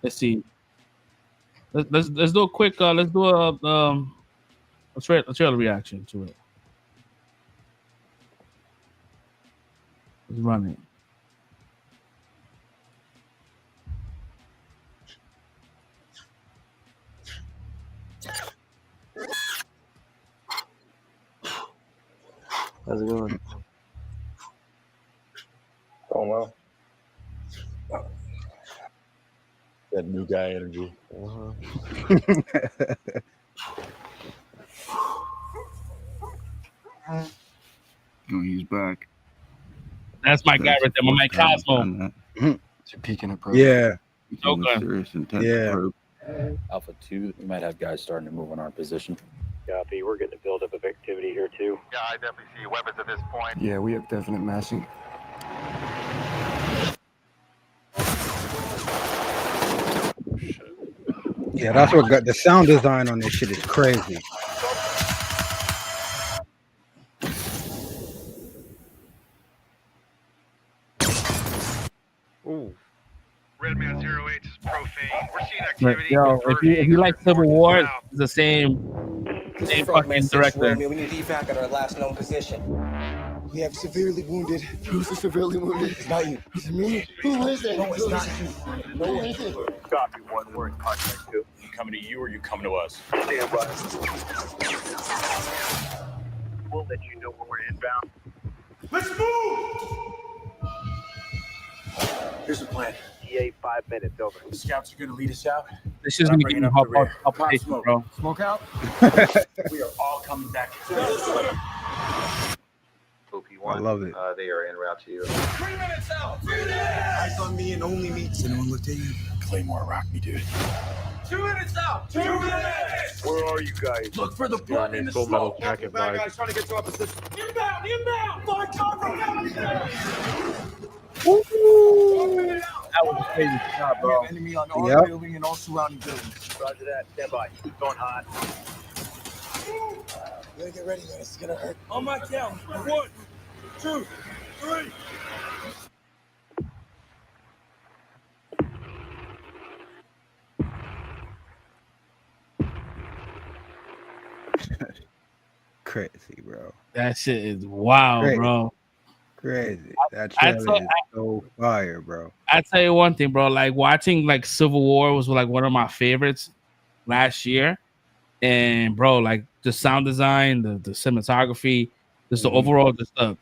Let's see. Let's do a quick. Let's do a trailer reaction to it. Let's run it. How's it going? Oh well. That new guy energy. Oh, he's back. That's my guy right there, my man Cosmo. It's a peeking approach. Yeah. So good. Yeah. Alpha 2, we might have guys starting to move on our position. Copy. We're getting a buildup of activity here too. Yeah, I definitely see weapons at this point. Yeah, we have definite massing. Yeah, that's what got the sound design on this shit is crazy. Ooh. Redman 08 is profane. We're seeing activity. Yo, if you like Civil War, it's the same fucking director. We need evac at our last known position. We have severely wounded. Who's the severely wounded? It's not you. Is it me? Who is it? No, it's not you. No, it isn't. Copy one. We're in contact too. You coming to you or you coming to us? Stand by. We'll let you know when we're inbound. Let's move! Here's the plan. EA 5 minutes over. The scouts are going to lead us out. This is gonna give me help, bro. Smoke out. We are all coming back. OP1. I love it. They are en route to you. 3 minutes out. 3 minutes. Eyes on me and only me. Has anyone looked at you? Claymore, rock me, dude. 2 minutes out. 2 minutes. Where are you guys? Look for the blood in the Full Metal smoke. Jacket Bad vibe. guys trying to get to our position. Inbound. Find cover. That was a crazy shot, We bro. have enemy on our building and all surrounding buildings. Roger that. Stand by. Going hot. You gotta get ready, man. This is gonna hurt. On my count. 1, 2, 3. Crazy, bro. That shit is wild, Crazy. bro. Crazy. That I trailer is so fire, bro. I tell you one thing, bro. Like watching like Civil War was like one of my favorites last year, and bro, like the sound design, the cinematography, just the overall, just the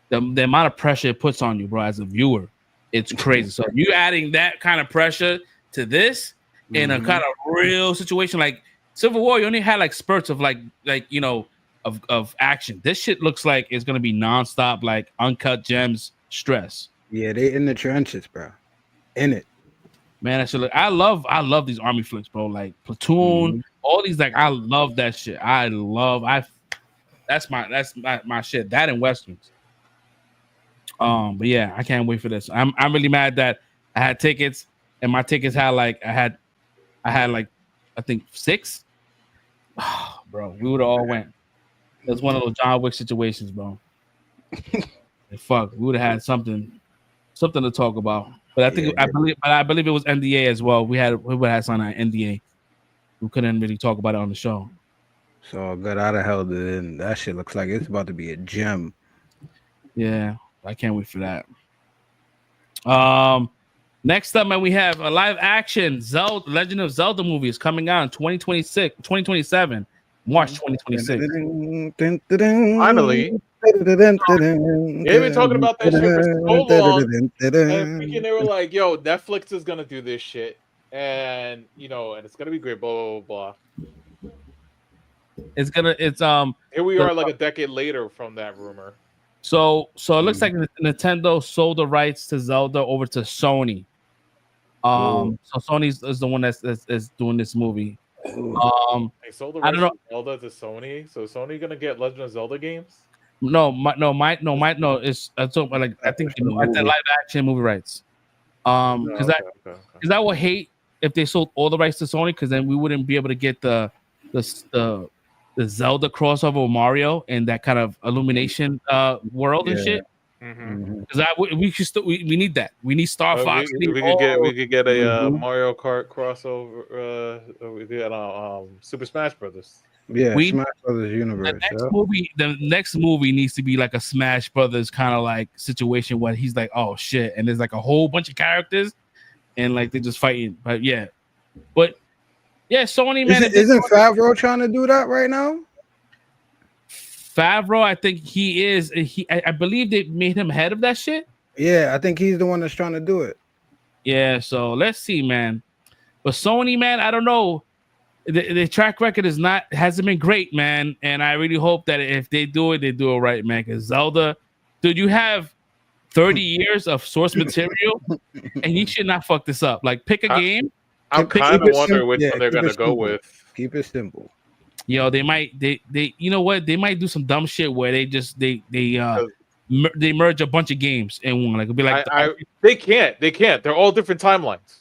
amount of pressure it puts on you, bro, as a viewer, it's crazy. So you adding that kind of pressure to this in a kind of real situation like Civil War, you only had like spurts of like you know of action. This shit looks like it's gonna be nonstop, like uncut gems stress. Yeah, they in the trenches, bro. In it. Man, I should look. I love these army flicks, bro. Like Platoon, all these. Like I love that shit. That's my shit. That and westerns. But yeah, I can't wait for this. I'm really mad that I had tickets and my tickets had like I had like I think 6. Bro, we would have all went. It was one of those John Wick situations, bro. fuck, we would have had something to talk about. But I believe it was NDA as well. We would have signed an NDA. We couldn't really talk about it on the show. So good. How the hell did that shit looks like it's about to be a gem. Yeah, I can't wait for that. Next up, man, we have a live action Zelda Legend of Zelda movie is coming out in 2027, March 2026. Finally. They've been talking about that shit for so long, and freaking they were like, "Yo, Netflix is gonna do this shit, and and it's gonna be great." Blah blah blah. It's Here we are, like a decade later from that rumor. So it looks like Nintendo sold the rights to Zelda over to Sony. So Sony is the one that's doing this movie. They sold the I rights don't know. to Zelda to Sony, so Sony gonna get Legend of Zelda games. No. It's I think the live action movie rights. Because I would hate if they sold all the rights to Sony, because then we wouldn't be able to get the Zelda crossover with Mario and that kind of illumination world and shit. Because we need that. We need Star Fox. We could get a Mario Kart crossover. We get Super Smash Brothers. Yeah, Smash Brothers universe. The next movie needs to be like a Smash Brothers kind of like situation where he's like, oh shit, and there's like a whole bunch of characters, and like they're just fighting. But Sony, man. Isn't Favreau trying to do that right now? Favreau, I think he is. I believe they made him head of that shit. Yeah, I think he's the one that's trying to do it. Yeah, so let's see, man. But Sony, man, I don't know. The track record hasn't been great, man. And I really hope that if they do it right, man. Because Zelda, dude, you have 30 years of source material, and you should not fuck this up. Like, pick a game. I'm kind of wondering which one they're gonna go with. Keep it simple. They might you know what? They might do some dumb shit where they merge a bunch of games in one. Like it'll be like they can't. They're all different timelines.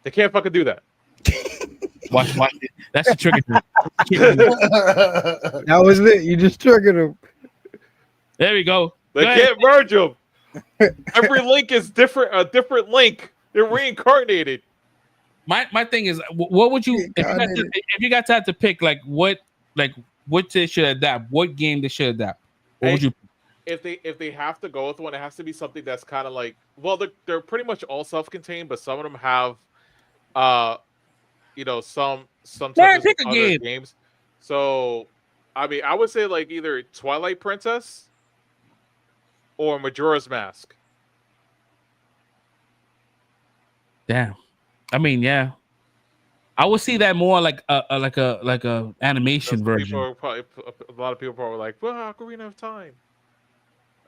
They can't fucking do that. Watch it. That's the trigger. That was it. You just triggered him. There we go. They can't merge them. Every link is different. A different link. They're reincarnated. My thing is, what would you if you got to have to pick what they should adapt? What game they should adapt? What would you? If they have to go with one, it has to be something that's kind of like, well, they're pretty much all self-contained, but some of them have, some pick a game. games. So, I mean, I would say like either Twilight Princess or Majora's Mask. Damn. I mean, yeah, I would see that more like a animation version. A lot of people probably like, well, Ocarina of Time.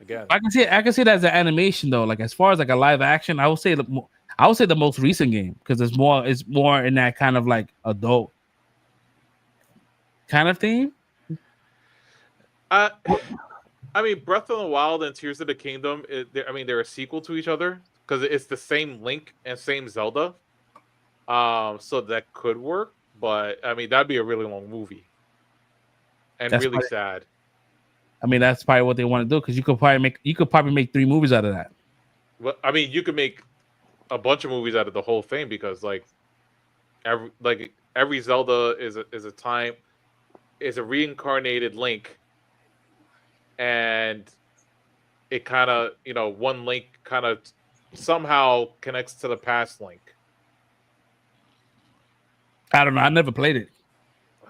Again, I can see it as an animation though. Like as far as like a live action, I would say the most recent game because it's more in that kind of like adult kind of theme. I mean, Breath of the Wild and Tears of the Kingdom. They're a sequel to each other because it's the same Link and same Zelda. So that could work, but I mean that'd be a really long movie and really sad. I mean that's probably what they want to do because you could probably make 3 movies out of that. Well, I mean you could make a bunch of movies out of the whole thing because every Zelda is a reincarnated Link, and it kind of one Link kind of somehow connects to the past Link. I don't know. I never played it. Oh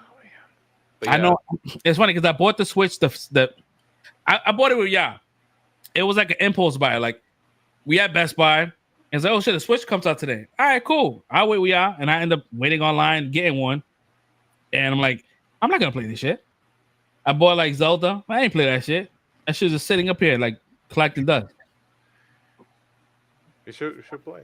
man! I know it's funny because I bought the Switch. I bought it with It was like an impulse buy. Like we at Best Buy, and it's like, oh shit, the Switch comes out today. All right, cool. I'll wait with and I end up waiting online, getting one, and I'm like, I'm not gonna play this shit. I bought like Zelda. I ain't play that shit. That shit's just sitting up here like collecting dust. You should play.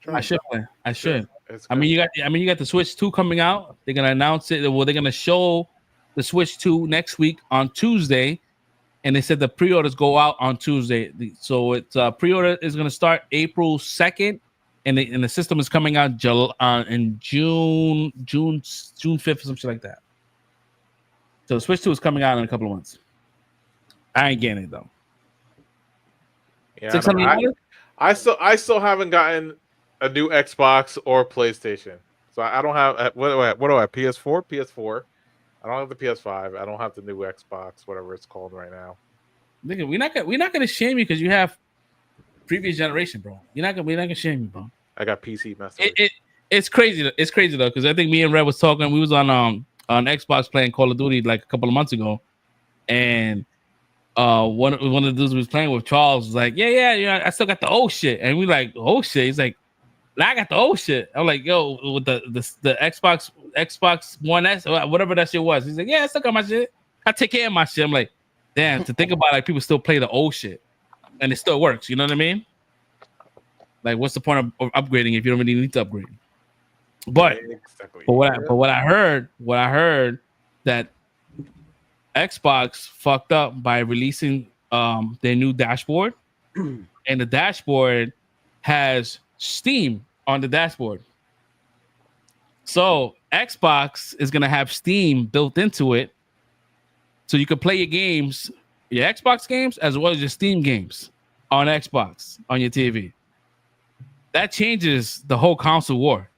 I should play. I should. I mean, you got the Switch 2 coming out. They're gonna announce it. Well, they're gonna show the Switch 2 next week on Tuesday, and they said the pre-orders go out on Tuesday. So it's pre-order is gonna start April 2nd, and the system is coming out in June 5th, something like that. So the Switch 2 is coming out in a couple of months. I ain't getting it though. Yeah, $600. I still haven't gotten a new Xbox or PlayStation. So I don't have what do I have? PS4. I don't have the PS5. I don't have the new Xbox, whatever it's called right now. Nigga, we're not gonna shame you because you have previous generation, bro. We're not gonna shame you, bro. I got PC message. It's crazy. It's crazy though, because I think me and Red was talking. We was on Xbox playing Call of Duty like a couple of months ago, and one of the dudes we was playing with, Charles, was like, yeah, I still got the old shit, and we like, old shit. He's like, I got the old shit. I'm like, yo, with the Xbox One S, whatever that shit was. He's like, yeah, I still got my shit. I take care of my shit. I'm like, damn. To think about, like, people still play the old shit, and it still works. You know what I mean? Like, what's the point of upgrading if you don't really need to upgrade? But what I heard that Xbox fucked up by releasing their new dashboard, and the dashboard has Steam on the dashboard. So Xbox is gonna have Steam built into it, so you can play your games, your Xbox games, as well as your Steam games on Xbox on your TV. That changes the whole console war,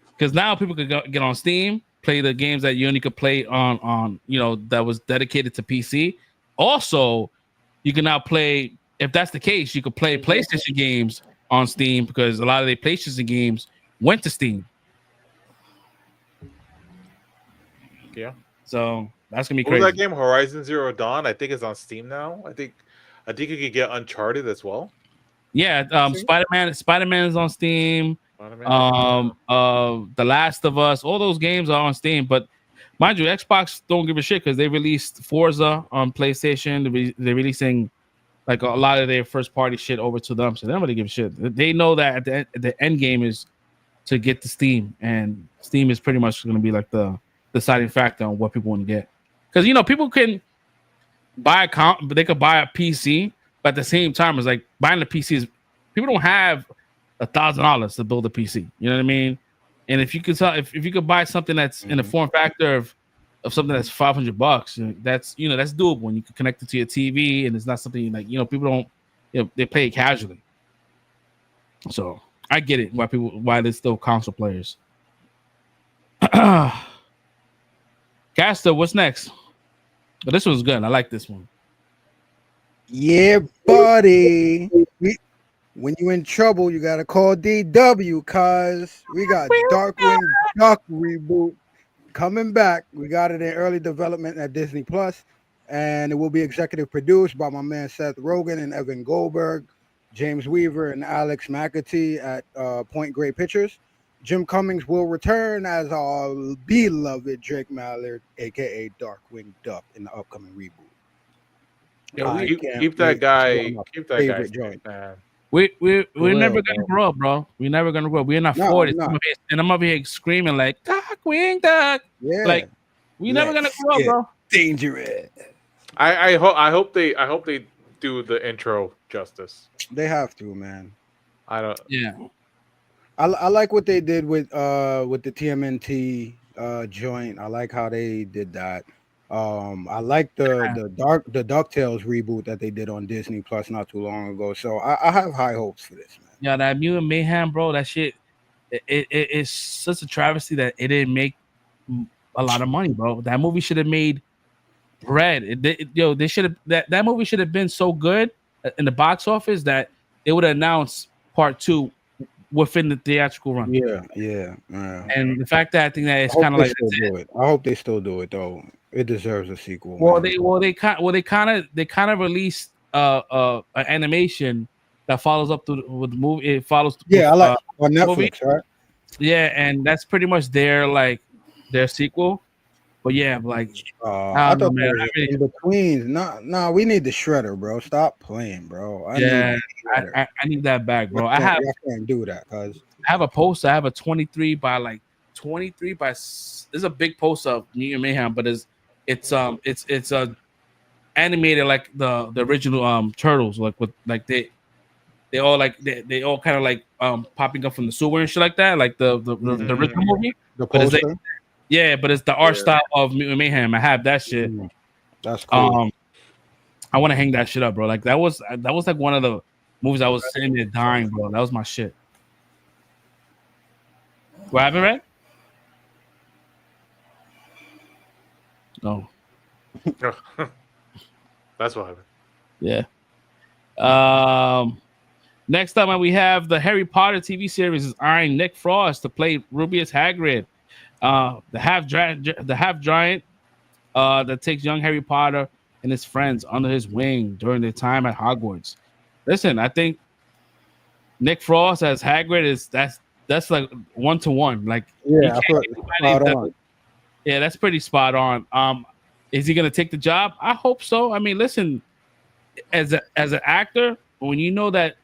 because now people could get on Steam, play the games that you only could play on that was dedicated to PC. Also, you can now play, if that's the case, you could play PlayStation games on Steam, because a lot of the PlayStation games went to Steam. Yeah. So that's gonna be What crazy. was that game? Horizon Zero Dawn. I think it's on Steam now. I think you could get Uncharted as well. Yeah, Spider-Man is on Steam. The Last of Us, all those games are on Steam. But mind you, Xbox don't give a shit because they released Forza on PlayStation. They're releasing like a lot of their first party shit over to them, so they don't really give a shit. They know that the end game is to get to Steam, and Steam is pretty much going to be like the deciding factor on what people want to get. Because people can buy they could buy a PC, but at the same time, it's like buying the PC is, people don't have $1,000 to build a PC. You know what I mean? And if you could if you could buy something that's in the form factor of something that's $500, that's that's doable, and you can connect it to your TV, and it's not something like people don't they play it casually. So I get it why there's still console players. Caster, what's next? But this one's good. I like this one. Yeah, buddy. When you in trouble, you gotta call DW, cause we got Darkwing Duck Reboot coming back. We got it in early development at Disney Plus, and it will be executive produced by my man Seth Rogen and Evan Goldberg, James Weaver, and Alex McAtee at Point Grey Pictures. Jim Cummings will return as our beloved Drake Mallard, aka Darkwing Duck, in the upcoming reboot. Yeah, keep that guy straight, man. We're never gonna grow up, bro. We're never gonna grow up. We're in our 40s, and I'm over here screaming like Darkwing Duck. Yeah, like we're never gonna grow up, bro. Dangerous. I hope they do the intro justice. They have to, man. I don't. Yeah. I like what they did with the TMNT joint. I like how they did that. I like the DuckTales reboot that they did on Disney Plus not too long ago. So I have high hopes for this, man. Yeah, that Mutant Mayhem, bro. That shit, it's such a travesty that it didn't make a lot of money, bro. That movie should have made bread. They should have that movie should have been so good in the box office that they would have announced part 2 within the theatrical run. Yeah. And the fact that I think that it's kind of like I hope they still do it though. It deserves a sequel. Well, they kind of released an animation that follows up with the movie. It follows. I like on Netflix, right? Yeah, and that's pretty much their sequel. But yeah, like I thought in between. Nah, we need the Shredder, bro. Stop playing, bro. I need that back, bro. I can't do that because I have a poster. I have a 23 by. This is a big poster of Mutant Mayhem, but it's animated like the original Turtles, like with like they all kind of like popping up from the sewer and shit like that, like the original movie. The poster. But it's the art style of Mutant Mayhem. I have that shit. That's cool. I want to hang that shit up, bro. Like that was like one of the movies I was sitting there dying, bro. That was my shit. What happened, Red? No. That's what happened. Yeah. Next up, we have the Harry Potter TV series is eyeing Nick Frost to play Rubeus Hagrid, the half giant that takes young Harry Potter and his friends under his wing during their time at Hogwarts. Listen, I think Nick Frost as Hagrid that's like 1-to-1. Like, Yeah, that's pretty spot on. Is he gonna take the job? I hope so. I mean, listen, as an actor, when you know that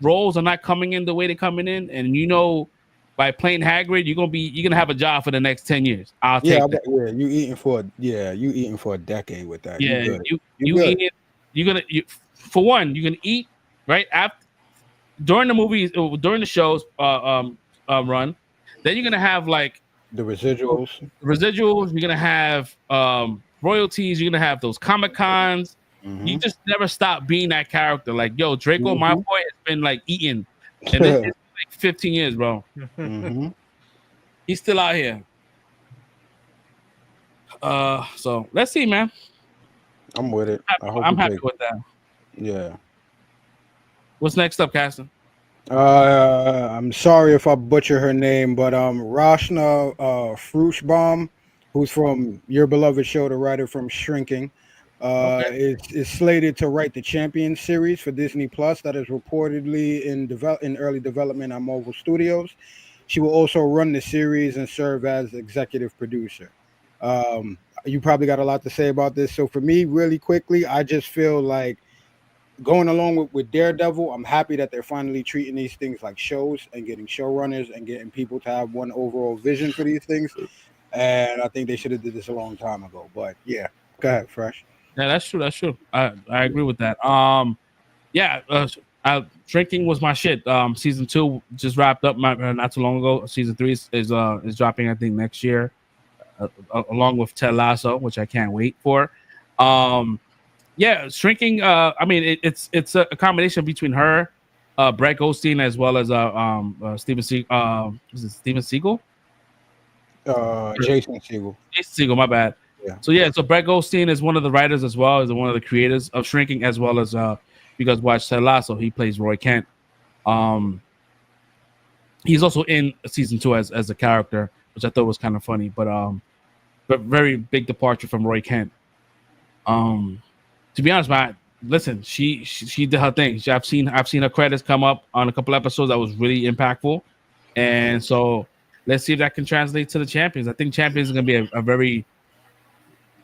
roles are not coming in the way they're coming in, and you know by playing Hagrid, you're gonna have a job for the next 10 years. I'll take that. Yeah, you eating for a decade with that. Yeah, you're gonna eat right after during the movies, during the shows run. Then you're gonna have like the residuals. You're gonna have royalties. You're gonna have those Comic Cons. Mm-hmm. You just never stop being that character. Like, yo, Draco Malfoy has been like eating, and it's like 15 years, bro. Mm-hmm. He's still out here. So let's see, man. I'm with it. I'm happy with that. Yeah. What's next up, Caston? I'm sorry if I butcher her name, but Rashna Frushbaum, who's from your beloved show, the writer from Shrinking, is slated to write the Champions series for Disney Plus. That is reportedly in early development at Marvel Studios. She will also run the series and serve as executive producer. You probably got a lot to say about this. So for me, really quickly, I just feel like going along with Daredevil, I'm happy that they're finally treating these things like shows and getting showrunners and getting people to have one overall vision for these things. And I think they should have did this a long time ago. But yeah, go ahead, Fresh. Yeah, that's true. That's true. I agree with that. Shrinking was my shit. Season 2 just wrapped up not too long ago. Season 3 is dropping, I think, next year, along with Ted Lasso, which I can't wait for. Shrinking. I mean, it's a combination between her, Brett Goldstein, as well as Steven Seagal. Is it Steven Seagal? Jason Seagal. Jason Seagal. My bad. Yeah. So Brett Goldstein is one of the writers as well as one of the creators of Shrinking, as well as you guys watch Ted Lasso. He plays Roy Kent. He's also in season 2 as a character, which I thought was kind of funny, but very big departure from Roy Kent. To be honest, man, listen, she did her thing. I've seen her credits come up on a couple episodes that was really impactful, and so let's see if that can translate to the Champions. I think Champions is gonna be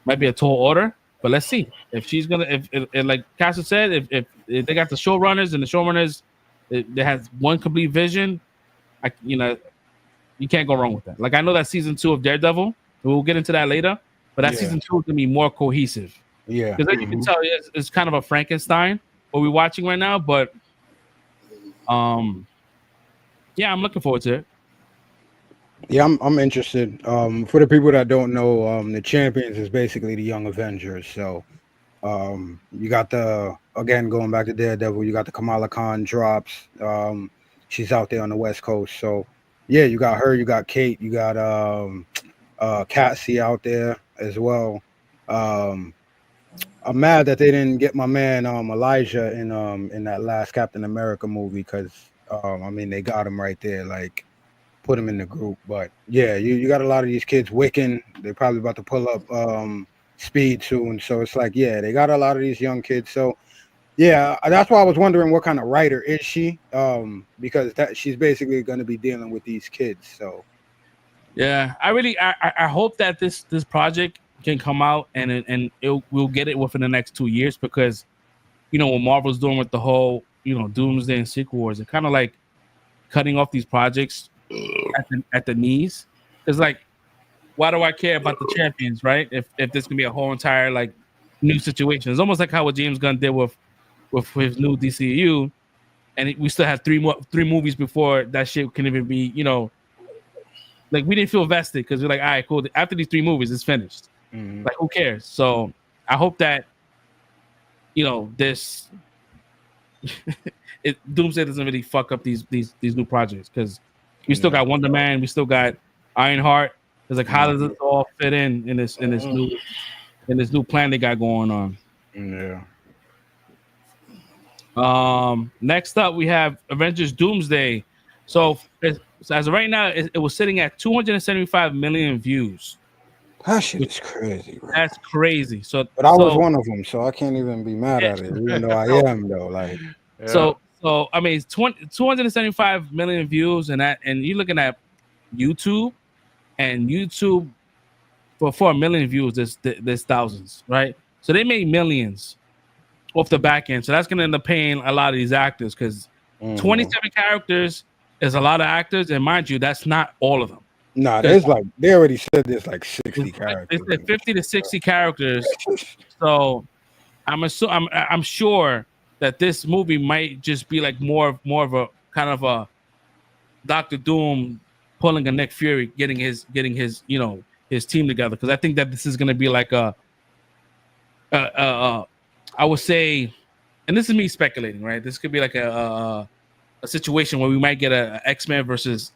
might be a tall order, but let's see if she's gonna. If like Castle said, if they got the showrunners and the showrunners, they have one complete vision. You can't go wrong with that. Like I know that season 2 of Daredevil, we'll get into that later, but that season 2 is gonna be more cohesive. Yeah, because you can tell it's kind of a Frankenstein what we're watching right now, but I'm looking forward to it. Yeah, I'm interested. For the people that don't know, the Champions is basically the Young Avengers. So, you got going back to Daredevil, you got the Kamala Khan drops. She's out there on the West Coast. So, yeah, you got her, you got Kate, you got Cassie out there as well. I'm mad that they didn't get my man Elijah in that last Captain America movie because they got him right there, like put him in the group. But yeah, you got a lot of these kids. Wiccan, they're probably about to pull up Speed soon, so it's like they got a lot of these young kids. So yeah, that's why I was wondering what kind of writer is she, because she's basically going to be dealing with these kids. So yeah, I hope that this project can come out and we'll get it within the next 2 years, because what Marvel's doing with the whole Doomsday and Secret Wars, it's kind of like cutting off these projects at the knees. It's like, why do I care about the Champions, right? If this can be a whole entire like new situation. It's almost like how what James Gunn did with his new DCU, and we still have three movies before that shit can even be like we didn't feel vested because we're like, all right, cool, after these 3 movies it's finished. Like, who cares? So I hope that this Doomsday doesn't really fuck up these new projects because we still got Wonder Man, we still got Ironheart. It's like, how does this all fit in this new plan they got going on? Yeah. Next up we have Avengers Doomsday. So as of right now, it was sitting at 275 million views. That shit is crazy, bro. That's crazy. But I was one of them, so I can't even be mad at it, even though I am though. Like, so I mean, it's 275 million views, and you're looking at YouTube, and YouTube for 4 million views, there's thousands, right? So they made millions off the back end. So that's gonna end up paying a lot of these actors because 27 characters is a lot of actors, and mind you, that's not all of them. Nah, there's like they already said there's like 60 characters. They said 50 to 60 characters. So I'm sure that this movie might just be like more of a kind of a Doctor Doom pulling a Nick Fury, getting his his team together. Because I think that this is gonna be like I would say, and this is me speculating, right? This could be like a situation where we might get a X-Men versus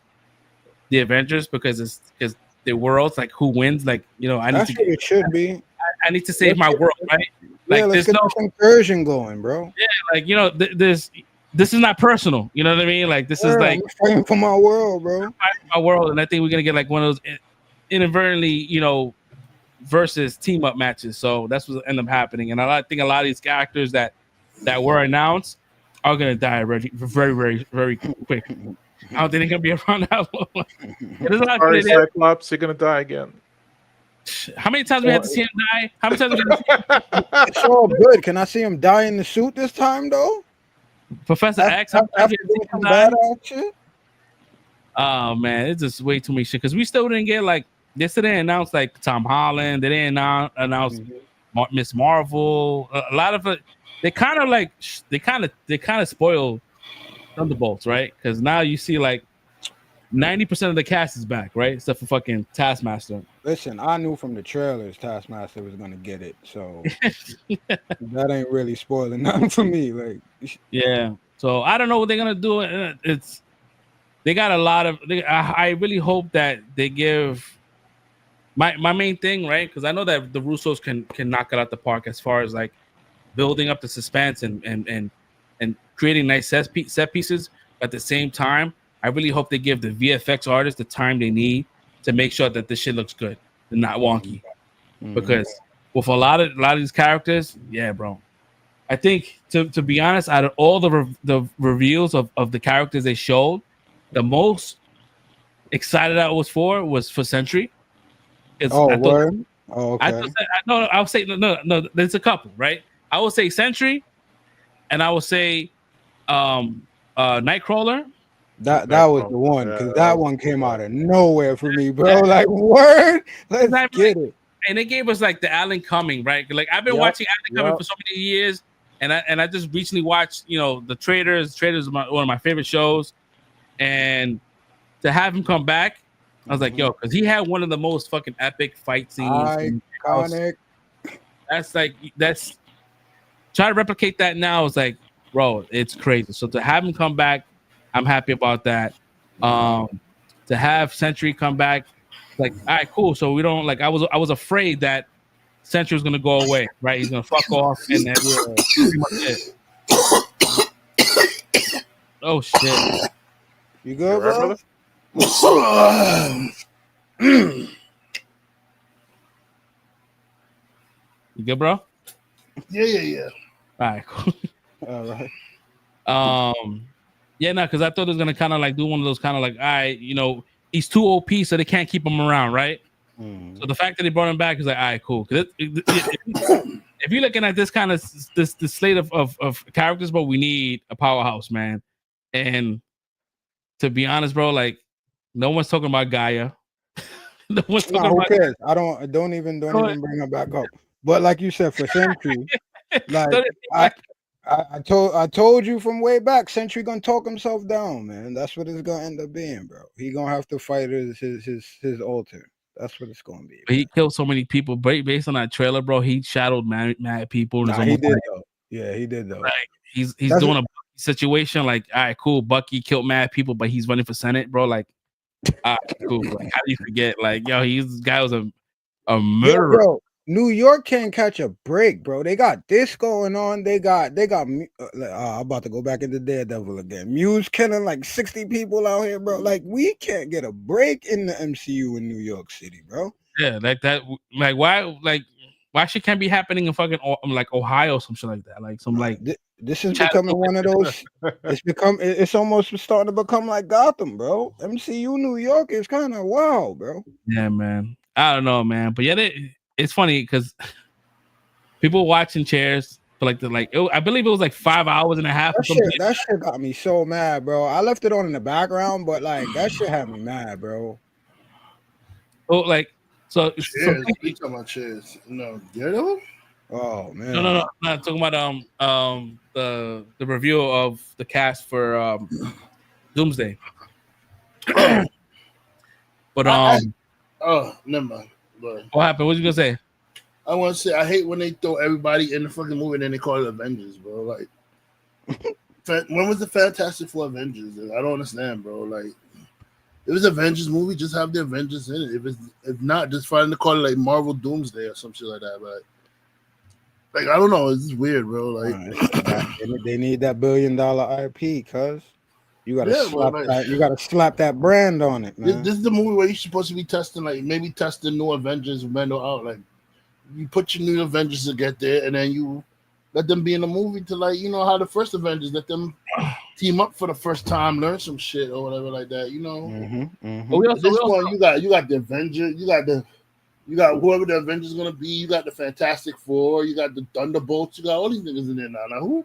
the Avengers because the world's like who wins. Like, I need That's what it should be. I need to save my world, right? Like, let's there's get no this incursion going, bro. Yeah, like this is not personal. You know what I mean? Like this is like I'm fighting for my world, bro. My world, and I think we're gonna get like one of those inadvertently, versus team up matches. So that's what end up happening. And I think a lot of these actors that were announced are gonna die very, very, very quick. I don't think they're gonna be around that long. Sorry, Cyclops, you're gonna die again. How many times we had to see him die? How many times we had to see him? It's all good. Can I see him die in the suit this time, though? Professor X, after doing some badass shit? Oh man, it's just way too many shit. Because we still didn't get like yesterday announced like Tom Holland. They didn't announce Miss Marvel. A lot of it. They kind of spoiled Thunderbolts, right? Because now you see like 90% of the cast is back, right? Except for fucking Taskmaster. Listen, I knew from the trailers Taskmaster was gonna get it, so that ain't really spoiling nothing for me. Like, yeah. So I don't know what they're gonna do. They got a lot of. I really hope that they give my main thing, right? Because I know that the Russos can knock it out the park as far as like building up the suspense and creating nice set pieces. At the same time, I really hope they give the VFX artists the time they need to make sure that this shit looks good and not wonky. Because with a lot of these characters, yeah, bro. I think to be honest, out of all the reveals of the characters they showed, the most excited I was for Sentry. Word? Oh, okay. I would say no. There's a couple, right? I would say Sentry, and I would say Nightcrawler. That was the one, because that one came out of nowhere for me, bro. Like, word, let's get it. And they gave us like the Alan Cumming, right? Like I've been watching Alan Cumming for so many years, and I just recently watched, the Traitors. Traitors is one of my favorite shows, and to have him come back, I was like, yo, because he had one of the most fucking epic fight scenes. Iconic. That's try to replicate that now. It's like, bro, it's crazy. So to have him come back, I'm happy about that. To have Sentry come back, like, all right, cool. So we don't like. I was afraid that Sentry was gonna go away, right? He's gonna fuck off, and then pretty much it. Oh shit! You good, bro? You good, bro? Yeah. All right, cool. All right. Yeah, no, because I thought it was gonna kind of like do one of those kind of like, all right, he's too OP, so they can't keep him around, right? So the fact that they brought him back is like, all right, cool. Because if you're looking at this kind of this slate of characters, bro, we need a powerhouse, man. And to be honest, bro, like no one's talking about Gaia. No one's talking who about. cares? Don't even bring her back up. But like you said, for Sentry, like I told you from way back, Sentry gonna talk himself down, man. That's what it's gonna end up being, bro. He gonna have to fight his alter. That's what it's gonna be. He killed so many people, based on that trailer, bro. He shadowed mad people. He did though. Yeah, he did though. Like he's doing a situation. Like, all right, cool. Bucky killed mad people, but he's running for Senate, bro. Like, all right, cool. Like, how do you forget? Like, yo, this guy was a murderer. Yo, New York can't catch a break, bro. They got this going on. They got. I'm about to go back into Daredevil again. Muse killing like 60 people out here, bro. Like, we can't get a break in the MCU in New York City, bro. Yeah, like that. Like, why shit can't be happening in fucking like Ohio, some shit like that. Like some like this is becoming one of those. It's almost starting to become like Gotham, bro. MCU New York is kind of wild, bro. Yeah, man. I don't know, man. But yeah, it's funny because people watching chairs for I believe it was like 5 hours and a half. That shit got me so mad, bro. I left it on in the background, but like that shit had me mad, bro. Oh, like so. Cheers. We talking about Cheers. No, Daredevil. Oh man. No. Not talking about the review of the cast for Doomsday. But oh, never mind. But what happened? What you gonna say? I want to say I hate when they throw everybody in the fucking movie and then they call it Avengers, bro. Like, when was the Fantastic Four Avengers? I don't understand, bro. Like, if it was Avengers movie, just have the Avengers in it. If not, just find to call it like Marvel Doomsday or some shit like that. But like, I don't know. It's just weird, bro. Like, they need that $1 billion IP, cuz. You gotta slap that brand on it, man. This is the movie where you're supposed to be testing, like maybe testing new Avengers Mendo out. Like you put your new Avengers to get there, and then you let them be in the movie to like how the first Avengers let them team up for the first time, learn some shit or whatever like that. But this one you got the Avengers, you got whoever the Avengers is gonna be. You got the Fantastic Four, you got the Thunderbolts, you got all these niggas in there now. Now who?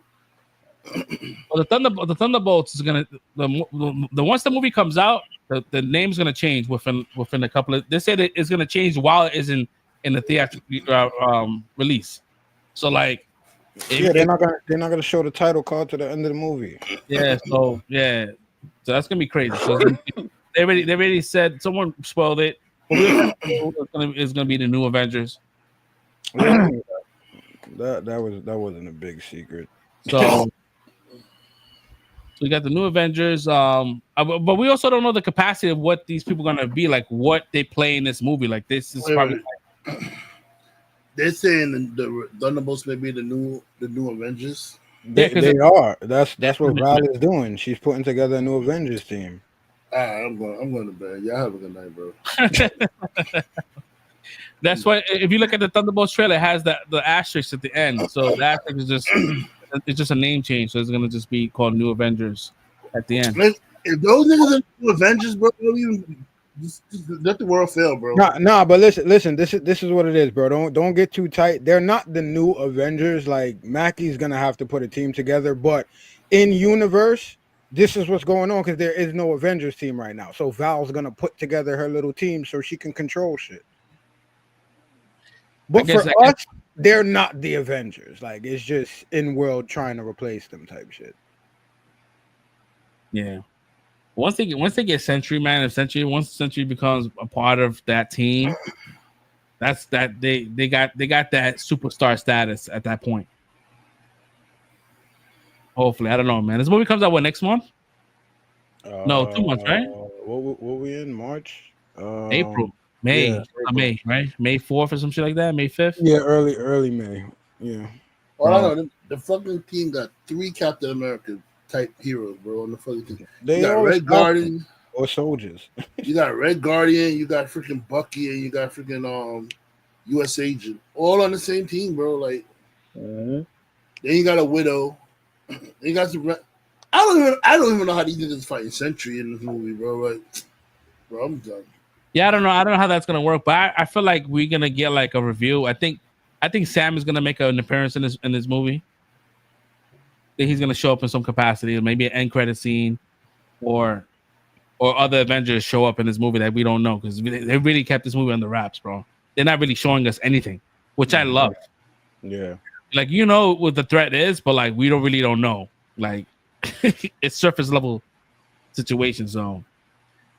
Well, the Thunderbolts is gonna the once the movie comes out, the name's gonna change within a couple of. They said it's gonna change while it is in the theatrical release. So like, they're not gonna show the title card to the end of the movie. Yeah, so that's gonna be crazy. So they already said, someone spoiled it. It's gonna be the new Avengers. That wasn't a big secret. So we got the new Avengers, but we also don't know the capacity of what these people are gonna be, like what they play in this movie. Like this is probably. They're saying the Thunderbolts may be the new Avengers. They are. That's what Val is doing. She's putting together a new Avengers team. I'm going to bed. Y'all have a good night, bro. That's why if you look at the Thunderbolts trailer, it has the asterisk at the end. So the asterisk is just a name change. So it's gonna just be called New Avengers at the end. If those niggas are New Avengers, bro, just let the world fail, bro. Nah, but listen. This is what it is, bro. Don't get too tight. They're not the new Avengers. Like Mackie's gonna have to put a team together, but in universe, this is what's going on because there is no Avengers team right now. So Val's gonna put together her little team so she can control shit. But for us, they're not the Avengers. Like it's just in world trying to replace them type shit. Yeah. Once they get Sentry, man, once Sentry becomes a part of that team, that's that they got that superstar status at that point. Hopefully, I don't know, man. This movie comes out next month? No, 2 months, right? What we in March? April. May, yeah, May, right? May 4th or some shit like that. May 5th. Yeah, early May. Yeah. Well, I know the fucking team got 3 Captain America type heroes, bro. On the fucking team, you got Red Guardian or soldiers. You got Red Guardian. You got freaking Bucky, and you got freaking U.S. Agent, all on the same team, bro. Like, then you got a Widow. Then you got some. I don't even know how these niggas fighting Sentry in this movie, bro. Like, bro, I'm done. Yeah, I don't know how that's gonna work, but I feel like we're gonna get like a review. I think Sam is gonna make an appearance in this movie. I think he's gonna show up in some capacity, maybe an end credit scene, or other Avengers show up in this movie that we don't know because they really kept this movie under wraps, bro. They're not really showing us anything, which I love. Yeah, like what the threat is, but like we really don't know. Like it's surface level situation, so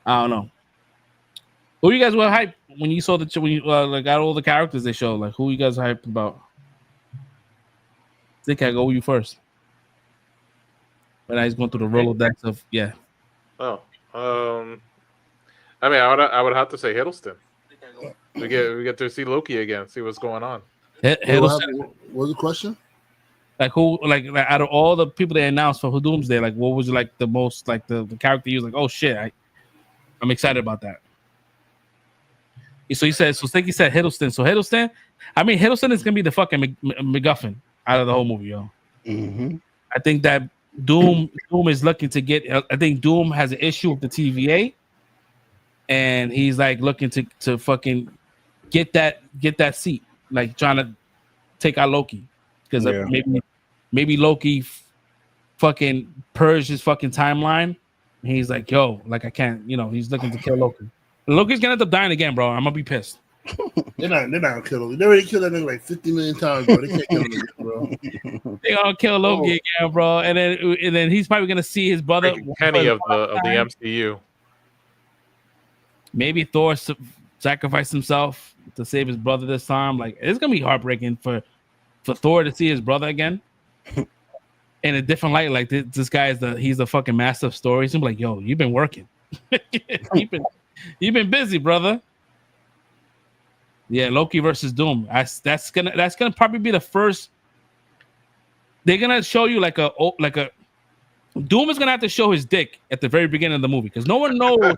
I don't know. Who you guys were hyped when you saw got all the characters they showed? Like who you guys hyped about? think I go with you first. But now he's going through the Rolodex of Oh, I mean, I would have to say Hiddleston. We get to see Loki again, see what's going on. Hiddleston. What was the question? Like who? Like out of all the people they announced for Doomsday, like what was like the most like the character you was like, oh shit, I'm excited about that. So he said, Stinky said Hiddleston. So Hiddleston, I mean Hiddleston is gonna be the fucking MacGuffin out of the whole movie, yo. Mm-hmm. I think that Doom is looking to get. I think Doom has an issue with the TVA, and he's like looking to fucking get that seat, like trying to take out Loki because maybe Loki fucking purged his fucking timeline. And he's like, yo, like I can't, he's looking to kill Loki. Loki's gonna end up dying again, bro. I'm gonna be pissed. They're not gonna kill him. They already killed that nigga like 50 million times, bro. They can't kill him again, bro. They gonna kill Loki again, bro. And then he's probably gonna see his brother. Kenny of the MCU. Maybe Thor sacrificed himself to save his brother this time. Like it's gonna be heartbreaking for Thor to see his brother again in a different light. Like this guy he's the fucking master of stories. I'm like, yo, you've been working. you've been busy, brother. Yeah, Loki versus Doom. That's gonna probably be the first. They're gonna show you like a Doom is gonna have to show his dick at the very beginning of the movie because no one knows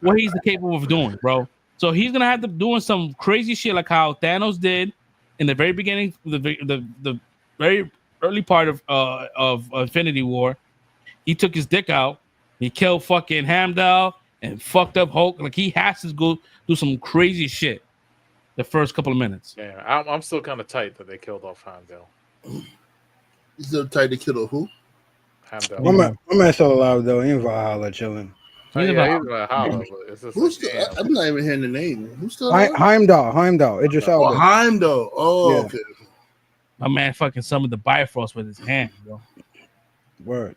what he's capable of doing, bro. So he's gonna have to doing some crazy shit like how Thanos did in the very beginning, the very early part of Infinity War. He took his dick out. He killed fucking Heimdall and fucked up Hulk. Like he has to go do some crazy shit the first couple of minutes. Yeah, I'm still kind of tight that they killed off Heimdall. You still tight to kill who? My man still alive though. He in Valhalla chilling. He's in Valhalla. Who's still? I'm not even hearing the name. Who's still? Heimdall. Idris Elba. Heimdall. Oh, yeah. Okay. My man fucking summoned the Bifrost with his hand, bro. Word.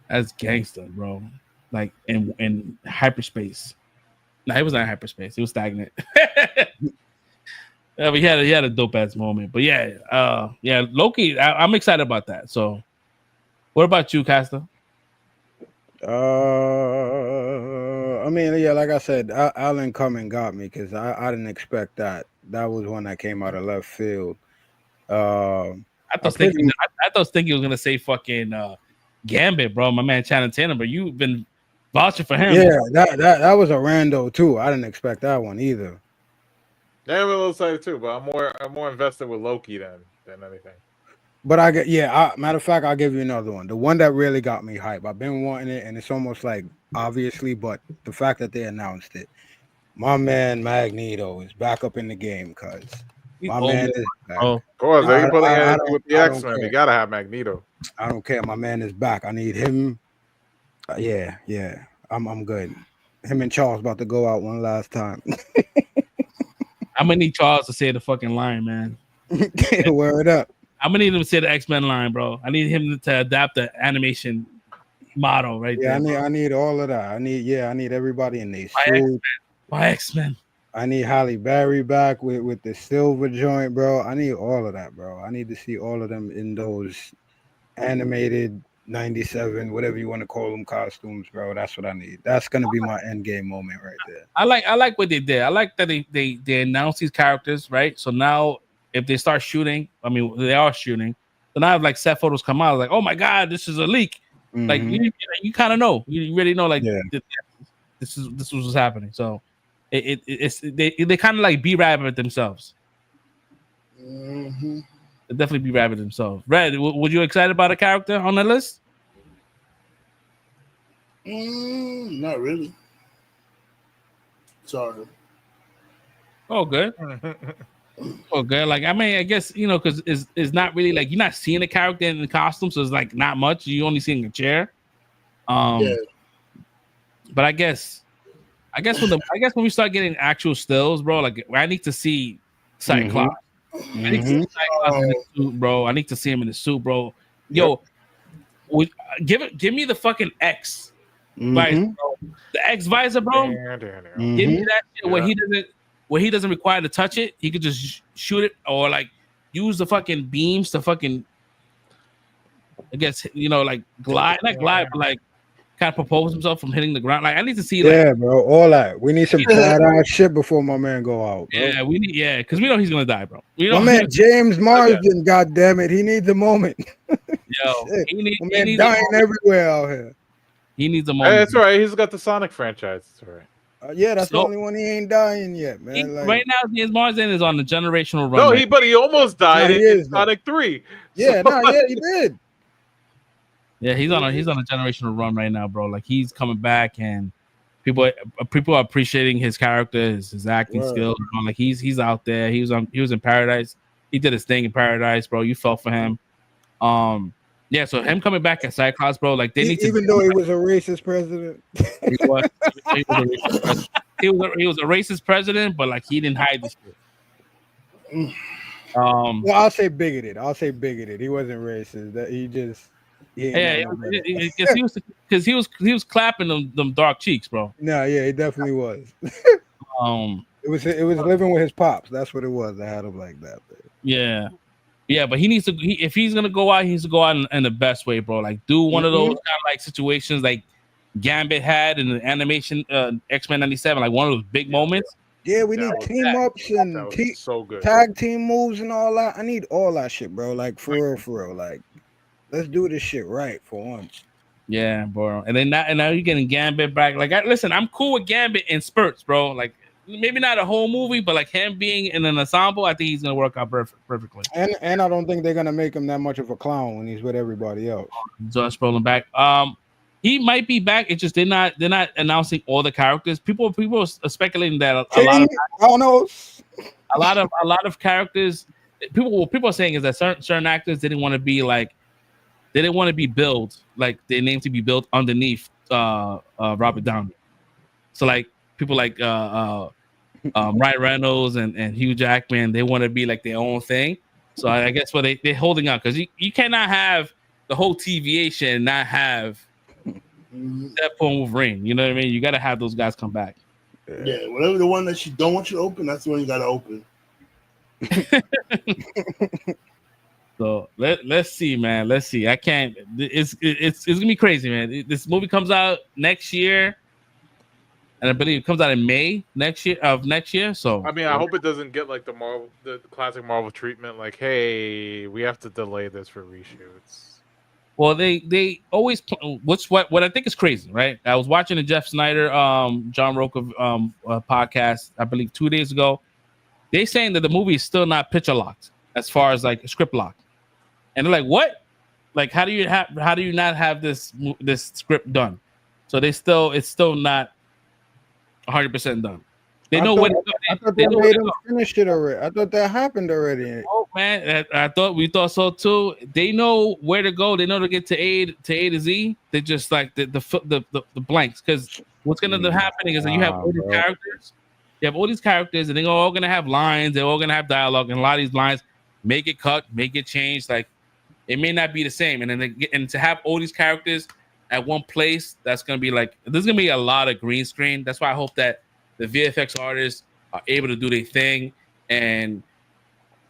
That's gangster, bro. Like in hyperspace. No, he was not in hyperspace. He was stagnant. Yeah, but he had a dope ass moment. But yeah, Loki. I'm excited about that. So, what about you, Caster? I mean, yeah, like I said, Alan Cumming got me because I didn't expect that. That was one that came out of left field. I thought Stinky was gonna say fucking Gambit, bro. My man Channing Tatum, but you've been vouching for him. Yeah, that was a rando too. I didn't expect that one either. Yeah, I'm a little excited too, but I'm more invested with Loki than anything. But matter of fact, I'll give you another one. The one that really got me hype. I've been wanting it, and it's almost like obviously, but the fact that they announced it, my man Magneto is back up in the game, cuz my man is back. Of course, they pulling in with the X-Men. You gotta have Magneto. I don't care. My man is back. I need him. Yeah. I'm good. Him and Charles about to go out one last time. I'm gonna need Charles to say the fucking line, man. Word up. I'm gonna need him to say the X-Men line, bro. I need him to adapt the animation model right there. I need all of that. I need everybody in these suits. Why X-Men? I need Halle Berry back with the silver joint, bro. I need all of that, bro. I need to see all of them in those animated 97, whatever you want to call them, costumes, bro. That's what I need. That's gonna be my end game moment right there. I like what they did. I like that they announced these characters, right? So now if they start shooting, I mean they are shooting. So now if like set photos come out, like, oh my god, this is a leak. Mm-hmm. Like you kind of know, you really know, like this was what's happening. So they kind of like B-rabbit themselves. Mm-hmm. They definitely B-rabbit themselves. Red, were you excited about a character on the list? Not really. Sorry. Oh, good. Oh, good. Like, I mean, I guess, because it's not really like you're not seeing a character in the costume, so it's like not much. You're only seeing a chair. But I guess when we start getting actual stills, bro, like I need to see Cyclops. I need to see Cyclops in the suit, bro. I need to see him in the suit, bro. Yo, give me the fucking X visor, bro. The X visor, bro. Give me that shit where he doesn't require to touch it. He could just shoot it or like use the fucking beams to fucking I guess like glide, not glide, but like kind of propose himself from hitting the ground. Like I need to see bro, all that. We need some badass shit before my man go out. Bro. Yeah, we need because we know he's gonna die, bro. My man James Marsden, God damn it, he needs a moment. Yo, he needs dying everywhere out here. He needs a moment. Hey, that's all right. He's got the Sonic franchise. That's all right. Yeah, that's the only one he ain't dying yet, man. Right now, James Marsden is on the generational run. No, but he almost died in Sonic 3. Yeah, he did. Yeah, he's on a generational run right now, bro. Like he's coming back, and people are appreciating his character, his acting skills. Bro. Like he's out there. He was in Paradise. He did his thing in Paradise, bro. You felt for him. Yeah, so him coming back as Cyclops, bro. Like they need to, even though he was a racist president. He was a racist president, but like he didn't hide this shit. Well, I'll say bigoted. He wasn't racist. That he just because he was clapping them dark cheeks, bro. No, yeah, he definitely was. It was living with his pops. That's what it was. I had him like that. But. Yeah, but he needs to. If he's gonna go out, he needs to go out in the best way, bro. Like do one of those kind of like situations like Gambit had in the animation X-Men 97, like one of those big moments. Yeah, we need team ups and so good. Tag team moves and all that. I need all that shit, bro. Like for real. Like let's do this shit right for once. Yeah, bro. And now you're getting Gambit back. Like listen, I'm cool with Gambit in spurts, bro. Like maybe not a whole movie, but like him being in an ensemble, I think he's gonna work out perfectly. And I don't think they're gonna make him that much of a clown when he's with everybody else. Josh Brolin back. He might be back. It's just they're not announcing all the characters. People are speculating that a lot of characters. People are saying is that certain actors didn't want to be like they didn't want to be billed like their name to be built underneath Robert Downey. So like people like Ryan Reynolds and Hugh Jackman, they want to be like their own thing. So I guess what they're holding on because you cannot have the whole TVA shit and not have that point with Wolverine. You know what I mean? You got to have those guys come back. Yeah, whatever the one that she don't want you to open, that's the one you got to open. So let's see, man. Let's see. I can't. It's gonna be crazy, man. This movie comes out next year. And I believe it comes out in May next year. So I mean, I hope it doesn't get like the classic Marvel treatment. Like, hey, we have to delay this for reshoots. Well, they always what I think is crazy, right? I was watching the Jeff Snyder, John Roca podcast, I believe 2 days ago. They saying that the movie is still not picture locked as far as like script locked, and they're like, what? Like, how do you not have this script done? So it's still not 100% done. They know what. I thought they made them finish it already. I thought that happened already. Oh man, we thought so too. They know where to go. They know to get to A to Z. They just like the blanks because what's gonna be happening is that you have all these characters. You have all these characters, and they're all gonna have lines. They're all gonna have dialogue, and a lot of these lines make it cut, make it change. Like it may not be the same, and then to have all these characters at one place, that's gonna be like there's gonna be a lot of green screen. That's why I hope that the VFX artists are able to do their thing, and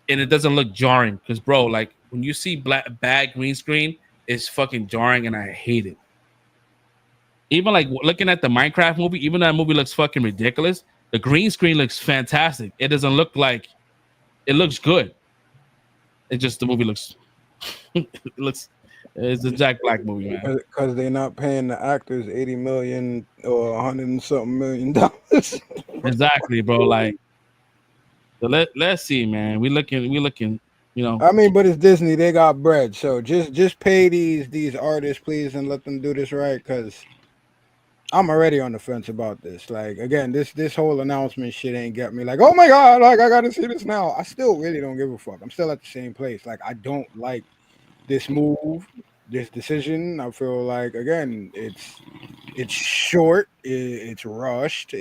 it doesn't look jarring. Because bro, like when you see bad green screen, it's fucking jarring, and I hate it. Even like looking at the Minecraft movie, even though that movie looks fucking ridiculous, the green screen looks fantastic. It doesn't look like it looks good. It just the movie looks it's a Jack Black movie, man. Because they're not paying the actors $80 million or $100 and something million. Exactly, bro. Like, so let's see, man. We looking. You know. I mean, but it's Disney. They got bread, so just pay these artists, please, and let them do this right. Because I'm already on the fence about this. Like, again, this whole announcement shit ain't got me like, oh my god, like I gotta see this now. I still really don't give a fuck. I'm still at the same place. Like, I don't like this move, this decision. I feel like again, it's short, it's rushed,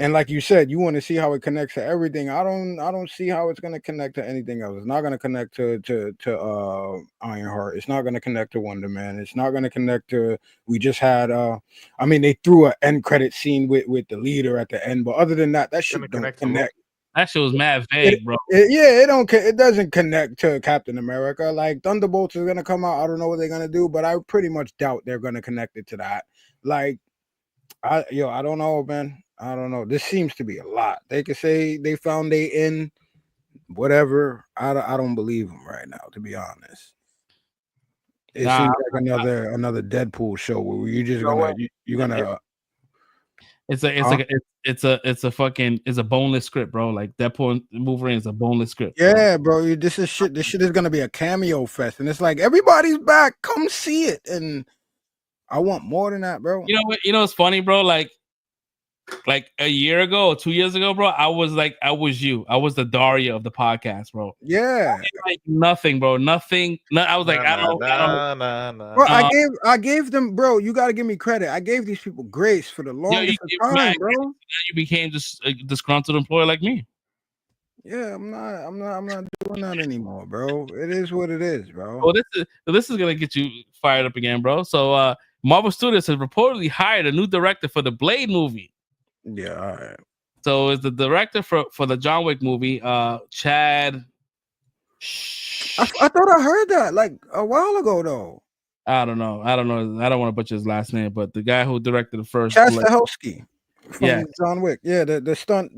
and like you said, you want to see how it connects to everything. I don't see how it's gonna connect to anything else. It's not gonna connect to Ironheart. It's not gonna connect to Wonder Man. It's not gonna connect to. We just had I mean, they threw an end credit scene with the leader at the end, but other than that, that shit don't connect. That shit was mad vague, bro. It doesn't connect to Captain America. Like Thunderbolts is gonna come out. I don't know what they're gonna do, but I pretty much doubt they're gonna connect it to that. Like, I don't know, man. I don't know. This seems to be a lot. They could say they found they in whatever. I don't believe them right now, to be honest. It seems like another Deadpool show where you're just gonna It's a boneless script, bro. Like Deadpool and Wolverine is a boneless script. Yeah, bro. This is shit. This shit is gonna be a cameo fest, and it's like everybody's back. Come see it, and I want more than that, bro. You know what? You know what's funny, bro? Like a year ago or 2 years ago, bro. I was you. I was the Daria of the podcast, bro. Yeah. Like nothing, bro. Nothing. I was like, I don't. Bro, I gave them, bro. You gotta give me credit. I gave these people grace for the longest time, bro. You became just a disgruntled employee like me. Yeah, I'm not doing that anymore, bro. It is what it is, bro. Well, this is gonna get you fired up again, bro. So Marvel Studios has reportedly hired a new director for the Blade movie. Yeah, all right. So is the director for the John Wick movie, Chad? I thought I heard that like a while ago, though. I don't know. I don't want to butcher his last name, but the guy who directed the first Chad Stahelski from Yeah. John Wick. Yeah, the stunt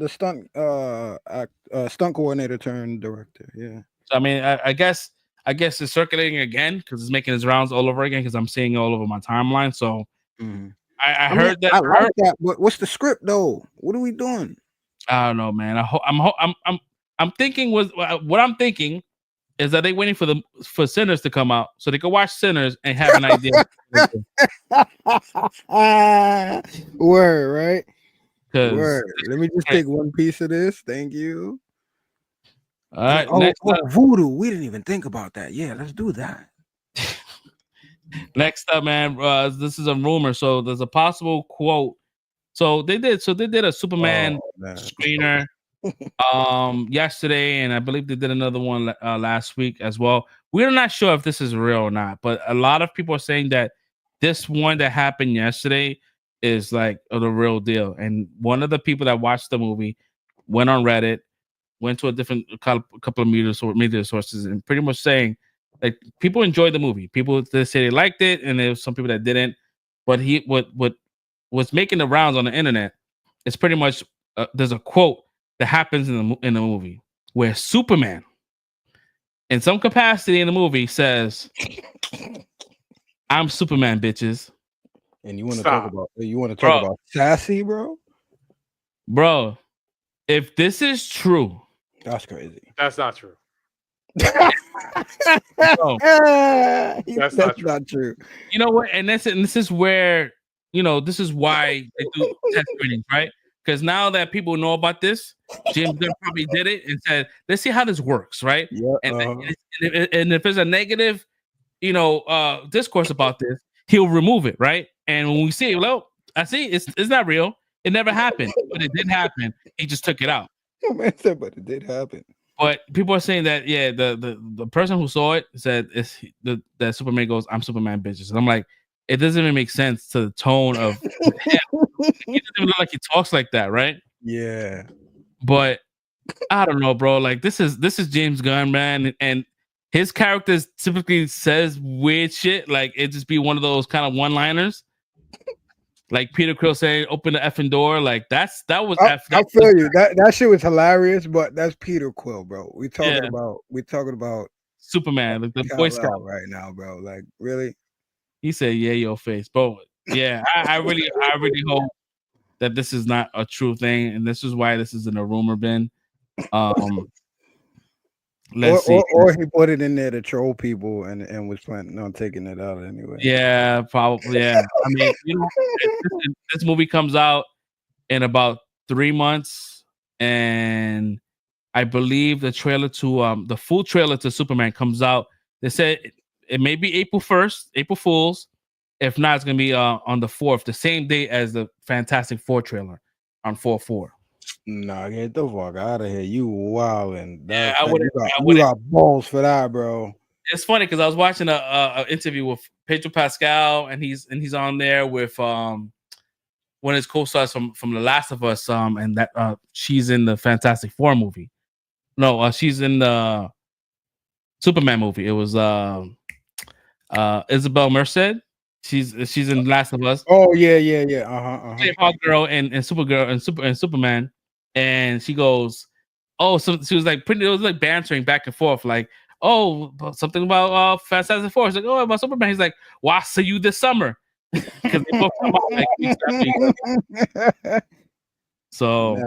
coordinator turned director. Yeah. So, I mean, I guess it's circulating again because it's making its rounds all over again because I'm seeing it all over my timeline. So I heard that. I like that. What's the script though? What are we doing? I don't know, man. I'm thinking what I'm thinking is that they waiting for Sinners to come out so they can watch Sinners and have an idea. Word, right? Word. Let me just take one piece of this. Thank you. All right. Voodoo. We didn't even think about that. Yeah, let's do that. Next up, man. This is a rumor. So there's a possible quote. So they did a Superman screener yesterday, and I believe they did another one last week as well. We're not sure if this is real or not, but a lot of people are saying that this one that happened yesterday is like the real deal. And one of the people that watched the movie went on Reddit, went to a different couple of media sources, and pretty much saying like people enjoyed the movie. People they say they liked it, and there was some people that didn't. But what's making the rounds on the internet is pretty much there's a quote that happens in the movie where Superman, in some capacity in the movie, says, "I'm Superman, bitches." And you want to talk about sassy, bro? Bro, if this is true, that's crazy. That's not true. That's not true. You know what? And this is where this is why they do test screenings, right? Because now that people know about this, James Gunn probably did it and said, "Let's see how this works," right? Yeah. And if there's a negative, discourse about this, he'll remove it, right? And when we see it, well, I see it's not real. It never happened, but it did happen. He just took it out. Man said, but it did happen. But people are saying that the person who saw it said that Superman goes, "I'm Superman, bitches," and I'm like, it doesn't even make sense to the tone of him. He doesn't even look like he talks like that, right? Yeah. But I don't know, bro. Like this is James Gunn, man, and his characters typically says weird shit. Like it just be one of those kind of one-liners. Like Peter Quill saying, "Open the effing door." Like that was. I feel you. That shit was hilarious, but that's Peter Quill, bro. We talking about Superman, like the Boy Scout right now, bro. Like really? He said, "Yeah, your face, bro." Yeah, I really hope that this is not a true thing, and this is why this is in a rumor bin. Let's see. Or he put it in there to troll people and was planning on taking it out anyway. Yeah, probably. Yeah, I mean, this movie comes out in about 3 months, and I believe the trailer to the full trailer to Superman comes out. They said it may be April 1st, April Fools. If not, it's gonna be on the 4th, the same day as the Fantastic Four trailer on 4/4. Nah, get the fuck out of here. You wildin'. Yeah, you got balls for that, bro. It's funny because I was watching a interview with Pedro Pascal, and he's on there with one of his co-stars from The Last of Us, and that she's in the Fantastic Four movie. No, she's in the Superman movie. It was Isabel Merced. She's in Last of Us. Oh yeah. Hawk Girl and Supergirl and Superman, and she goes, oh, so she was like it was like bantering back and forth, like, oh, something about Fantastic Four. She's like, oh, about Superman. He's like, well, I'll see you this summer. Because they both come out like weeks after. So nah,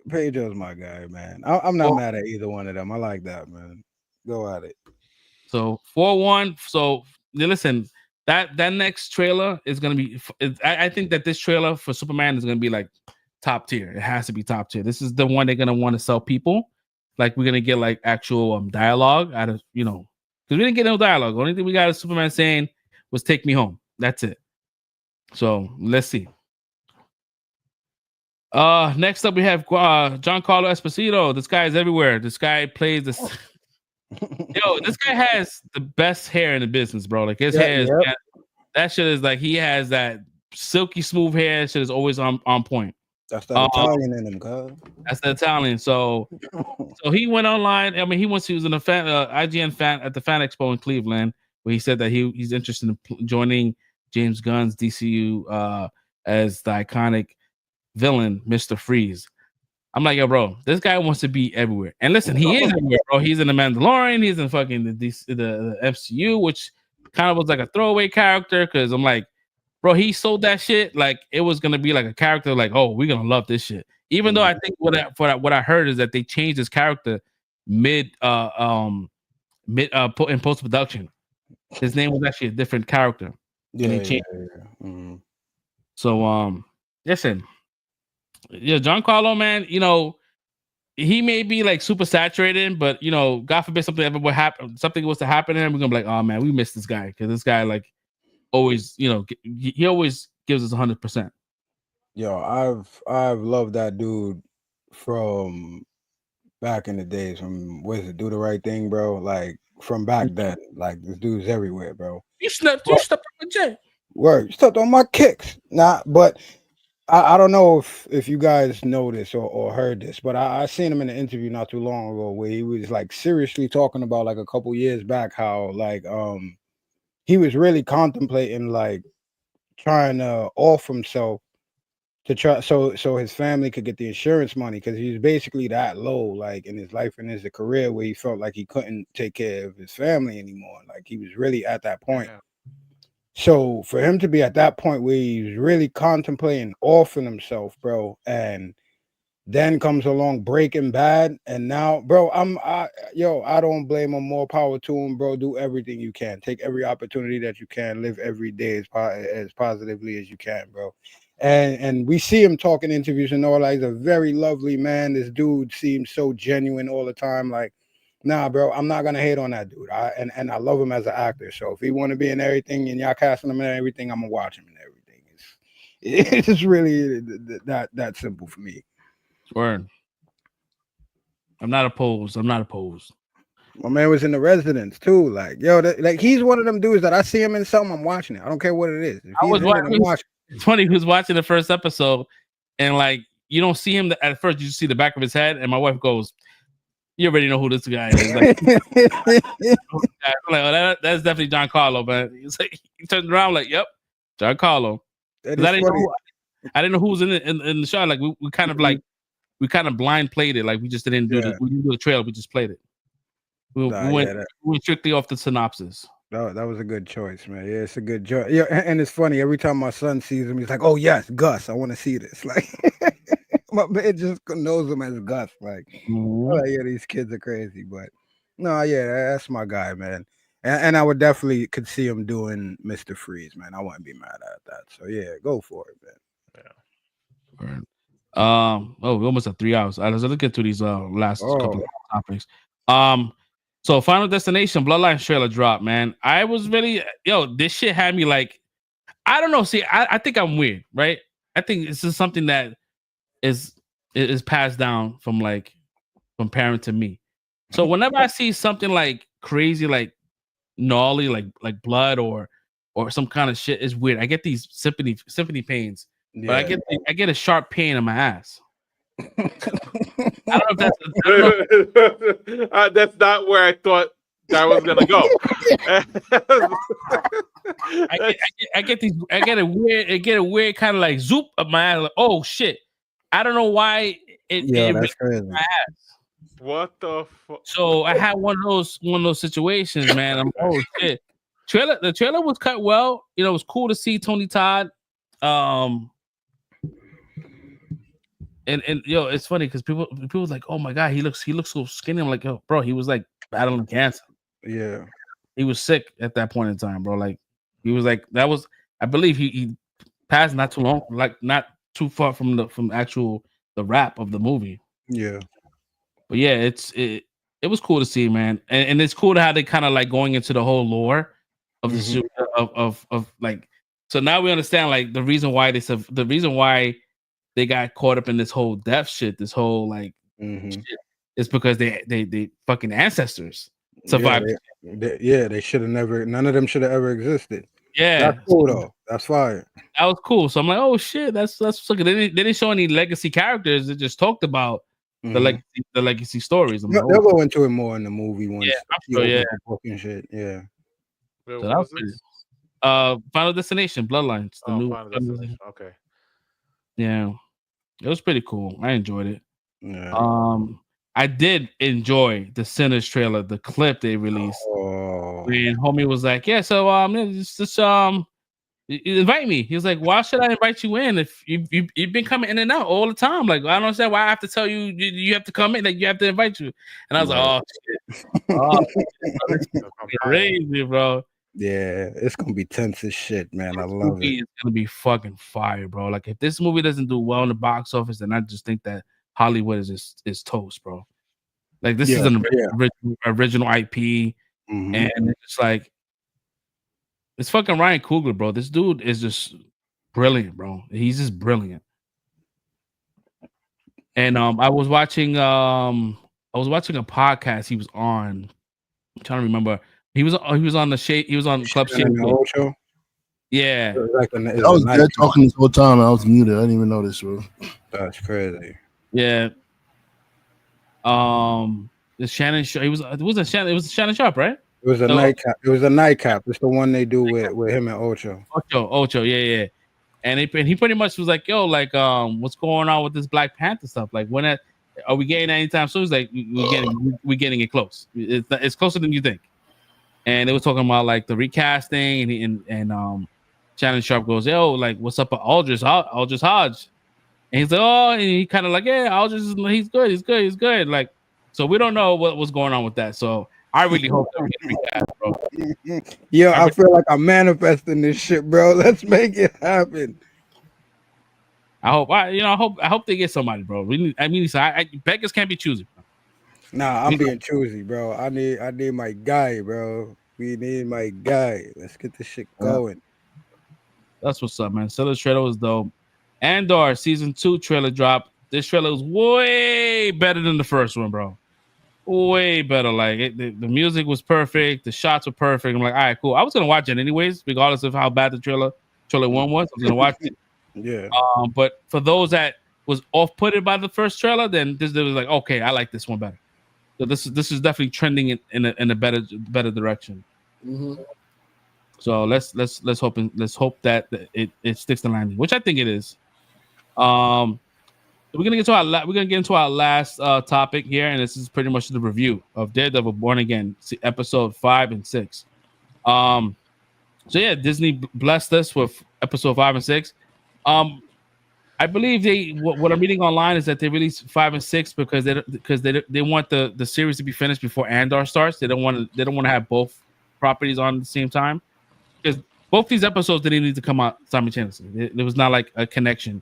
Pedro's my guy, man. I'm not mad at either one of them. I like that, man. Go at it. So 4-1. So listen, that next trailer is gonna be. I think that this trailer for Superman is gonna be like top tier. It has to be top tier. This is the one they're gonna want to sell people. Like we're gonna get like actual dialogue out of because we didn't get no dialogue. The only thing we got is Superman saying was "Take me home." That's it. So let's see. Next up we have Giancarlo Esposito. This guy is everywhere. This guy plays this. Yo, this guy has the best hair in the business, bro. Like his hair is that shit is like he has that silky smooth hair. Shit is always on point. That's the Italian in him, God. That's the Italian. So he went online. I mean, he was in a fan IGN fan at the Fan Expo in Cleveland, where he said that he's interested in joining James Gunn's DCU as the iconic villain, Mr. Freeze. I'm like, yo, bro, this guy wants to be everywhere. And listen, he is everywhere, bro. He's in the Mandalorian. He's in fucking the MCU, which kind of was like a throwaway character. Because I'm like, bro, he sold that shit like it was gonna be like a character. Like, oh, we're gonna love this shit. Even though I think what I heard is that they changed his character mid in post production. His name was actually a different character. So listen. Yeah, Giancarlo, man, he may be like super saturated, but God forbid something was to happen to him, we're gonna be like, oh man, we missed this guy because this guy like always, he always gives us 100%. Yo, I've loved that dude from back in the days. From Do the Right Thing, bro. Like from back then, like this dude's everywhere, bro. You stepped on my jet. Word, you stepped on my kicks. Nah, but. I don't know if you guys know this or heard this, but I seen him in an interview not too long ago where he was like seriously talking about like a couple years back how like he was really contemplating like trying to off himself to try so his family could get the insurance money because he was basically that low like in his life and his career where he felt like he couldn't take care of his family anymore. Like he was really at that point. Yeah. So for him to be at that point where he's really contemplating offing himself, bro, and then comes along Breaking Bad, and now, bro, I don't blame him. More power to him, bro. Do everything you can. Take every opportunity that you can. Live every day as positively as you can, bro. And we see him talking interviews and all that. He's a very lovely man. This dude seems so genuine all the time, like. Nah, bro, I'm not gonna hate on that dude. I love him as an actor. So if he want to be in everything and y'all casting him in everything, I'm gonna watch him in everything. It's really that simple for me. Word. I'm not opposed. My man was in The Residence too. Like, yo, like he's one of them dudes that I see him in something, I'm watching it. I don't care what it is. I was watching. It's funny. He was watching the first episode, and like you don't see him at first. You just see the back of his head, and my wife goes, you already know who this guy is. Like, I'm like, oh, that's definitely Giancarlo, man. He's like, he turned around like, yep, Giancarlo. I didn't know who was in the shot. Like we kind of blind played it. Like we just didn't do the trailer. We just played it. We went strictly off the synopsis. That was a good choice, man. Yeah, it's a good choice. Yeah, and it's funny. Every time my son sees him, he's like, "Oh yes, Gus, I want to see this." Like. My man just knows him as Gus. Like, oh, yeah, these kids are crazy. But no, yeah, that's my guy, man. And I would definitely could see him doing Mr. Freeze, man. I wouldn't be mad at that. So yeah, go for it, man. Yeah. We almost at 3 hours. Let's get to these last couple of topics. So Final Destination Bloodline trailer drop, man. I was really this shit had me like, I don't know. See, I think I'm weird, right? I think this is something that is passed down from parent to me. So whenever I see something like crazy, like gnarly, like blood or some kind of shit, is weird. I get these sympathy pains but I get a sharp pain in my ass. I don't know if that's that's not where I thought that was gonna go. I get a weird kind of like zoop up my ass. Like, oh shit! I don't know why it that's crazy. my ass. What the fuck? So I had one of those situations, man. I'm oh shit. The trailer was cut well. You know, it was cool to see Tony Todd. And yo, it's funny because people was like, oh my god, he looks so skinny. I'm like, yo, bro, he was like battling cancer. Yeah, he was sick at that point in time, bro. Like he was like that was, I believe he passed not too long, like not too far from the wrap of the movie. Yeah, but yeah, it was cool to see, man, and it's cool to how they kind of like going into the whole lore of the of like. So now we understand like the reason why they got caught up in this whole death shit, this whole like shit, is because they fucking ancestors survived. They should have never. None of them should have ever existed. Yeah, that's cool though. That's fire. That was cool. So I'm like, oh shit, that's fucking. They didn't show any legacy characters. They just talked about the legacy stories. They'll go into it more in the movie once. Yeah, I'm sure, yeah. Fucking shit. Yeah. So that was pretty, Final Destination, Bloodlines. The new Final Destination. Okay. Yeah, it was pretty cool. I enjoyed it. Yeah. I did enjoy the Sinners trailer, the clip they released. Oh. And homie was like, "Yeah, so just invite me." He was like, "Why should I invite you in if you've been coming in and out all the time? Like, I don't understand why I have to tell you you have to come in. Like, you have to invite you." And I was like, "Oh shit, crazy, bro." Yeah, it's gonna be tense as shit, man. I love it. It's gonna be fucking fire, bro. Like, if this movie doesn't do well in the box office, then I just think that Hollywood is toast, bro. Like, this is an original IP, and it's like, it's fucking Ryan Coogler, bro. This dude is just brilliant, bro. He's just brilliant. And I was watching a podcast he was on. I'm trying to remember. He was on the Shade. He was on Club Shade. Show. Yeah. I was there talking this whole time. I was muted. I didn't even know this, bro. That's crazy. Yeah. The Shannon Sharp. It was Shannon Sharp, right? It was a nightcap. It was a nightcap. It's the one they do with him and Ocho. Ocho, yeah. And he pretty much was like, "Yo, like, what's going on with this Black Panther stuff? Like, when are we getting anytime soon?" He's like, "We're getting it close. It's closer than you think." And they were talking about like the recasting, and Shannon Sharp goes, "Yo, like, what's up with Aldris Hodge?" And he's like, "Oh," and he kind of like, "Yeah, Aldris, he's good." Like, so we don't know what was going on with that. So I really hope that we get recast, bro. Yo, I feel like I'm manifesting this shit, bro. Let's make it happen. I hope they get somebody, bro. Beggars can't be choosy. Nah, I'm being choosy, bro. I need my guy, bro. We need my guy. Let's get this shit going. That's what's up, man. So the trailer was dope. Andor season 2 trailer dropped. This trailer was way better than the first one, bro. Way better. Like the music was perfect. The shots were perfect. I'm like, all right, cool. I was gonna watch it anyways, regardless of how bad the trailer 1 was. I was gonna watch it. Yeah. But for those that was off-putted by the first trailer, then this was like, okay, I like this one better. So this is definitely trending in a better direction. Mm-hmm. So let's hope that it sticks the landing, which I think it is. We're gonna get into our last topic here, and this is pretty much the review of Daredevil Born Again, episode 5 and 6. So yeah, Disney blessed us with episode 5 and 6. I believe what I'm reading online is that they released 5 and 6 because they want the series to be finished before Andor starts. They don't want to have both properties on at the same time, because both these episodes didn't need to come out simultaneously. There was not like a connection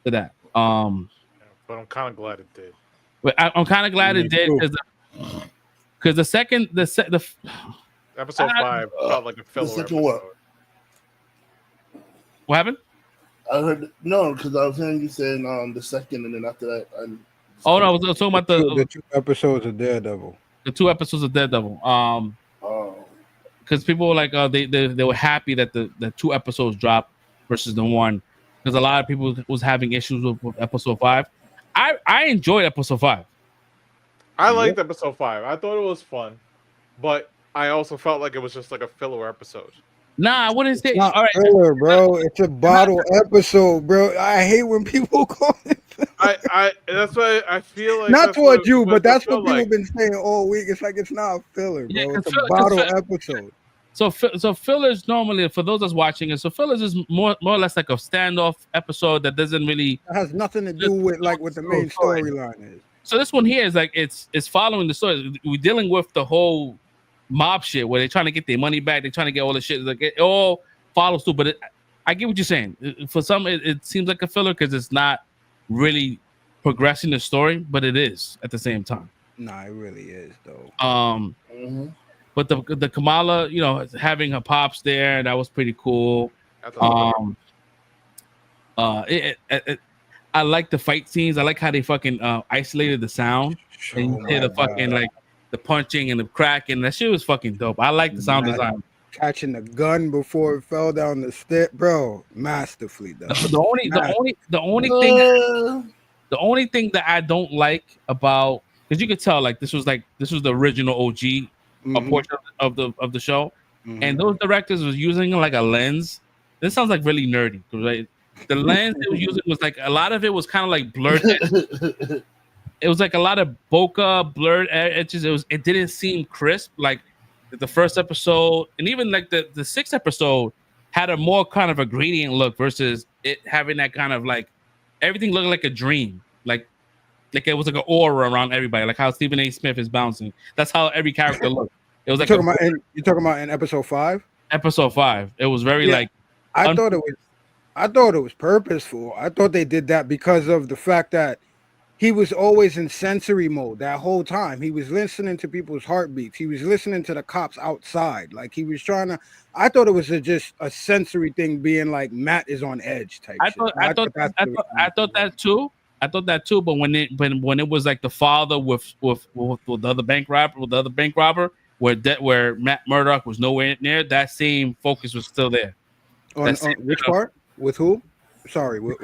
to that. But I'm kind of glad it did. But I'm kind of glad it did because the episode 5 felt like a filler episode. What happened? I heard no, because I was hearing you saying the second, and then after that, no, I was talking about the 2 episodes of Daredevil. The 2 episodes of Daredevil. Because people were like, they were happy that the 2 episodes dropped versus the 1. because a lot of people was having issues with episode 5. I enjoyed episode 5. I liked episode 5. I thought it was fun, but I also felt like it was just like a filler episode. Nah, I wouldn't say. Not All right, filler, bro. It's a bottle episode, bro. I hate when people call it. I that's why I feel like Not towards you, but that's what people like. have been saying all week. It's like it's not a filler, bro. Yeah, it's a 'cause bottle episode. So fillers normally, for those that's watching it, so fillers is more or less like a standoff episode that doesn't really. It has nothing to do with like what the main storyline is. So this one here is like it's following the story. We're dealing with the whole mob shit where they're trying to get their money back. They're trying to get all the shit. Like it all follows through. But I get what you're saying. For some, it seems like a filler because it's not really progressing the story, but it is at the same time. Nah, it really is though. But the Kamala, you know, having her pops there, that was pretty cool. I like the fight scenes. I like how they fucking isolated the sound. And you hear the fucking like the punching and the cracking. That shit was fucking dope. I like the sound design. Catching the gun before it fell down the step, bro. Masterfully done. The only thing that I don't like about, because you could tell like this was the original OG a portion of the show, and those directors was using like a lens. This sounds like really nerdy, right? The lens they was using was like a lot of it was kind of like blurred. It was like a lot of bokeh blurred edges. It didn't seem crisp like the first episode, and even like the sixth episode had a more kind of a gradient look versus it having that kind of like everything looked like a dream, like it was like an aura around everybody, like how Stephen A. Smith is bouncing. That's how every character looked. It was like you're talking about in episode 5. Episode 5. It was very like. I thought it was purposeful. I thought they did that because of the fact that he was always in sensory mode that whole time. He was listening to people's heartbeats. He was listening to the cops outside. Like he was trying to. I thought it was just a sensory thing, being like Matt is on edge type. I thought that too. I thought that too. But when it was like the father with the other bank robber, where Matt Murdock was nowhere near, that same focus was still there. On which part? With who? Sorry. Was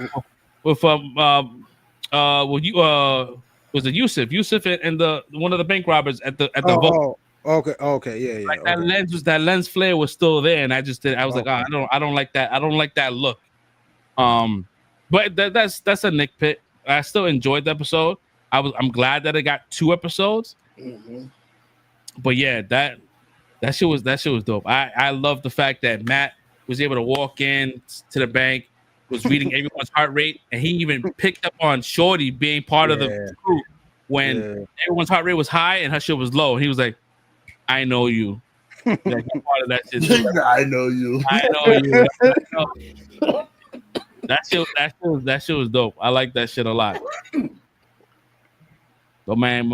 it Yusuf and the one of the bank robbers at the vote. Okay, yeah. Like that lens flare was still there, and I was like, I don't like that. I don't like that look. But that's a nitpick. I still enjoyed the episode. I'm glad that it got 2 episodes. But yeah, that shit was dope. I love the fact that Matt was able to walk in to the bank, was reading everyone's heart rate, and he even picked up on Shorty being part of the group when everyone's heart rate was high and her shit was low. And he was like, "I know you." Like, you're part of that shit too. I know you. I know you. That shit was dope. I like that shit a lot. But man,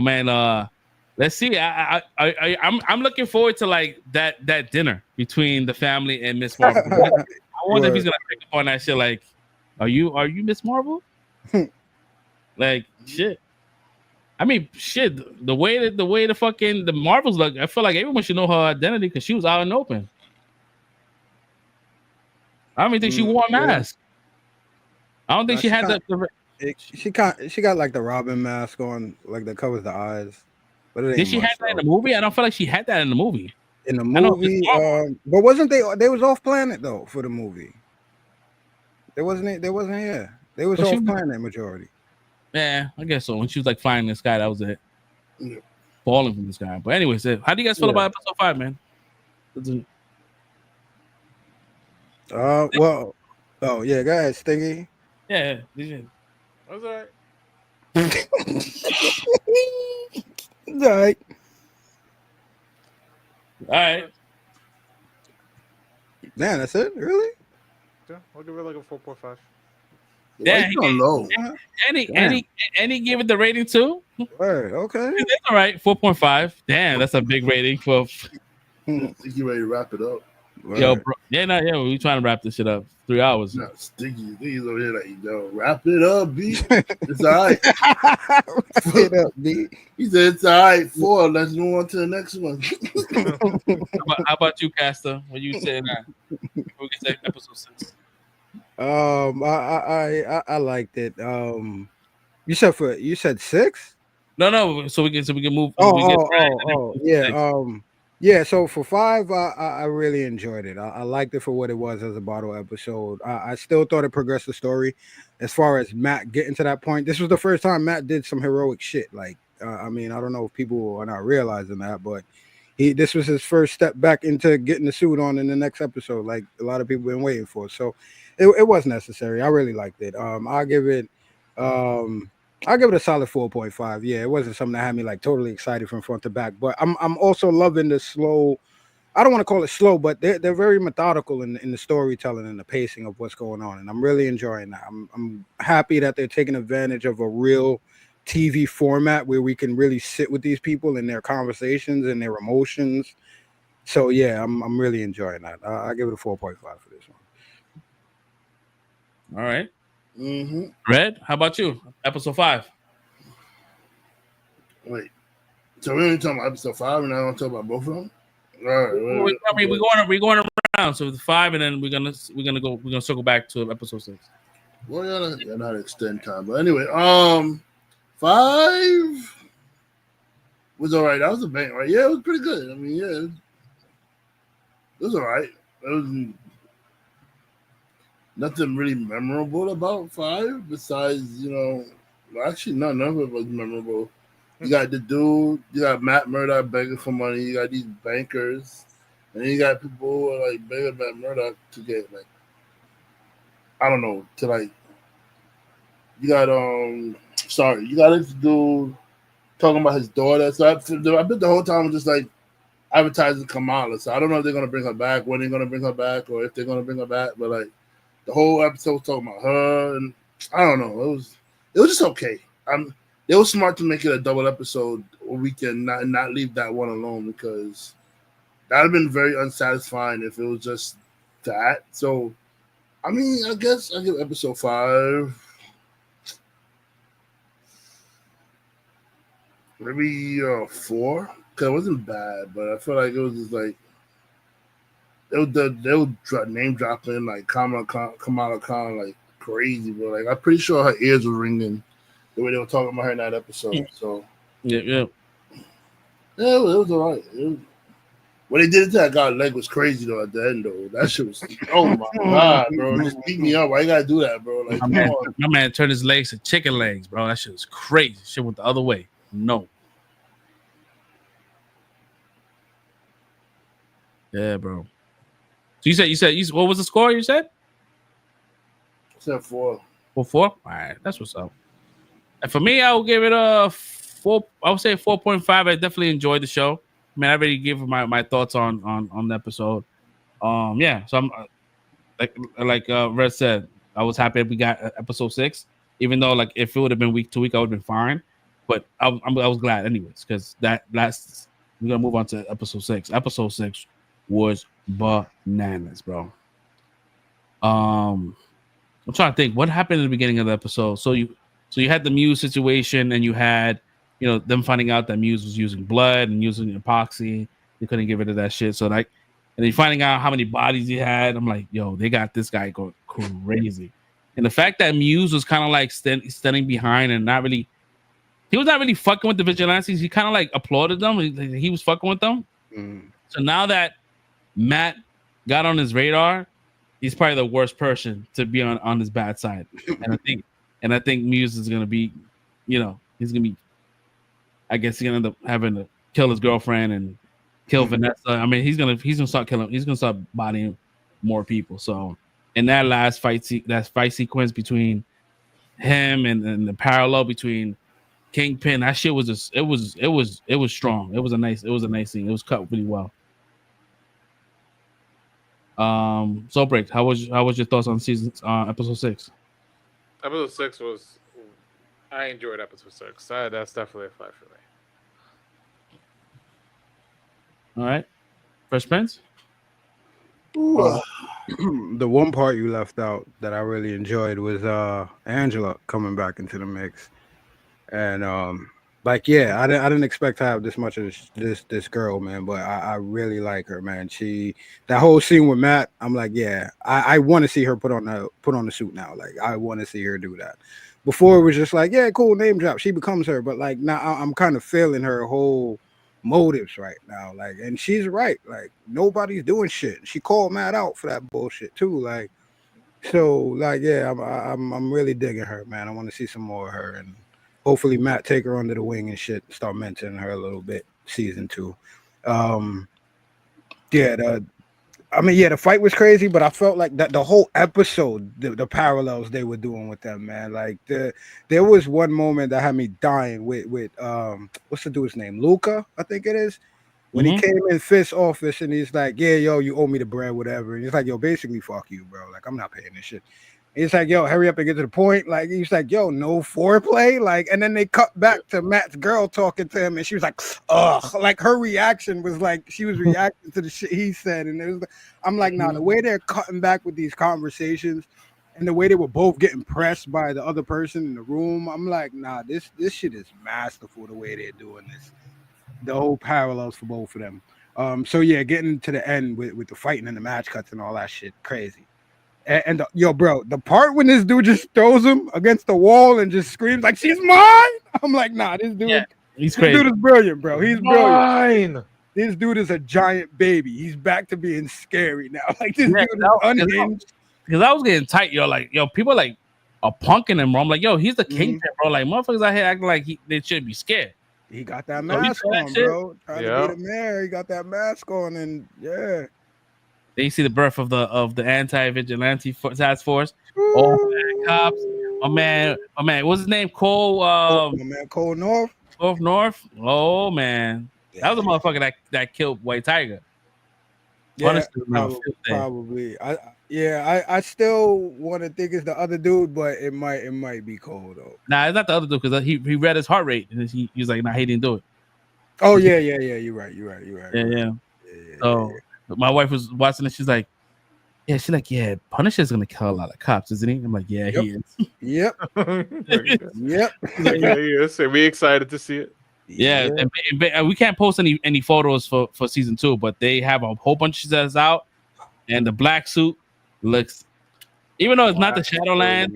let's see. I'm looking forward to like that dinner between the family and Miss Marvel. I wonder if he's gonna pick up on that shit. Like, are you Miss Marvel? Like shit. I mean, shit. The way the fucking the Marvels look, I feel like everyone should know her identity because she was out in the open. I don't even think she wore a mask. I don't think she had She got like the Robin mask on, like that covers the eyes. But did she have that in the movie? I don't feel like she had that in the movie. In the movie, but wasn't they was off planet though for the movie? They wasn't here. They was off planet majority. Yeah, I guess so. When she was like flying in the sky, that was it. Falling from the sky. But anyways, how do you guys feel about episode 5, man? Well, oh yeah, go ahead, Stingy. Yeah, That's all right. All right. Man, that's it? Really? Yeah, I'll give it like a 4.5. Yeah, any give it the rating too? Right, okay. That's all right. 4.5. Damn, that's a big rating for. You ready to wrap it up? Yo, bro. Yeah, we trying to wrap this shit up. 3 hours. Not sticky. He's over here like, yo, wrap it up, B. It's all right. Wrap it up, B. He said it's all right. 4. Let's move on to the next one. How about you, Caster? What you saying now? We can say episode 6. I liked it. You said 6? No. So we can move. Oh, We get oh, Red oh, and then oh, move to yeah. 6. Yeah. So for 5, I really enjoyed it. I liked it for what it was as a bottle episode. I still thought it progressed the story. As far as Matt getting to that point, this was the first time Matt did some heroic shit. Like, I mean, I don't know if people are not realizing that, but this was his first step back into getting the suit on in the next episode. Like a lot of people been waiting for. So it was necessary. I really liked it. Um I'll give it a solid 4.5. Yeah, it wasn't something that had me like totally excited from front to back, but I'm also loving the slow. I don't want to call it slow, but they're very methodical in the storytelling and the pacing of what's going on, and I'm really enjoying that. I'm happy that they're taking advantage of a real TV format where we can really sit with these people and their conversations and their emotions. So yeah, I'm really enjoying that. I give it a 4.5 for this one. All right. Mm-hmm. Red, how about you? Episode 5. Wait. So we only talking about episode 5 and I don't talk about both of them? All right. I mean, we're going around. So the 5, and then we're gonna circle back to episode 6. Well, you're not extend time, but anyway, 5 was all right. That was a bang, right? Yeah, it was pretty good. I mean, yeah, it was all right. It was nothing really memorable about 5 besides, well, actually, none of it was memorable. You got the dude, you got Matt Murdock begging for money, you got these bankers, and then you got people who are like begging Matt Murdock to get you got you got this dude talking about his daughter. So I bet the whole time was just like advertising Kamala. So I don't know if they're gonna bring her back, when they're gonna bring her back, or if they're gonna bring her back, but like the whole episode was talking about her, and I don't know. It was just okay. They were smart to make it a double episode where we can not leave that one alone, because that would have been very unsatisfying if it was just that. So, I mean, I guess I give episode 5 maybe 4, because it wasn't bad, but I feel like it was just like they would name dropping like Kamala Khan like crazy, bro. Like I'm pretty sure her ears were ringing the way they were talking about her in that episode. So yeah, it was all right. When they did it to that guy's leg was crazy though. At the end though, that shit was oh my god, bro! Just beat me up. Why you gotta do that, bro? Like my man turned his legs to chicken legs, bro. That shit was crazy. Shit went the other way. No. Yeah, bro. So you said what was the score? You said? I said 4. 4. All right, that's what's up. And for me, I will give it a 4. I would say 4.5. I definitely enjoyed the show. I mean, I already gave my thoughts on the episode. Yeah. So I'm like Red said, I was happy we got episode 6. Even though like if it would have been week to week, I would have been fine. But I was glad anyways, because we're gonna move on to episode 6. Episode 6 was bananas, bro. I'm trying to think what happened in the beginning of the episode. So you had the Muse situation, and you had them finding out that Muse was using blood and using epoxy. They couldn't get rid of that shit. So like, and then finding out how many bodies he had. I'm like, yo, they got this guy going crazy. And the fact that Muse was kind of like standing behind and he was not really fucking with the vigilantes. He kind of like applauded them. He was fucking with them. So now that Matt got on his radar, he's probably the worst person to be on his bad side. And I think Muse is gonna be, he's gonna be. I guess he's gonna end up having to kill his girlfriend and kill Vanessa. I mean, he's gonna start killing. He's gonna start bodying more people. So in that last fight sequence between him and the parallel between Kingpin, that shit was just it was strong. It was a nice scene. It was cut really well. So break. How was your thoughts on episode 6? Episode 6 was. I enjoyed episode 6. That's definitely a 5 for me. All right, Fresh Prince. The one part you left out that I really enjoyed was Angela coming back into the mix, and Like, yeah, I didn't expect to have this much of this girl, man, but I really like her, man. That whole scene with Matt, I'm like, yeah, I want to see her put on the suit now. Like, I want to see her do that. Before it was just like, yeah, cool, name drop, she becomes her, but like now I'm kind of feeling her whole motives right now. Like, and she's right. Like, nobody's doing shit. She called Matt out for that bullshit too. Like, so like, yeah, I'm really digging her, man. I want to see some more of her, and hopefully Matt take her under the wing and shit, start mentoring her a little bit. Season 2. Yeah, the fight was crazy, but I felt like that the whole episode, the parallels they were doing with them, man. Like there was one moment that had me dying with what's the dude's name? Luca, I think it is. When he came in Fist's office and he's like, yeah, yo, you owe me the bread, whatever. And he's like, yo, basically, fuck you, bro. Like, I'm not paying this shit. He's like, yo, hurry up and get to the point. Like, he's like, yo, no foreplay. Like, and then they cut back to Matt's girl talking to him, and she was like, ugh. Like, her reaction was like, she was reacting to the shit he said. And it was, I'm like, nah, the way they're cutting back with these conversations and the way they were both getting pressed by the other person in the room, I'm like, nah, this shit is masterful the way they're doing this. The whole parallels for both of them. So yeah, getting to the end with the fighting and the match cuts and all that shit, crazy. And yo, bro, the part when this dude just throws him against the wall and just screams like, "She's mine!" I'm like, nah, this dude, he's crazy. This dude is brilliant, bro. He's brilliant. Mine. This dude is a giant baby. He's back to being scary now. Like, this dude is unhinged. Because I was getting tight, yo. Like, yo, people like are punking him, bro. I'm like, yo, he's the king, bro. Like, motherfuckers out here acting like they should be scared. He got that mask on, bro. Trying to be the mayor. He got that mask on, and yeah. Then you see the birth of the anti-vigilante task force. Oh man, cops. My man, what's his name? Cole. My man, Cole North. North. Oh man, that was a motherfucker that killed White Tiger. Yeah, honestly, probably. I still want to think it's the other dude, but it might be Cole though. Nah, it's not the other dude because he read his heart rate and he was like, nah, he didn't do it. Oh yeah. You're right. Yeah. So my wife was watching it. She's like, yeah, Punisher's gonna kill a lot of cops, isn't he? I'm like, yeah, he is. Yep. Yep. So we excited to see it. Yeah. And we can't post any photos for season 2, but they have a whole bunch that's out, and the black suit looks, even though it's not the Shadowlands,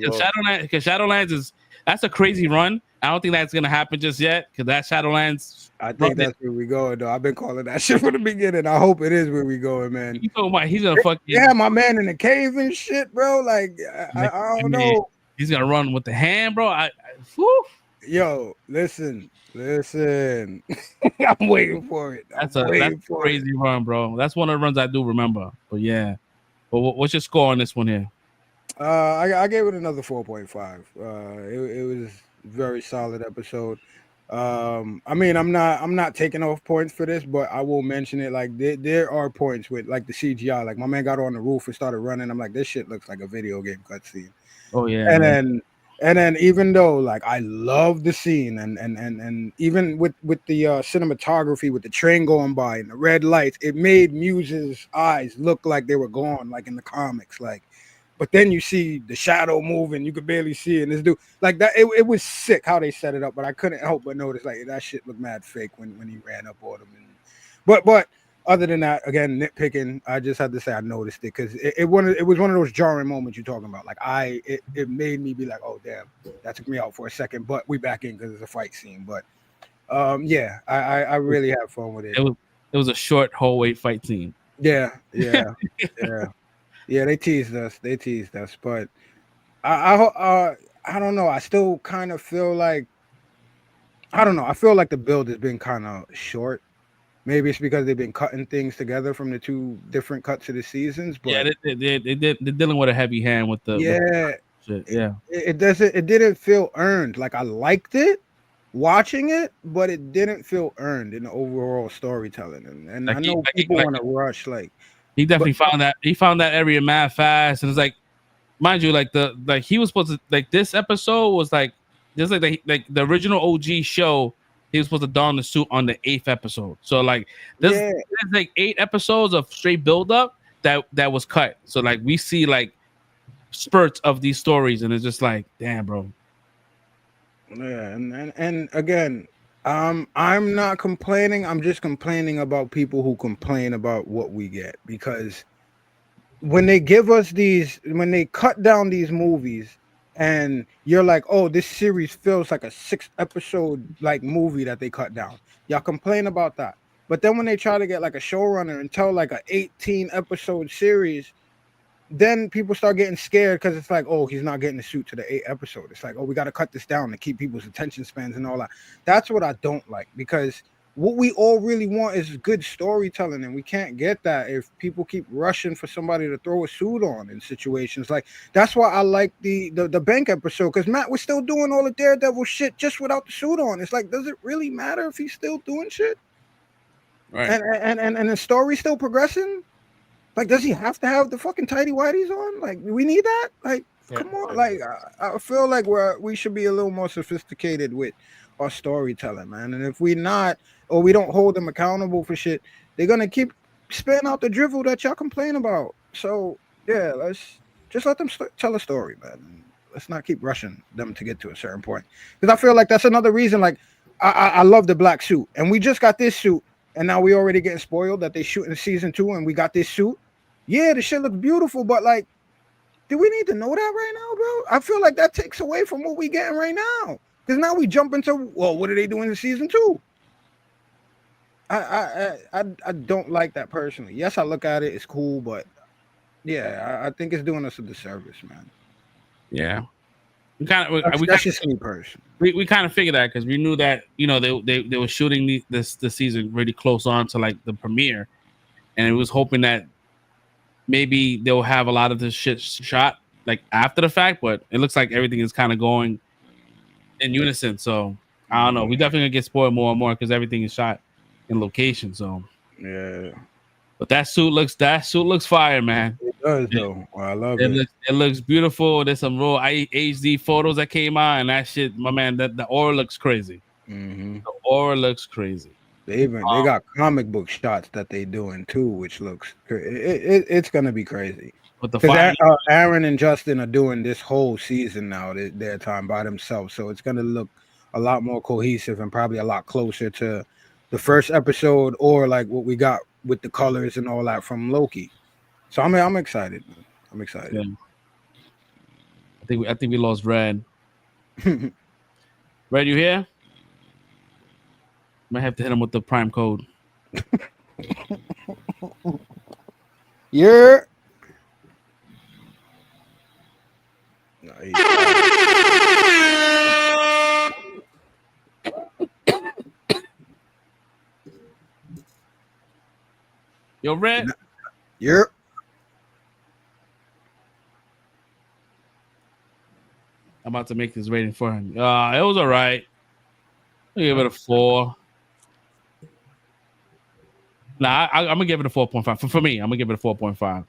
because Shadowlands that's a crazy run. I don't think that's gonna happen just yet, because that Shadowlands. I think that's where we going though. I've been calling that shit from the beginning. I hope it is where we going, man. You talking about he's gonna fuck you? Yeah, my man in the cave and shit, bro. Like I don't know. He's gonna run with the hand, bro. Yo, listen. I'm waiting for it. That's a crazy run, bro. That's one of the runs I do remember. But yeah. But what's your score on this one here? I gave it another 4.5. It was a very solid episode. I mean, I'm not taking off points for this, but I will mention it. Like there are points with like the CGI. Like my man got on the roof and started running. I'm like, this shit looks like a video game cutscene. Oh yeah. And then even though like I love the scene and even with the cinematography with the train going by and the red lights, it made Muse's eyes look like they were gone, like in the comics. Like, but then you see the shadow moving, you could barely see it. And this dude, like that, it was sick how they set it up, but I couldn't help but notice like that shit looked mad fake when he ran up on him. But other than that, again, nitpicking, I just had to say I noticed it because it was one of those jarring moments you're talking about. Like it made me be like, oh damn, that took me out for a second, but we back in because it's a fight scene. But yeah, I really had fun with it. It was a short hallway fight scene. Yeah. Yeah, they teased us, but I don't know. I still kind of feel like I don't know. I feel like the build has been kind of short. Maybe it's because they've been cutting things together from the 2 different cuts of the seasons. But yeah, they're dealing with a heavy hand with the shit. Yeah. It didn't feel earned. Like I liked it watching it, but it didn't feel earned in the overall storytelling. And like I know people want to rush. Like he definitely found that area mad fast, and it's like, mind you, he was supposed to like this episode was like just like the original OG show. He was supposed to don the suit on the 8th episode. So like there's like 8 episodes of straight build up that was cut. So like we see like spurts of these stories, and it's just like, damn, bro. Yeah, and again, I'm not complaining. I'm just complaining about people who complain about what we get, because when they give us these, when they cut down these movies, and you're like, oh, this series feels like a 6-episode like movie that they cut down. Y'all complain about that. But then when they try to get like a showrunner and tell like a 18-episode series, then people start getting scared because it's like, oh, he's not getting the suit to the 8th episode. It's like, oh, we got to cut this down to keep people's attention spans and all that. That's what I don't like, because what we all really want is good storytelling, and we can't get that if people keep rushing for somebody to throw a suit on in situations like. That's why I like the bank episode, because Matt was still doing all the Daredevil shit just without the suit on. It's like, does it really matter if he's still doing shit? Right. And the story's still progressing. Like, does he have to have the fucking tighty whities on? Like, we need that? Like, come on. Like, I feel like we should be a little more sophisticated with our storytelling, man. And if we not, or we don't hold them accountable for shit, they're gonna keep spitting out the drivel that y'all complain about. So yeah, let's just let them tell a story, man. Let's not keep rushing them to get to a certain point, because I feel like that's another reason. Like, I love the black suit, and we just got this suit, and now we already getting spoiled that they shooting season 2, and we got this suit. Yeah, the shit looks beautiful, but like, do we need to know that right now, bro? I feel like that takes away from what we getting right now, because now we jump into, well, what are they doing in season 2? I don't like that personally. Yes, I look at it, it's cool, but yeah, I think it's doing us a disservice, man. Yeah, that's just me personally. We kind of figured that, because we knew that, you know, they were shooting this season really close on to like the premiere, and it was hoping that maybe they'll have a lot of this shit shot like after the fact, but it looks like everything is kind of going in unison. So I don't know. We definitely gonna get spoiled more and more because everything is shot in location. So yeah. But that suit looks fire, man. It does though. Well, I love it. It looks beautiful. There's some real HD photos that came out, and that shit, my man, the aura looks crazy. Mm-hmm. The aura looks crazy. They got comic book shots that they doing too, which looks it's gonna be crazy. But the Aaron and Justin are doing this whole season now, their time by themselves, so it's gonna look a lot more cohesive and probably a lot closer to the first episode, or like what we got with the colors and all that from Loki. So I'm excited. I'm excited. Yeah. I think we lost Red. Red, you here? Might have to hit him with the Prime code. Yeah. Yo, Red. Yeah. I'm about to make this rating for him. It was all right. I give it a 4. Nah, I'm gonna give it a 4.5. For me, I'm gonna give it a 4.5.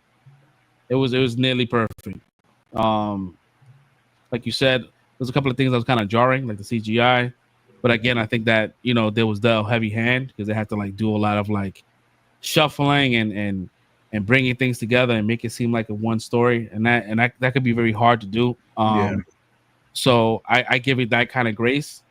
It was nearly perfect. Like you said, there's a couple of things that was kind of jarring, like the CGI. But again, I think that, you know, there was the heavy hand because they had to like do a lot of like shuffling and bringing things together and make it seem like a one story, and that could be very hard to do. So I give it that kind of grace.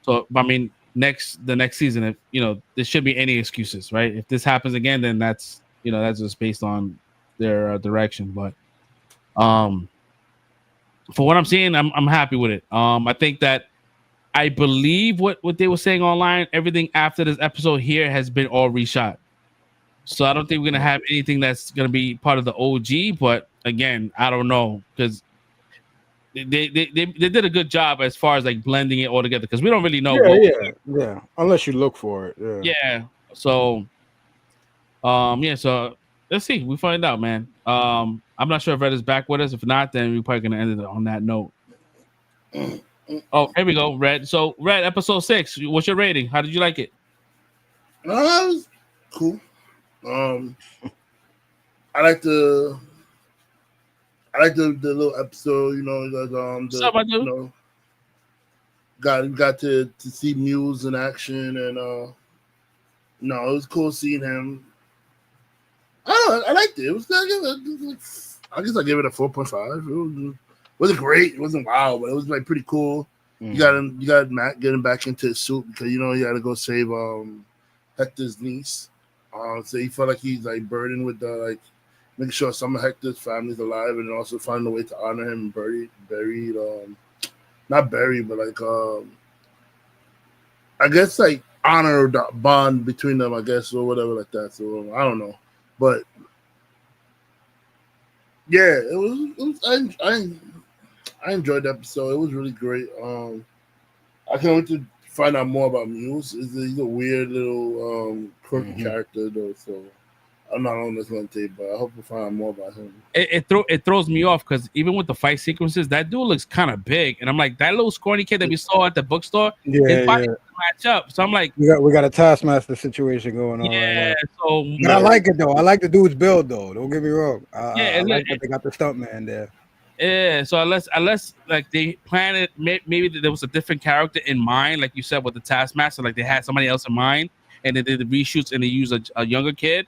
So I mean, the next season, if you know, there shouldn't be any excuses, right? If this happens again, then that's just based on their direction. But for what I'm seeing, I'm happy with it. I think that I believe what they were saying online, everything after this episode here has been all reshot. So I don't think we're gonna have anything that's gonna be part of the OG. But again, I don't know, because they did a good job as far as like blending it all together, because we don't really know. Yeah. Unless you look for it. Yeah. So, So let's see. We find out, man. I'm not sure if Red is back with us. If not, then we're probably gonna end it on that note. Oh, here we go, Red. So, Red, episode 6. What's your rating? How did you like it? It was cool. I like the little episode, you know, that got to see Muse in action, and it was cool seeing him. I liked it. It was good. I guess I gave it a 4.5. It wasn't great. It wasn't wow, but it was like pretty cool. You got Matt getting back into his suit because you know he had to go save Hector's niece. So he felt like he's like burdened with the like making sure some of Hector's family's alive and also find a way to honor him and buried not buried but like I guess like honor the bond between them, I guess, or whatever like that. So I don't know, but yeah, it was I enjoyed the episode. It was really great. I can't wait to find out more about Muse. He's a weird little quirky character though, so I'm not on this one tape, but I hope to find out more about him. It throws me off because even with the fight sequences, that dude looks kind of big, and I'm like, that little scrawny kid that we saw at the bookstore, his body doesn't match up. So I'm like, we got a Taskmaster situation going on. Yeah, right so but I like it though. I like the dude's build though. Don't get me wrong. I like that they got the stuntman there. Yeah, so unless like they planned it, maybe there was a different character in mind, like you said with the Taskmaster, like they had somebody else in mind, and they did the reshoots and they used a younger kid.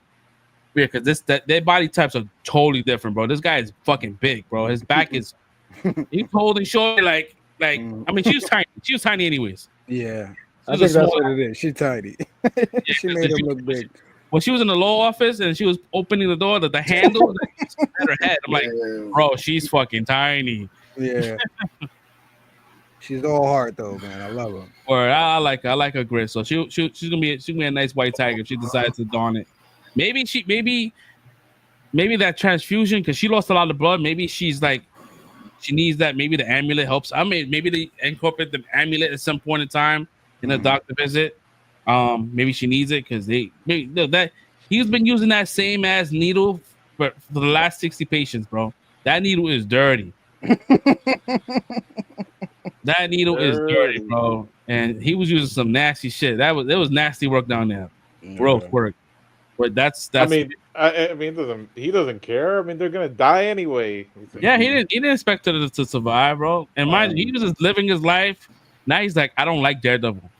Yeah, because their body types are totally different, bro. This guy is fucking big, bro. His back is he's holding short, like I mean, she was tiny. She was tiny anyways. Yeah, She I was think a that's small- what it is. She's tiny. She made him look big. When she was in the law office and she was opening the door, the handle like, at her head. I'm like, bro, she's fucking tiny. Yeah. She's all heart though, man. I love her. Or I like her grit. So she's gonna be a nice white tiger if she decides to don it. Maybe that transfusion, because she lost a lot of blood. Maybe she's like she needs that. Maybe the amulet helps. I mean, maybe they incorporate the amulet at some point in time in a doctor visit. Maybe she needs it because that he's been using that same ass needle for the last 60 patients, bro. That needle is dirty. That needle is dirty, bro. And he was using some nasty shit. There was nasty work down there. Gross work. But that's I mean, he doesn't care. I mean, they're gonna die anyway. Yeah, he didn't expect her to survive, bro. And mind you, he was just living his life. Now he's like, I don't like Daredevil.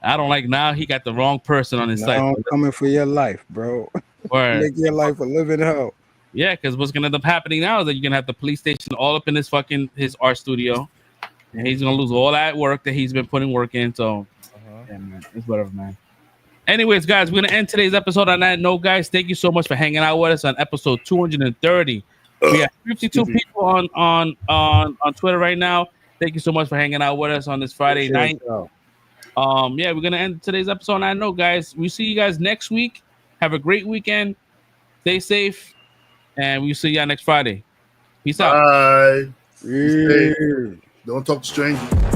I don't like. Now he got the wrong person on his side. I'm coming for your life, bro. Make your life a living hell. Yeah, because what's gonna end up happening now is that you're gonna have the police station all up in his art studio, and he's gonna lose all that work that he's been putting work in. So, yeah, man, it's whatever, man. Anyways, guys, we're gonna end today's episode on that note, guys. Thank you so much for hanging out with us on episode 230. We have 52 people on Twitter right now. Thank you so much for hanging out with us on this Friday night. Yeah, we're gonna end today's episode on that note, guys. We see you guys next week. Have a great weekend. Stay safe, and we'll see y'all next Friday. Peace out. Bye. Don't talk to strangers.